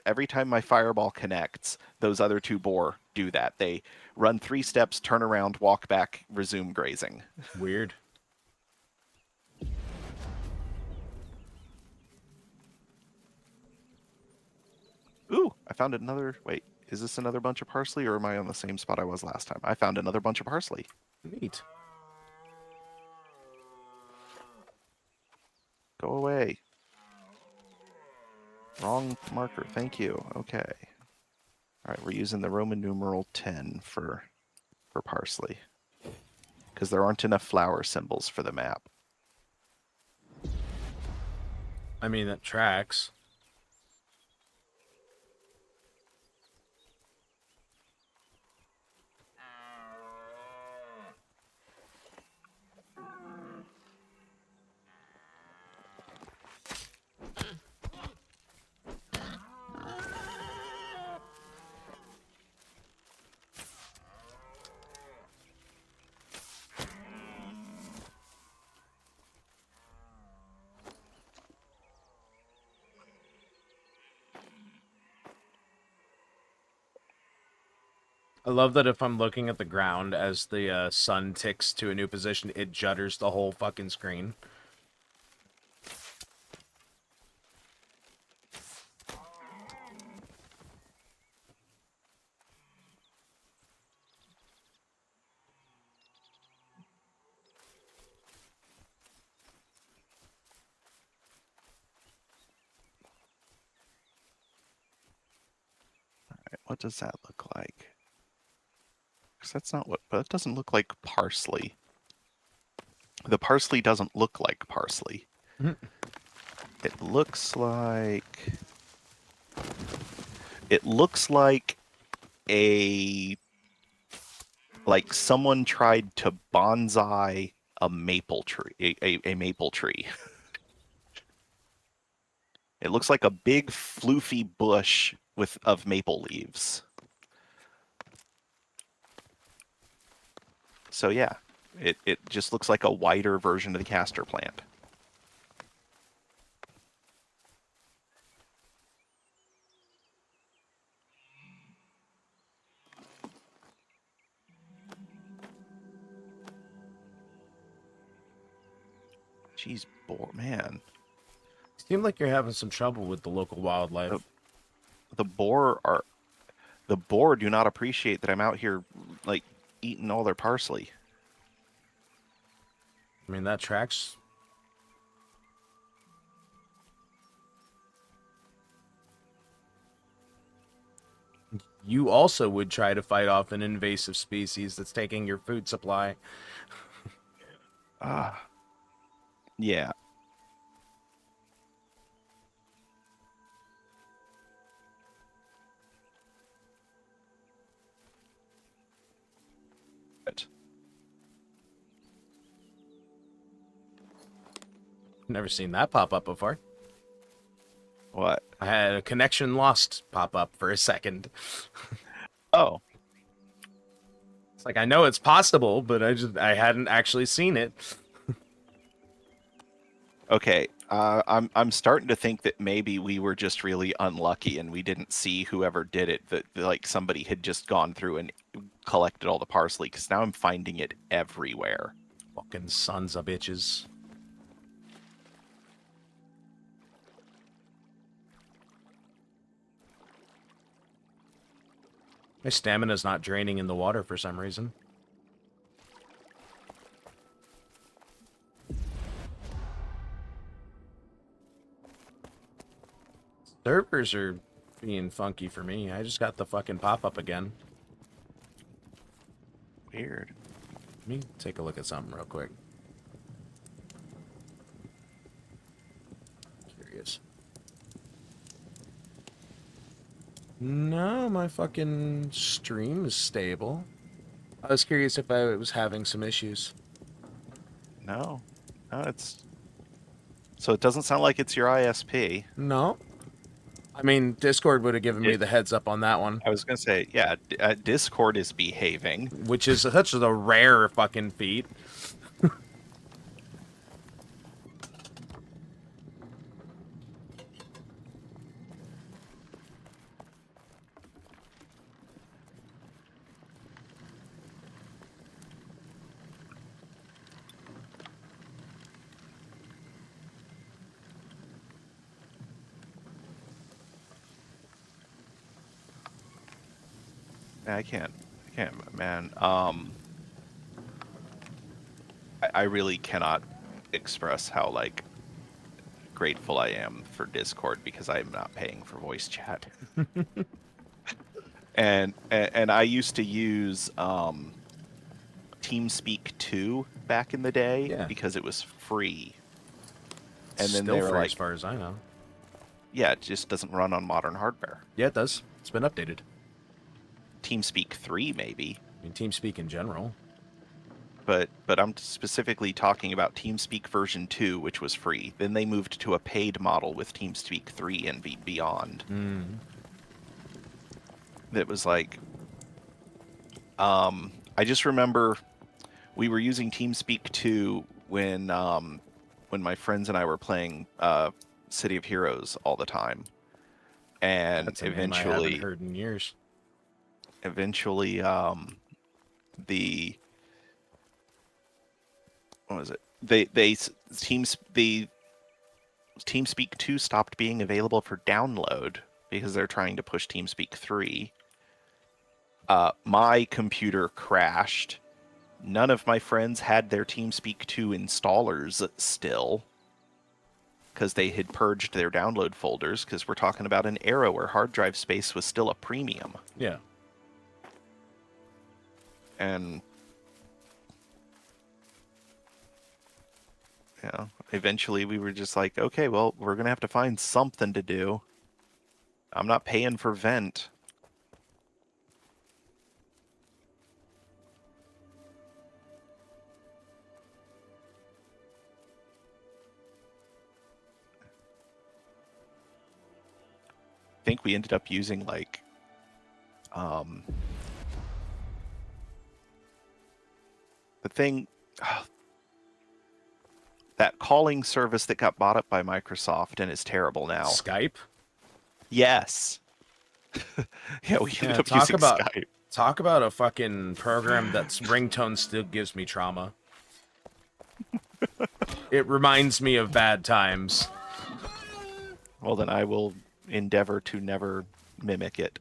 every time my fireball connects, those other 2 boar do that. They run 3 steps, turn around, walk back, resume grazing. Weird. Ooh, I found another. Wait, is this another bunch of parsley, or am I on the same spot I was last time? I found another bunch of parsley. Neat. Go away. Wrong marker. Thank you. Okay. All right, we're using the Roman numeral 10 for parsley because there aren't enough flower symbols for the map. I mean, that tracks. I love that if I'm looking at the ground as the sun ticks to a new position, it judders the whole fucking screen. All right, what does that look like? Because that's not what. But it doesn't look like parsley. The parsley doesn't look like parsley. It looks like. It looks like like someone tried to bonsai a maple tree, a maple tree. It looks like a big floofy bush of maple leaves. So yeah, it just looks like a wider version of the castor plant. Jeez, boar, man. Seem like you're having some trouble with the local wildlife. The boar are the boar do not appreciate that I'm out here like eating all their parsley. I mean, that tracks. You also would try to fight off an invasive species that's taking your food supply. Ah, yeah. Never seen that pop up before. What? I had a connection lost pop up for a second. Oh, It's like I know it's possible, but I hadn't actually seen it. okay. I'm starting to think that maybe we were just really unlucky and we didn't see whoever did it. That like somebody had just gone through and collected all the parsley. Because now I'm finding it everywhere. Fucking sons of bitches. My stamina's not draining in the water for some reason. Servers are being funky for me. I just got the fucking pop-up again. Weird. Let me take a look at something real quick. Curious. No, my fucking stream is stable. I was curious if I was having some issues. No. No, it's... So it doesn't sound like it's your ISP. No. I mean, Discord would have given me It- the heads up on that one, I was going to say, yeah, Discord is behaving. which is such a rare fucking feat. I can't, man. I really cannot express how, like, grateful I am for Discord because I'm not paying for voice chat. and I used to use TeamSpeak 2 back in the day Yeah. because it was free. It's And then still they were free like, as far as I know. yeah, it just doesn't run on modern hardware. Yeah, it does. It's been updated. TeamSpeak 3 maybe, I mean, TeamSpeak in general. but I'm specifically talking about TeamSpeak version 2, which was free. Then they moved to a paid model with TeamSpeak 3 and beyond. That was like, I just remember we were using TeamSpeak 2 when my friends and I were playing City of Heroes all the time, and That's a name I haven't heard in years. eventually, the what was it? The TeamSpeak 2 stopped being available for download because they're trying to push TeamSpeak 3. My computer crashed. None of my friends had their TeamSpeak 2 installers still because they had purged their download folders, because we're talking about an era where hard drive space was still a premium. Yeah. And yeah, eventually we were just like, okay, well, we're going to have to find something to do. I'm not paying for Vent. I think we ended up using like the thing, that calling service that got bought up by Microsoft and is terrible now. Skype? Yes. Yeah, we ended up using Skype. Talk about a fucking program that's ringtone still gives me trauma. It reminds me of bad times. Well, then I will endeavor to never mimic it.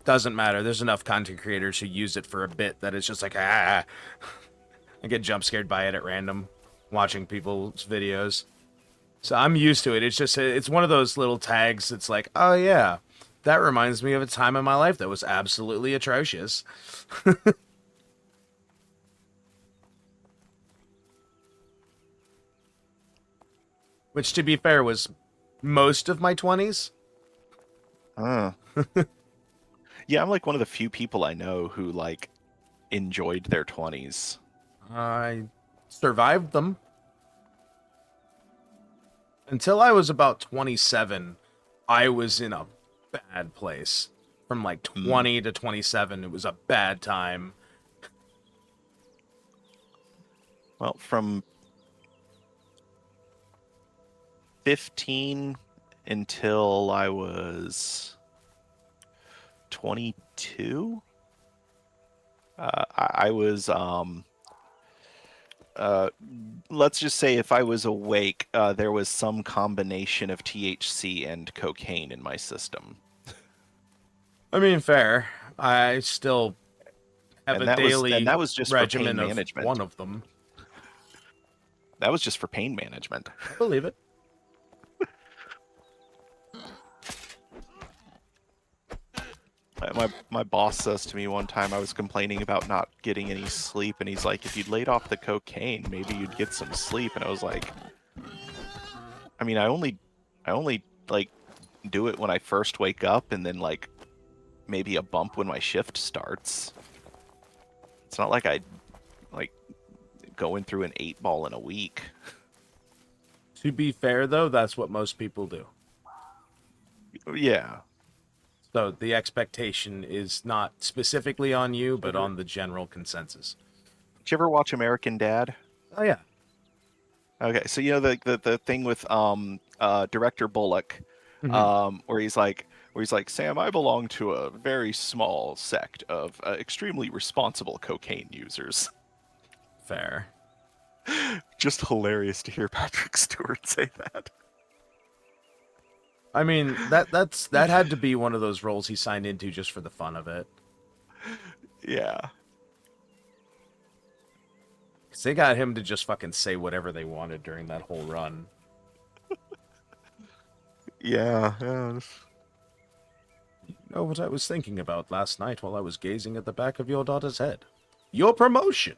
Doesn't matter. There's enough content creators who use it for a bit that it's just like, I get jump scared by it at random, watching people's videos. So I'm used to it. It's just, it's one of those little tags that's like, oh yeah, that reminds me of a time in my life that was absolutely atrocious. Which, to be fair, was most of my 20s. Yeah, I'm like one of the few people I know who like enjoyed their 20s. I survived them. Until I was about 27, I was in a bad place. From like 20 to 27, it was a bad time. Well, from 15 until I was 22, I was let's just say if I was awake, there was some combination of THC and cocaine in my system. I mean, fair. I still have And a that was just for pain regimen of management. one of them. That was just for pain management. I believe it. my boss says to me one time, I was complaining about not getting any sleep, and he's like, if you'd laid off the cocaine, maybe you'd get some sleep. And I was like, I mean, I only like do it when I first wake up, and then like maybe a bump when my shift starts. It's not like I like going through an 8-ball in a week. To be fair, though, that's what most people do. Yeah. So the expectation is not specifically on you, but on the general consensus. Did you ever watch American Dad? Oh yeah. Okay, so you know the thing with director Bullock, where he's like, Sam, I belong to a very small sect of extremely responsible cocaine users. Fair. Just hilarious to hear Patrick Stewart say that. I mean, that had to be one of those roles he signed into just for the fun of it. Yeah. Because they got him to just fucking say whatever they wanted during that whole run. Yeah. You know what I was thinking about last night while I was gazing at the back of your daughter's head? Your promotion!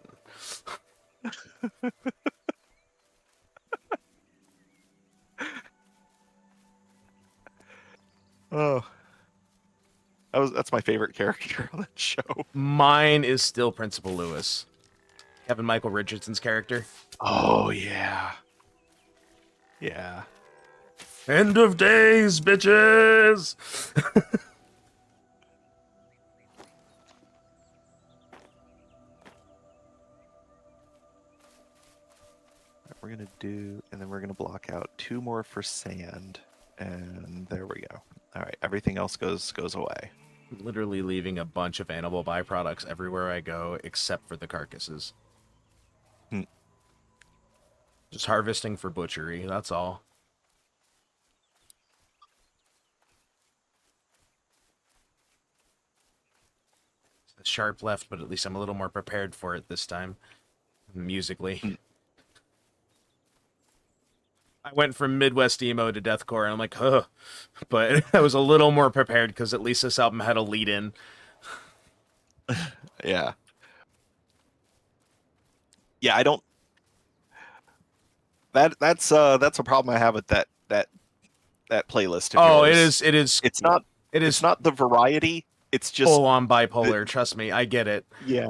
Oh. That's my favorite character on that show. Mine is still Principal Lewis. Kevin Michael Richardson's character. Oh yeah. Yeah. End of days, bitches! We're gonna do, and then we're gonna block out 2 more for sand, and there we go. All right, everything else goes away. Literally leaving a bunch of animal byproducts everywhere I go, except for the carcasses. Just harvesting for butchery, that's all. It's sharp left, but at least I'm a little more prepared for it this time, musically. I went from Midwest emo to deathcore, and I'm like, huh. But I was a little more prepared because at least this album had a lead-in. Yeah. Yeah, I don't. That's a problem I have with that playlist of Oh, yours. it is. It's not. It is It's not the variety. It's just full-on bipolar. Trust me, I get it. Yeah.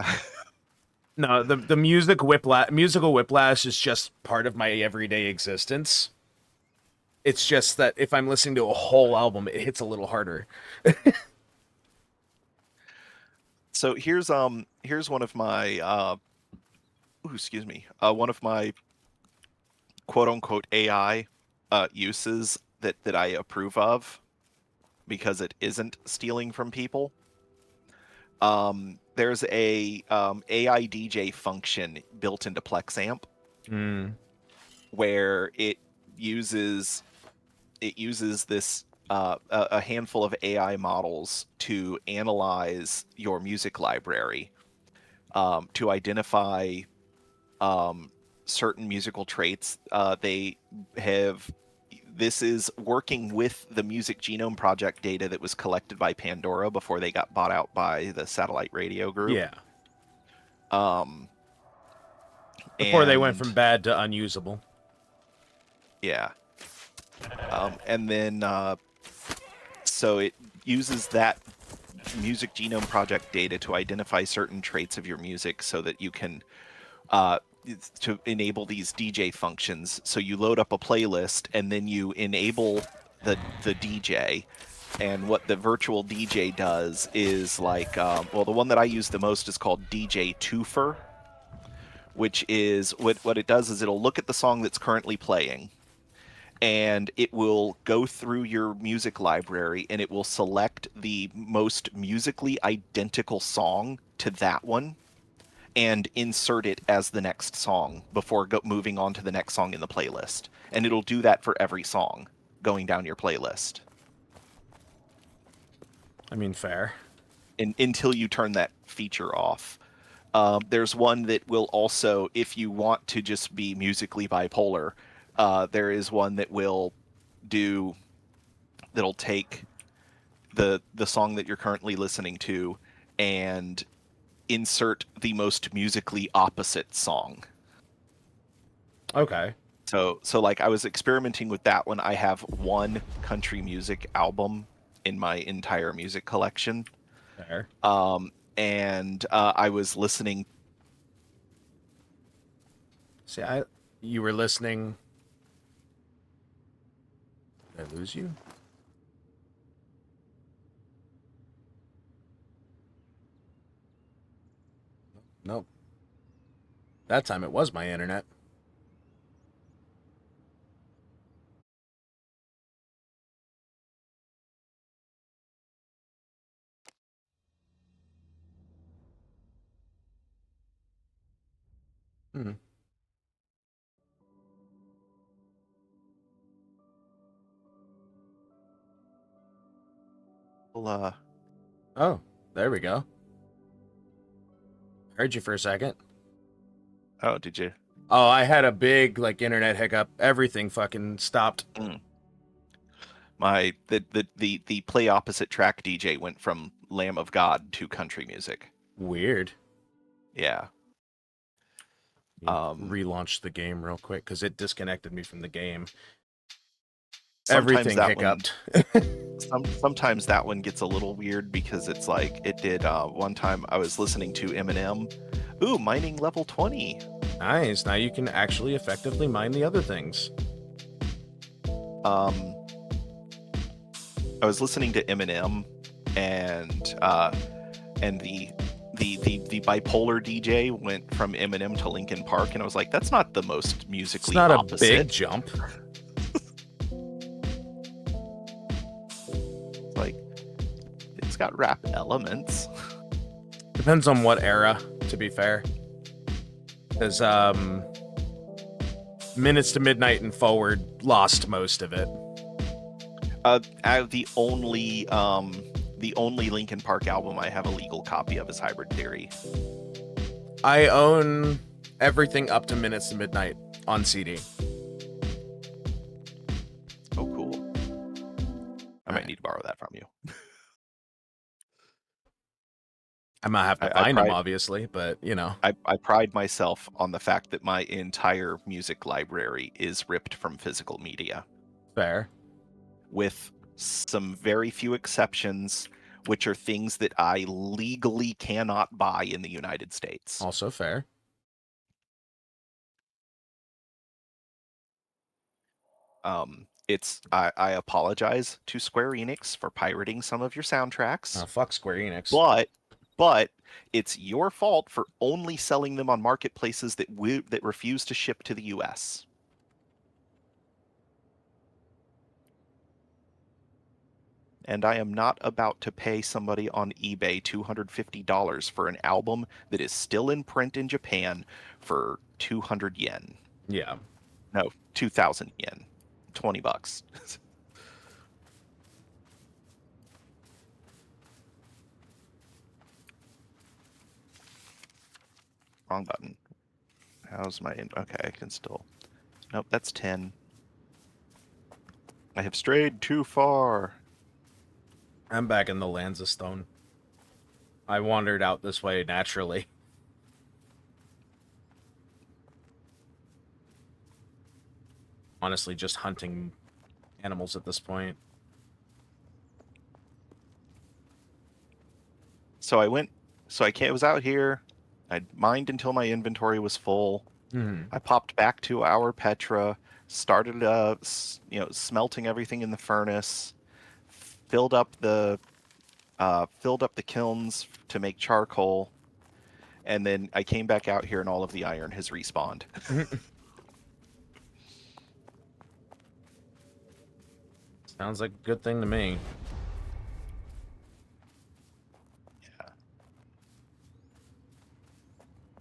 No, the musical whiplash is just part of my everyday existence. It's just that if I'm listening to a whole album, it hits a little harder. So here's one of my one of my quote unquote AI uses that I approve of because it isn't stealing from people. There's a AI DJ function built into PlexAmp where it uses this a handful of AI models to analyze your music library to identify certain musical traits. This is working with the Music Genome Project data that was collected by Pandora before they got bought out by the satellite radio group. Yeah. Before they went from bad to unusable. Yeah. And then, so it uses that Music Genome Project data to identify certain traits of your music so that you can to enable these DJ functions. So you load up a playlist and then you enable the DJ. And what the virtual DJ does is like, well, the one that I use the most is called DJ Twofer, which is what it does is it'll look at the song that's currently playing, and it will go through your music library and it will select the most musically identical song to that one and insert it as the next song before moving on to the next song in the playlist. And it'll do that for every song going down your playlist. I mean, fair. Until you turn that feature off. There's one that will also, if you want to just be musically bipolar, there is one that will that'll take the song that you're currently listening to and insert the most musically opposite song. Okay. So like I was experimenting with that when I have one country music album in my entire music collection. Fair. And I was listening. See, you were listening. Did I lose you? Nope. That time it was my internet. Hmm. Oh, there we go. Heard you for a second. Oh, did you? Oh, I had a big like internet hiccup. Everything fucking stopped. The play opposite track DJ went from Lamb of God to country music. Weird. Yeah. Relaunch the game real quick because it disconnected me from the game. Sometimes Everything that hiccuped. sometimes that one gets a little weird because it's like it did one time I was listening to Eminem. Ooh, mining level 20. Nice. Now you can actually effectively mine the other things. I was listening to Eminem and the bipolar DJ went from Eminem to Linkin Park, and I was like, that's not the most musically It's not opposite. a big jump. Like, it's got rap elements. Depends on what era, to be fair. Because Minutes to Midnight and forward lost most of it. The only Linkin Park album I have a legal copy of is Hybrid Theory. I own everything up to Minutes to Midnight on CD. Oh, cool. I might need to borrow that from you. I might have to find them, obviously, but, you know. I pride myself on the fact that my entire music library is ripped from physical media. Fair. With some very few exceptions, which are things that I legally cannot buy in the United States. Also fair. I apologize to Square Enix for pirating some of your soundtracks. Oh, fuck Square Enix. But it's your fault for only selling them on marketplaces that refuse to ship to the US. And I am not about to pay somebody on eBay $250 for an album that is still in print in Japan for 200 yen. Yeah. No, 2,000 yen. $20. Wrong button. How's my... Okay, I can still... Nope, that's 10. I have strayed too far. I'm back in the Lands of Stone. I wandered out this way naturally. Honestly, just hunting animals at this point. So I was out here. I mined until my inventory was full. Mm-hmm. I popped back to our Petra, started smelting everything in the furnace, filled up the kilns to make charcoal, and then I came back out here and all of the iron has respawned. Sounds like a good thing to me. Yeah.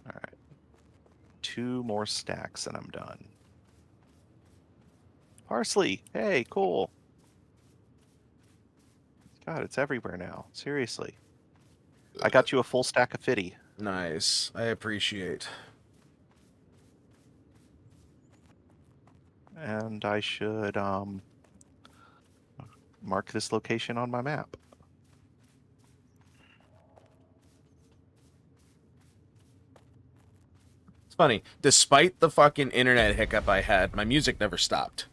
All right. 2 more stacks and I'm done. Parsley, hey, cool. God, it's everywhere now. Seriously. I got you a full stack of fitty. Nice. I appreciate. And I should mark this location on my map. funny. Despite the fucking internet hiccup I had, my music never stopped.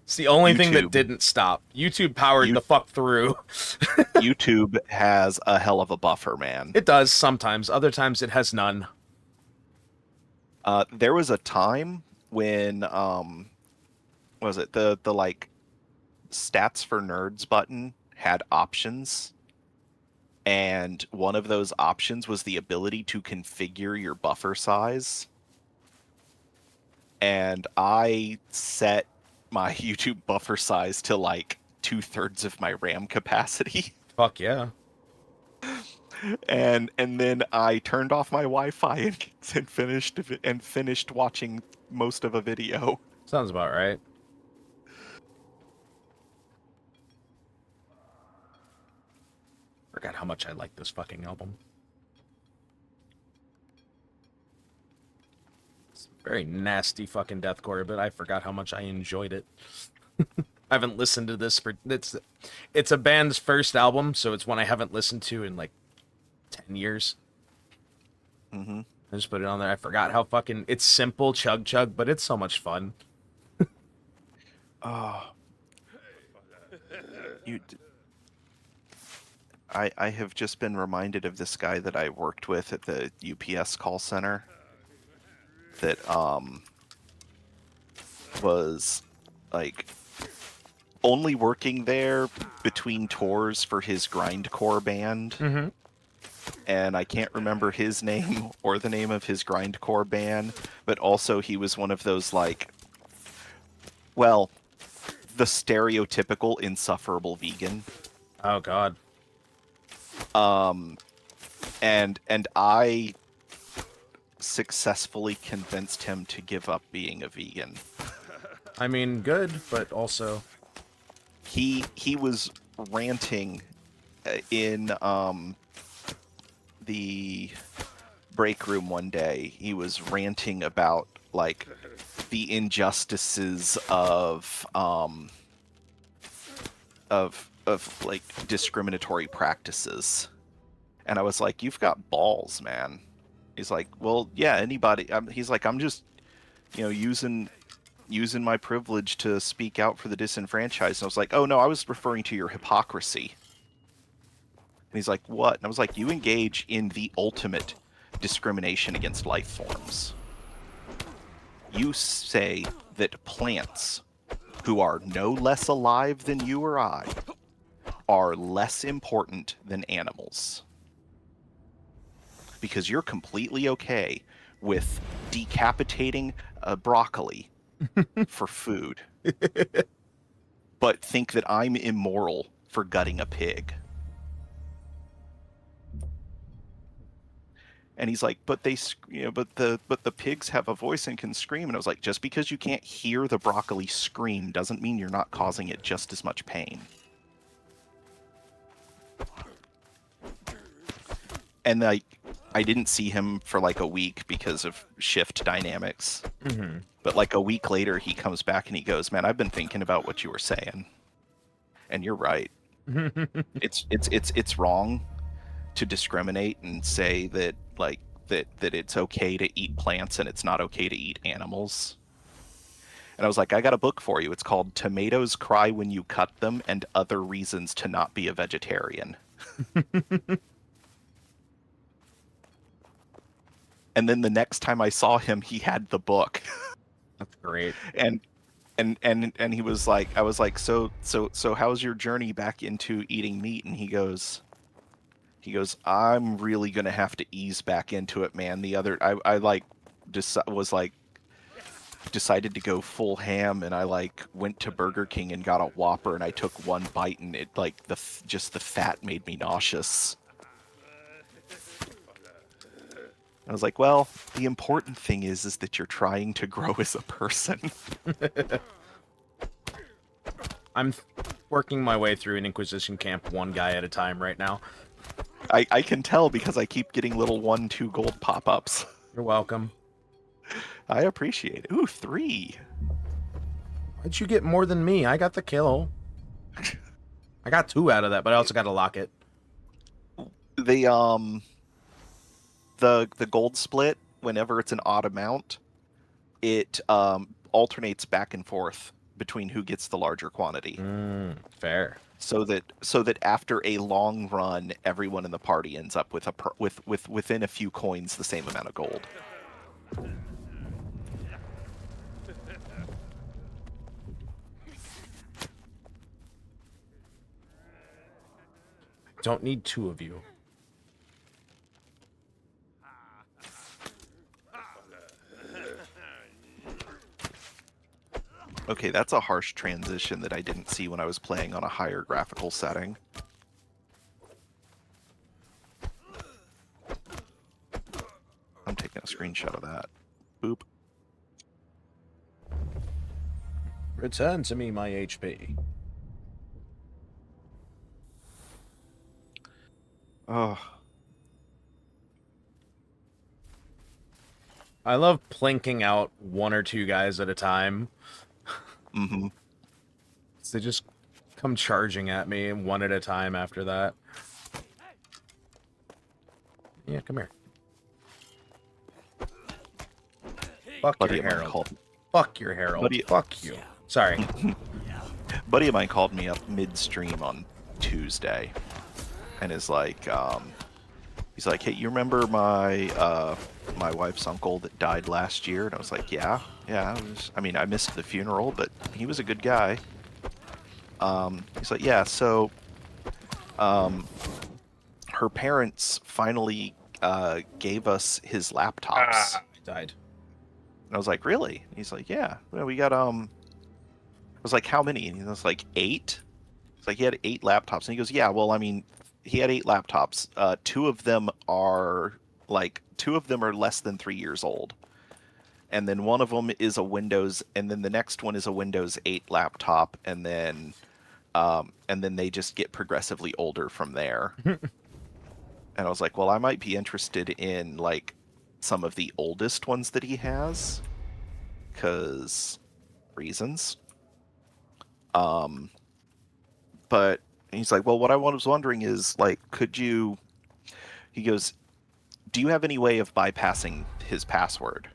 It's the only thing that YouTube. didn't stop. YouTube powered You- the fuck through. YouTube has a hell of a buffer, man. It does sometimes. Other times it has none. There was a time when what was it the like stats for nerds button had options, and one of those options was the ability to configure your buffer size. And I set my YouTube buffer size to like 2/3 of my RAM capacity. Fuck yeah. And then I turned off my Wi-Fi and finished watching most of a video. Sounds about right. Forgot how much I like this fucking album. It's very nasty fucking deathcore, but I forgot how much I enjoyed it. I haven't listened to this for it's a band's first album, so it's one I haven't listened to in like 10 years. Mm-hmm. I just put it on there. I forgot how fucking it's simple chug chug, but it's so much fun. Oh, I have just been reminded of this guy that I worked with at the UPS call center that was like only working there between tours for his grindcore band. Mm-hmm. And I can't remember his name or the name of his grindcore band, but also he was one of those like, well, the stereotypical insufferable vegan. Oh god. And I successfully convinced him to give up being a vegan. I mean, good, but also He was ranting in the break room one day. He was ranting about like the injustices of like discriminatory practices. And I was like, you've got balls, man. He's like, well, yeah, anybody. He's like, I'm just, using my privilege to speak out for the disenfranchised. And I was like, oh no, I was referring to your hypocrisy. And he's like, what? And I was like, you engage in the ultimate discrimination against life forms. You say that plants, who are no less alive than you or I, are less important than animals. Because you're completely okay with decapitating a broccoli for food, but think that I'm immoral for gutting a pig. And he's like, but the pigs have a voice and can scream. And I was like, just because you can't hear the broccoli scream doesn't mean you're not causing it just as much pain. And like, I didn't see him for like a week because of shift dynamics. mm-hmm. But like a week later, he comes back and he goes, man, I've been thinking about what you were saying. And you're right. It's wrong to discriminate and say that like that it's okay to eat plants and it's not okay to eat animals. And I was like, I got a book for you. It's called Tomatoes Cry When You Cut Them and Other Reasons to Not Be a Vegetarian. And then the next time I saw him, he had the book. That's great. And he was like, I was like, so how's your journey back into eating meat? And he goes, I'm really gonna have to ease back into it, man. I like just was like decided to go full ham, and I like went to Burger King and got a Whopper, and I took one bite, and it like the fat made me nauseous. I was like, well, the important thing is that you're trying to grow as a person. I'm working my way through an Inquisition camp one guy at a time right now. I can tell because I keep getting little 1-2 gold pop-ups. You're welcome. I appreciate it. Ooh, 3. Why'd you get more than me? I got the kill. I got 2 out of that, but I also got a locket. the gold split, whenever it's an odd amount, it alternates back and forth between who gets the larger quantity. Fair. So that after a long run, everyone in the party ends up with within a few coins the same amount of gold. Don't need two of you. Okay, that's a harsh transition that I didn't see when I was playing on a higher graphical setting. I'm taking a screenshot of that. Boop. Return to me my HP. Oh. I love plinking out one or two guys at a time. Mm-hmm. They just come charging at me one at a time after that. Yeah, come here. Fuck Buddy your of mine Herald. called. Fuck your Herald. Buddy- Fuck you. Sorry. Buddy of mine called me up midstream on Tuesday, and is like, he's like, "Hey, you remember my my wife's uncle that died last year?" And I was like, "Yeah. I mean, I missed the funeral, but he was a good guy." He's like, "Yeah, so her parents finally gave us his laptops." I died. And I was like, "Really?" And he's like, "Yeah. Well, we got I was like, "How many?" And he was like, 8. It's like he had 8 laptops, and he goes, "Yeah, well, I mean, he had 8 laptops. 2 of them are less than 3 years old, and then one of them is a Windows, and then the next one is a Windows 8 laptop, and then they just get progressively older from there." And I was like, "Well, I might be interested in like some of the oldest ones that he has, because reasons." But he's like, "Well, what I was wondering is, like, could you..." He goes, "Do you have any way of bypassing his password,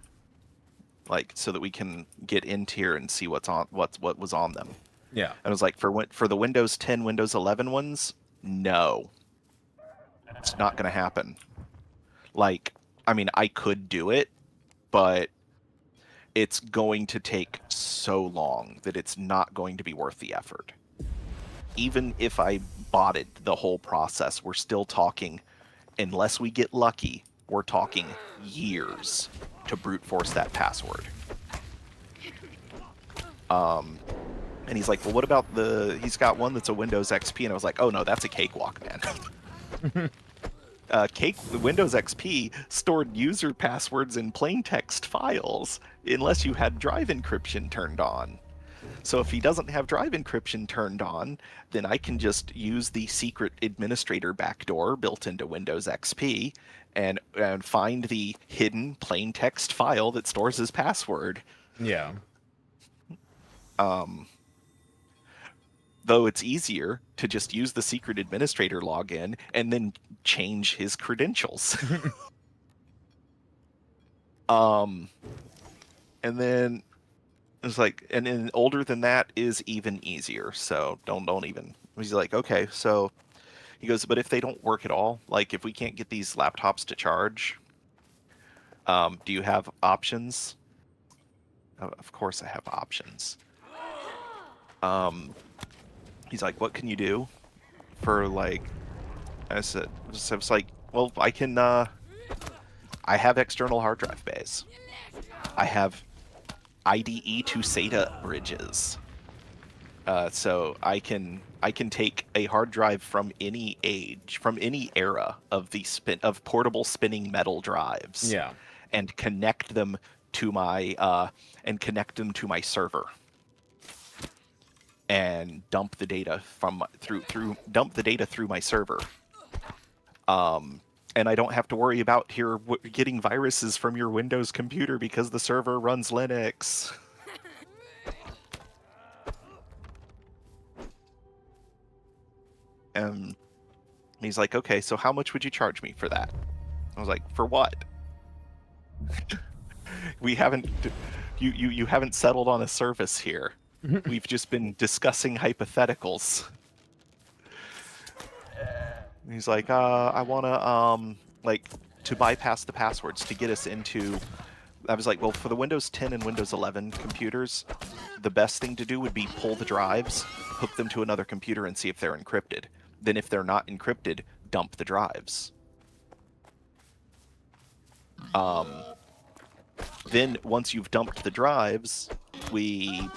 like, so that we can get into here and see what was on them?" Yeah. And I was like, "For the Windows 10, Windows 11 ones, no, it's not going to happen. Like, I mean, I could do it, but it's going to take so long that it's not going to be worth the effort. Even if I botted the whole process, we're still talking, unless we get lucky, we're talking years to brute force that password." And he's like, "Well, what about he's got one that's a Windows XP." And I was like, "Oh no, that's a cakewalk, man." The Windows XP stored user passwords in plain text files unless you had drive encryption turned on. So if he doesn't have drive encryption turned on, then I can just use the secret administrator backdoor built into Windows XP and find the hidden plain text file that stores his password." Yeah. Though it's easier to just use the secret administrator login and then change his credentials. And then it's like, and then older than that is even easier. So don't even. He's like, "Okay, so," he goes, "but if they don't work at all, like if we can't get these laptops to charge, do you have options?" Of course I have options. He's like, "What can you do for like..." I was like, "Well, I can, I have external hard drive bays. I have IDE to SATA bridges. So I can take a hard drive from any age, from any era of of portable spinning metal drives, Yeah. and connect them to my server, and dump the data through my server. And I don't have to worry about getting viruses from your Windows computer because the server runs Linux." And he's like, "Okay, so how much would you charge me for that?" I was like, for what? We haven't, you haven't settled on a service here. We've just been discussing hypotheticals. And he's like, I want to, like, to bypass the passwords to get us into. I was like, well, for the Windows 10 and Windows 11 computers, the best thing to do would be pull the drives, hook them to another computer, and see if they're encrypted. Then, if they're not encrypted, dump the drives. Then, once you've dumped the drives, we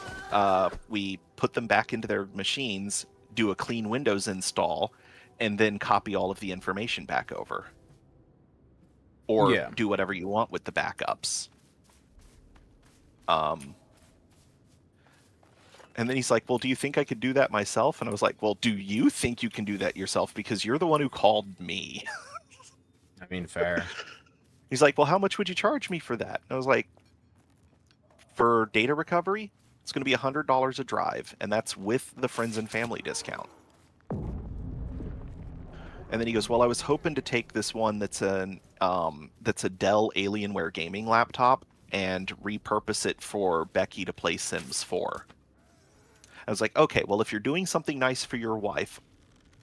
put them back into their machines, do a clean Windows install, and then copy all of the information back over. Or Yeah. do whatever you want with the backups. And then he's like, well, do you think I could do that myself? And I was like, well, do you think you can do that yourself? Because you're the one who called me. I mean, fair. He's like, well, how much would you charge me for that? And I was like, for data recovery, it's going to be $100 a drive, and that's with the friends and family discount. And then he goes, well, I was hoping to take this one that's a Dell Alienware gaming laptop and repurpose it for Becky to play Sims 4. I was like, okay, well, if you're doing something nice for your wife,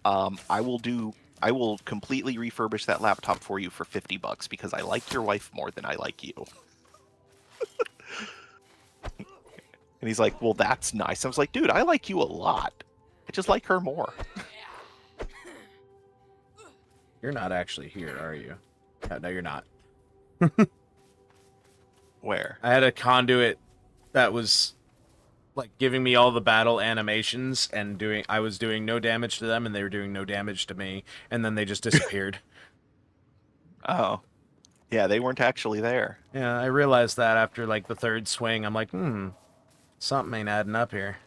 I will completely refurbish that laptop for you for $50 because I like your wife more than I like you. And he's like, well, that's nice. I was like, dude, I like you a lot. I just like her more. You're not actually here, are you? No, you're not. Where? I had a conduit that was like giving me all the battle animations and I was doing no damage to them and they were doing no damage to me, and then they just disappeared. Oh. Yeah, they weren't actually there. Yeah, I realized that after like the third swing. I'm like, something ain't adding up here.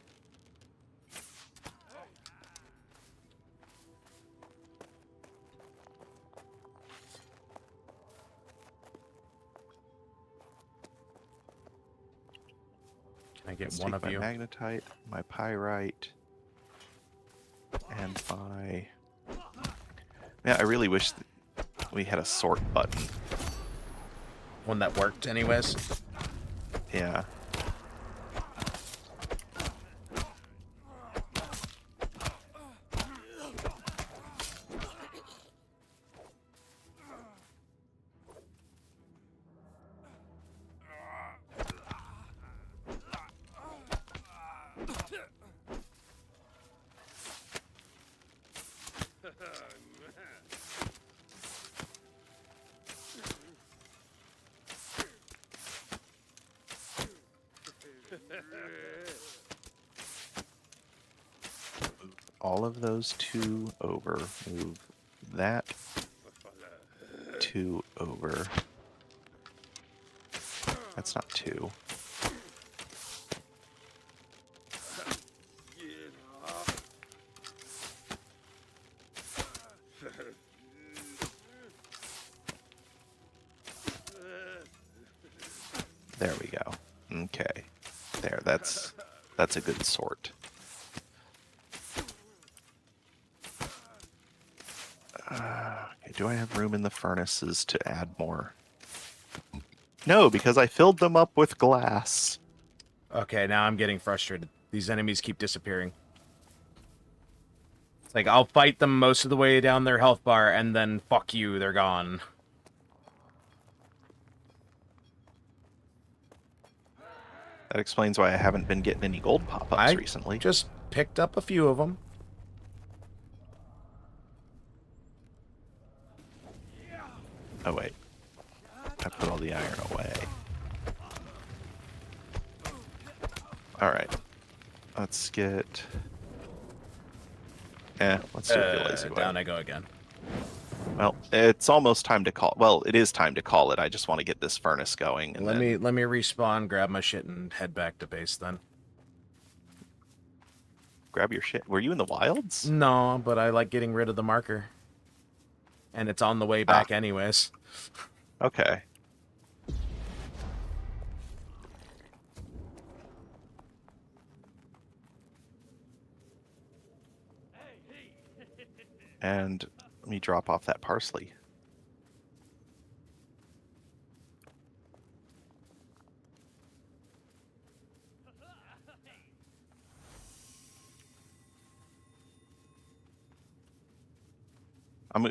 Can I get Let's one take of you? my magnetite, my pyrite, and my... Yeah, I really wish we had a sort button. One that worked anyways. Yeah. All of those two over. Move that two over. That's not two. There we go. Okay. There, that's a good sort. Okay, do I have room in the furnaces to add more? No, because I filled them up with glass. Okay, now I'm getting frustrated. These enemies keep disappearing. It's like, I'll fight them most of the way down their health bar, and then, fuck you, they're gone. That explains why I haven't been getting any gold pop-ups recently. Just picked up a few of them. Oh, wait. I put all the iron away. Alright. Let's get... let's do it the lazy way. Down I go again. Well, it's almost time to call... Well, it is time to call it. I just want to get this furnace going. And Let me respawn, grab my shit, and head back to base then. Grab your shit. Were you in the wilds? No, but I like getting rid of the marker. And it's on the way back anyways. Okay. And let me drop off that parsley.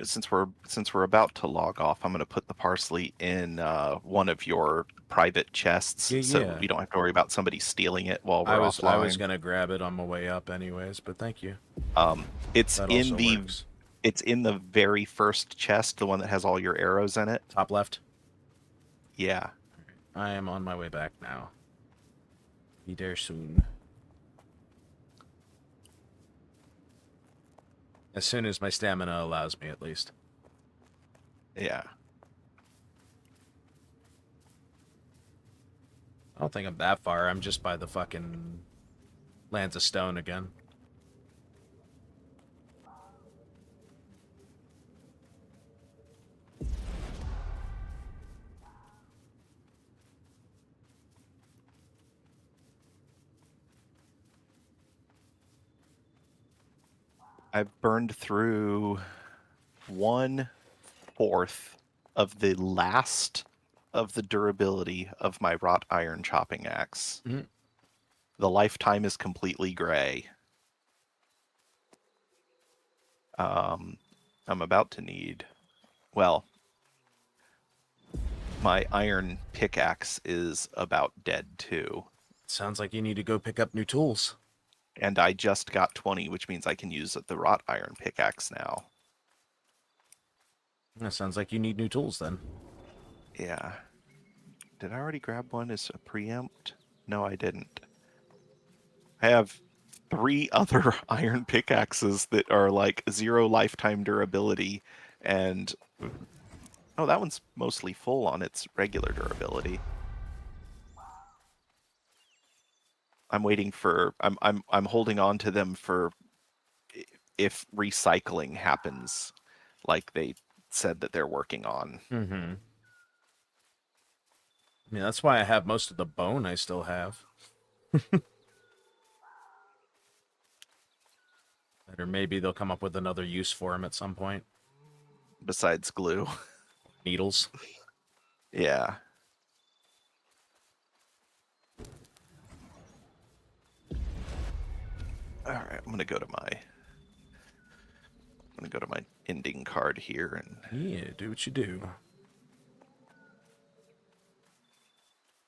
Since we're about to log off, I'm gonna put the parsley in one of your private chests, Yeah, so yeah. we don't have to worry about somebody stealing it while I we're was offline. gonna grab it on my way up anyways, but thank you. It's That in also the works. it's in the very first chest, the one that has all your arrows in it. Top left. Yeah. I am on my way back now. Be there soon. As soon as my stamina allows me, at least. Yeah. I don't think I'm that far. I'm just by the fucking Lands of Stone again. I've burned through 1/4 of the last of the durability of my wrought iron chopping axe. Mhm. The lifetime is completely gray. I'm about to need, well, my iron pickaxe is about dead too. Sounds like you need to go pick up new tools. And I just got 20, which means I can use the wrought iron pickaxe now. That sounds like you need new tools then. Yeah. Did I already grab one as a preempt? No, I didn't. I have 3 other iron pickaxes that are like 0 lifetime durability, and oh, that one's mostly full on its regular durability. I'm waiting for I'm holding on to them for if recycling happens like they said that they're working on. Mm-hmm. I mean, that's why I have most of the bone I still have. Or maybe they'll come up with another use for him at some point. Besides glue. Needles. Yeah. All right, I'm gonna go to my ending card here, and Yeah, do what you do.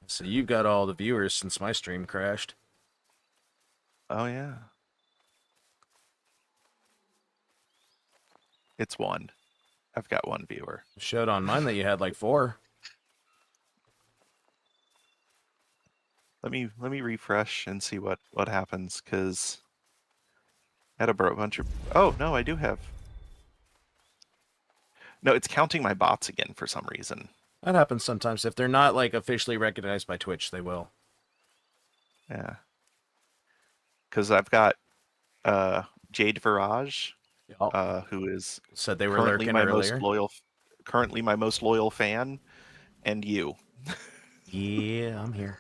So you've got all the viewers since my stream crashed. oh yeah, it's 1. I've got 1 viewer. It showed on mine that you had like 4. Let me refresh and see what happens, because I had a bunch of. Oh no, I do have. No, it's counting my bots again for some reason. That happens sometimes. If they're not like officially recognized by Twitch, they will. Yeah, because I've got Jade Virage, Yep. who is Said they were currently lurking my most earlier. loyal, fan, and you. Yeah, I'm here.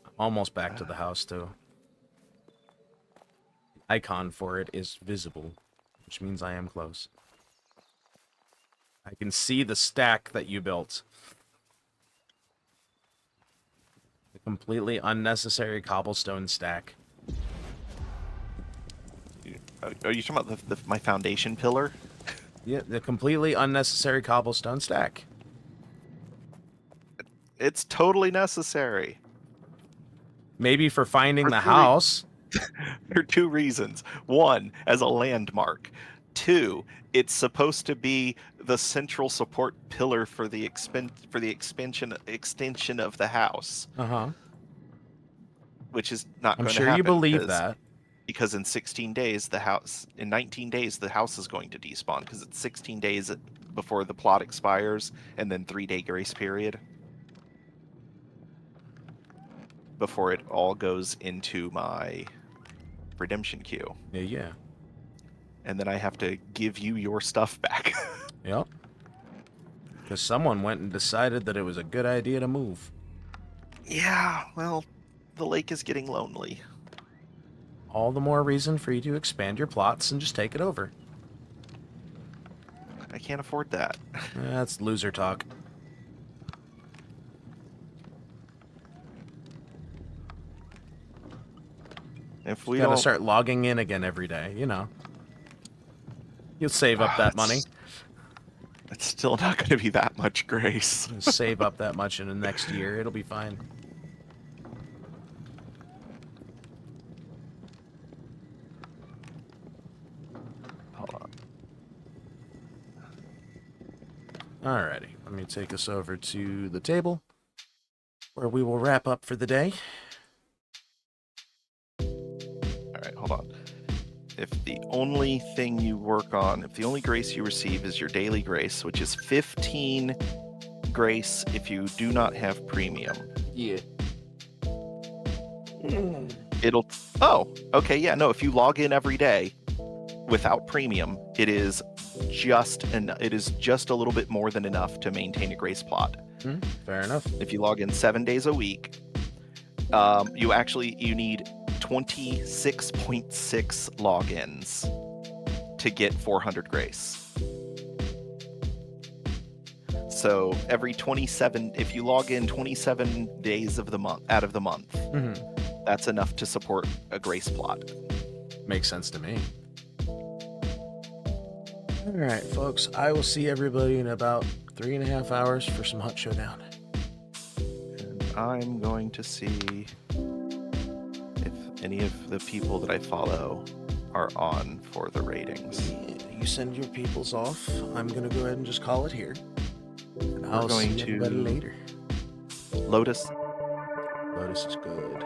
I'm almost back to the house too. The icon for it is visible, which means I am close. I can see the stack that you built. The completely unnecessary cobblestone stack. Are you talking about my foundation pillar? Yeah, the completely unnecessary cobblestone stack. It's totally necessary Maybe for finding for the house. for 2 reasons. 1, as a landmark. 2, it's supposed to be the central support pillar for the extension of the house, Uh-huh. which is not I'm going to sure you happen believe that. because in 19 days the house is going to despawn, because it's 16 days before the plot expires, and then 3-day grace period before it all goes into my redemption queue. Yeah. And then I have to give you your stuff back. Yep. Because someone went and decided that it was a good idea to move. Yeah, well, the lake is getting lonely. All the more reason for you to expand your plots and just take it over. I can't afford that. That's loser talk. If we Gotta don't, start logging in again every day, you know. You'll save up that money. It's still not going to be that much grace. Save up that much in the next year. It'll be fine. Hold on. Alrighty, let me take us over to the table, where we will wrap up for the day. All right, hold on. If the only thing you work on, if the only grace you receive is your daily grace, which is 15 grace if you do not have premium. Yeah. It'll, oh, okay, yeah, no, if you log in every day without premium, it is just a little bit more than enough to maintain a grace plot. Fair enough. If you log in 7 days a week, you need 26.6 logins to get 400 grace. So every 27, if you log in 27 days of the month out of the month, that's enough to support a grace plot. Makes sense to me. All right, folks. I will see everybody in about 3.5 hours for some Hut Showdown. And I'm going to see if any of the people that I follow are on for the ratings. Yeah, you send your peoples off. I'm going to go ahead and just call it here. And We're I'll going see to everybody later. Lotus. Lotus is good.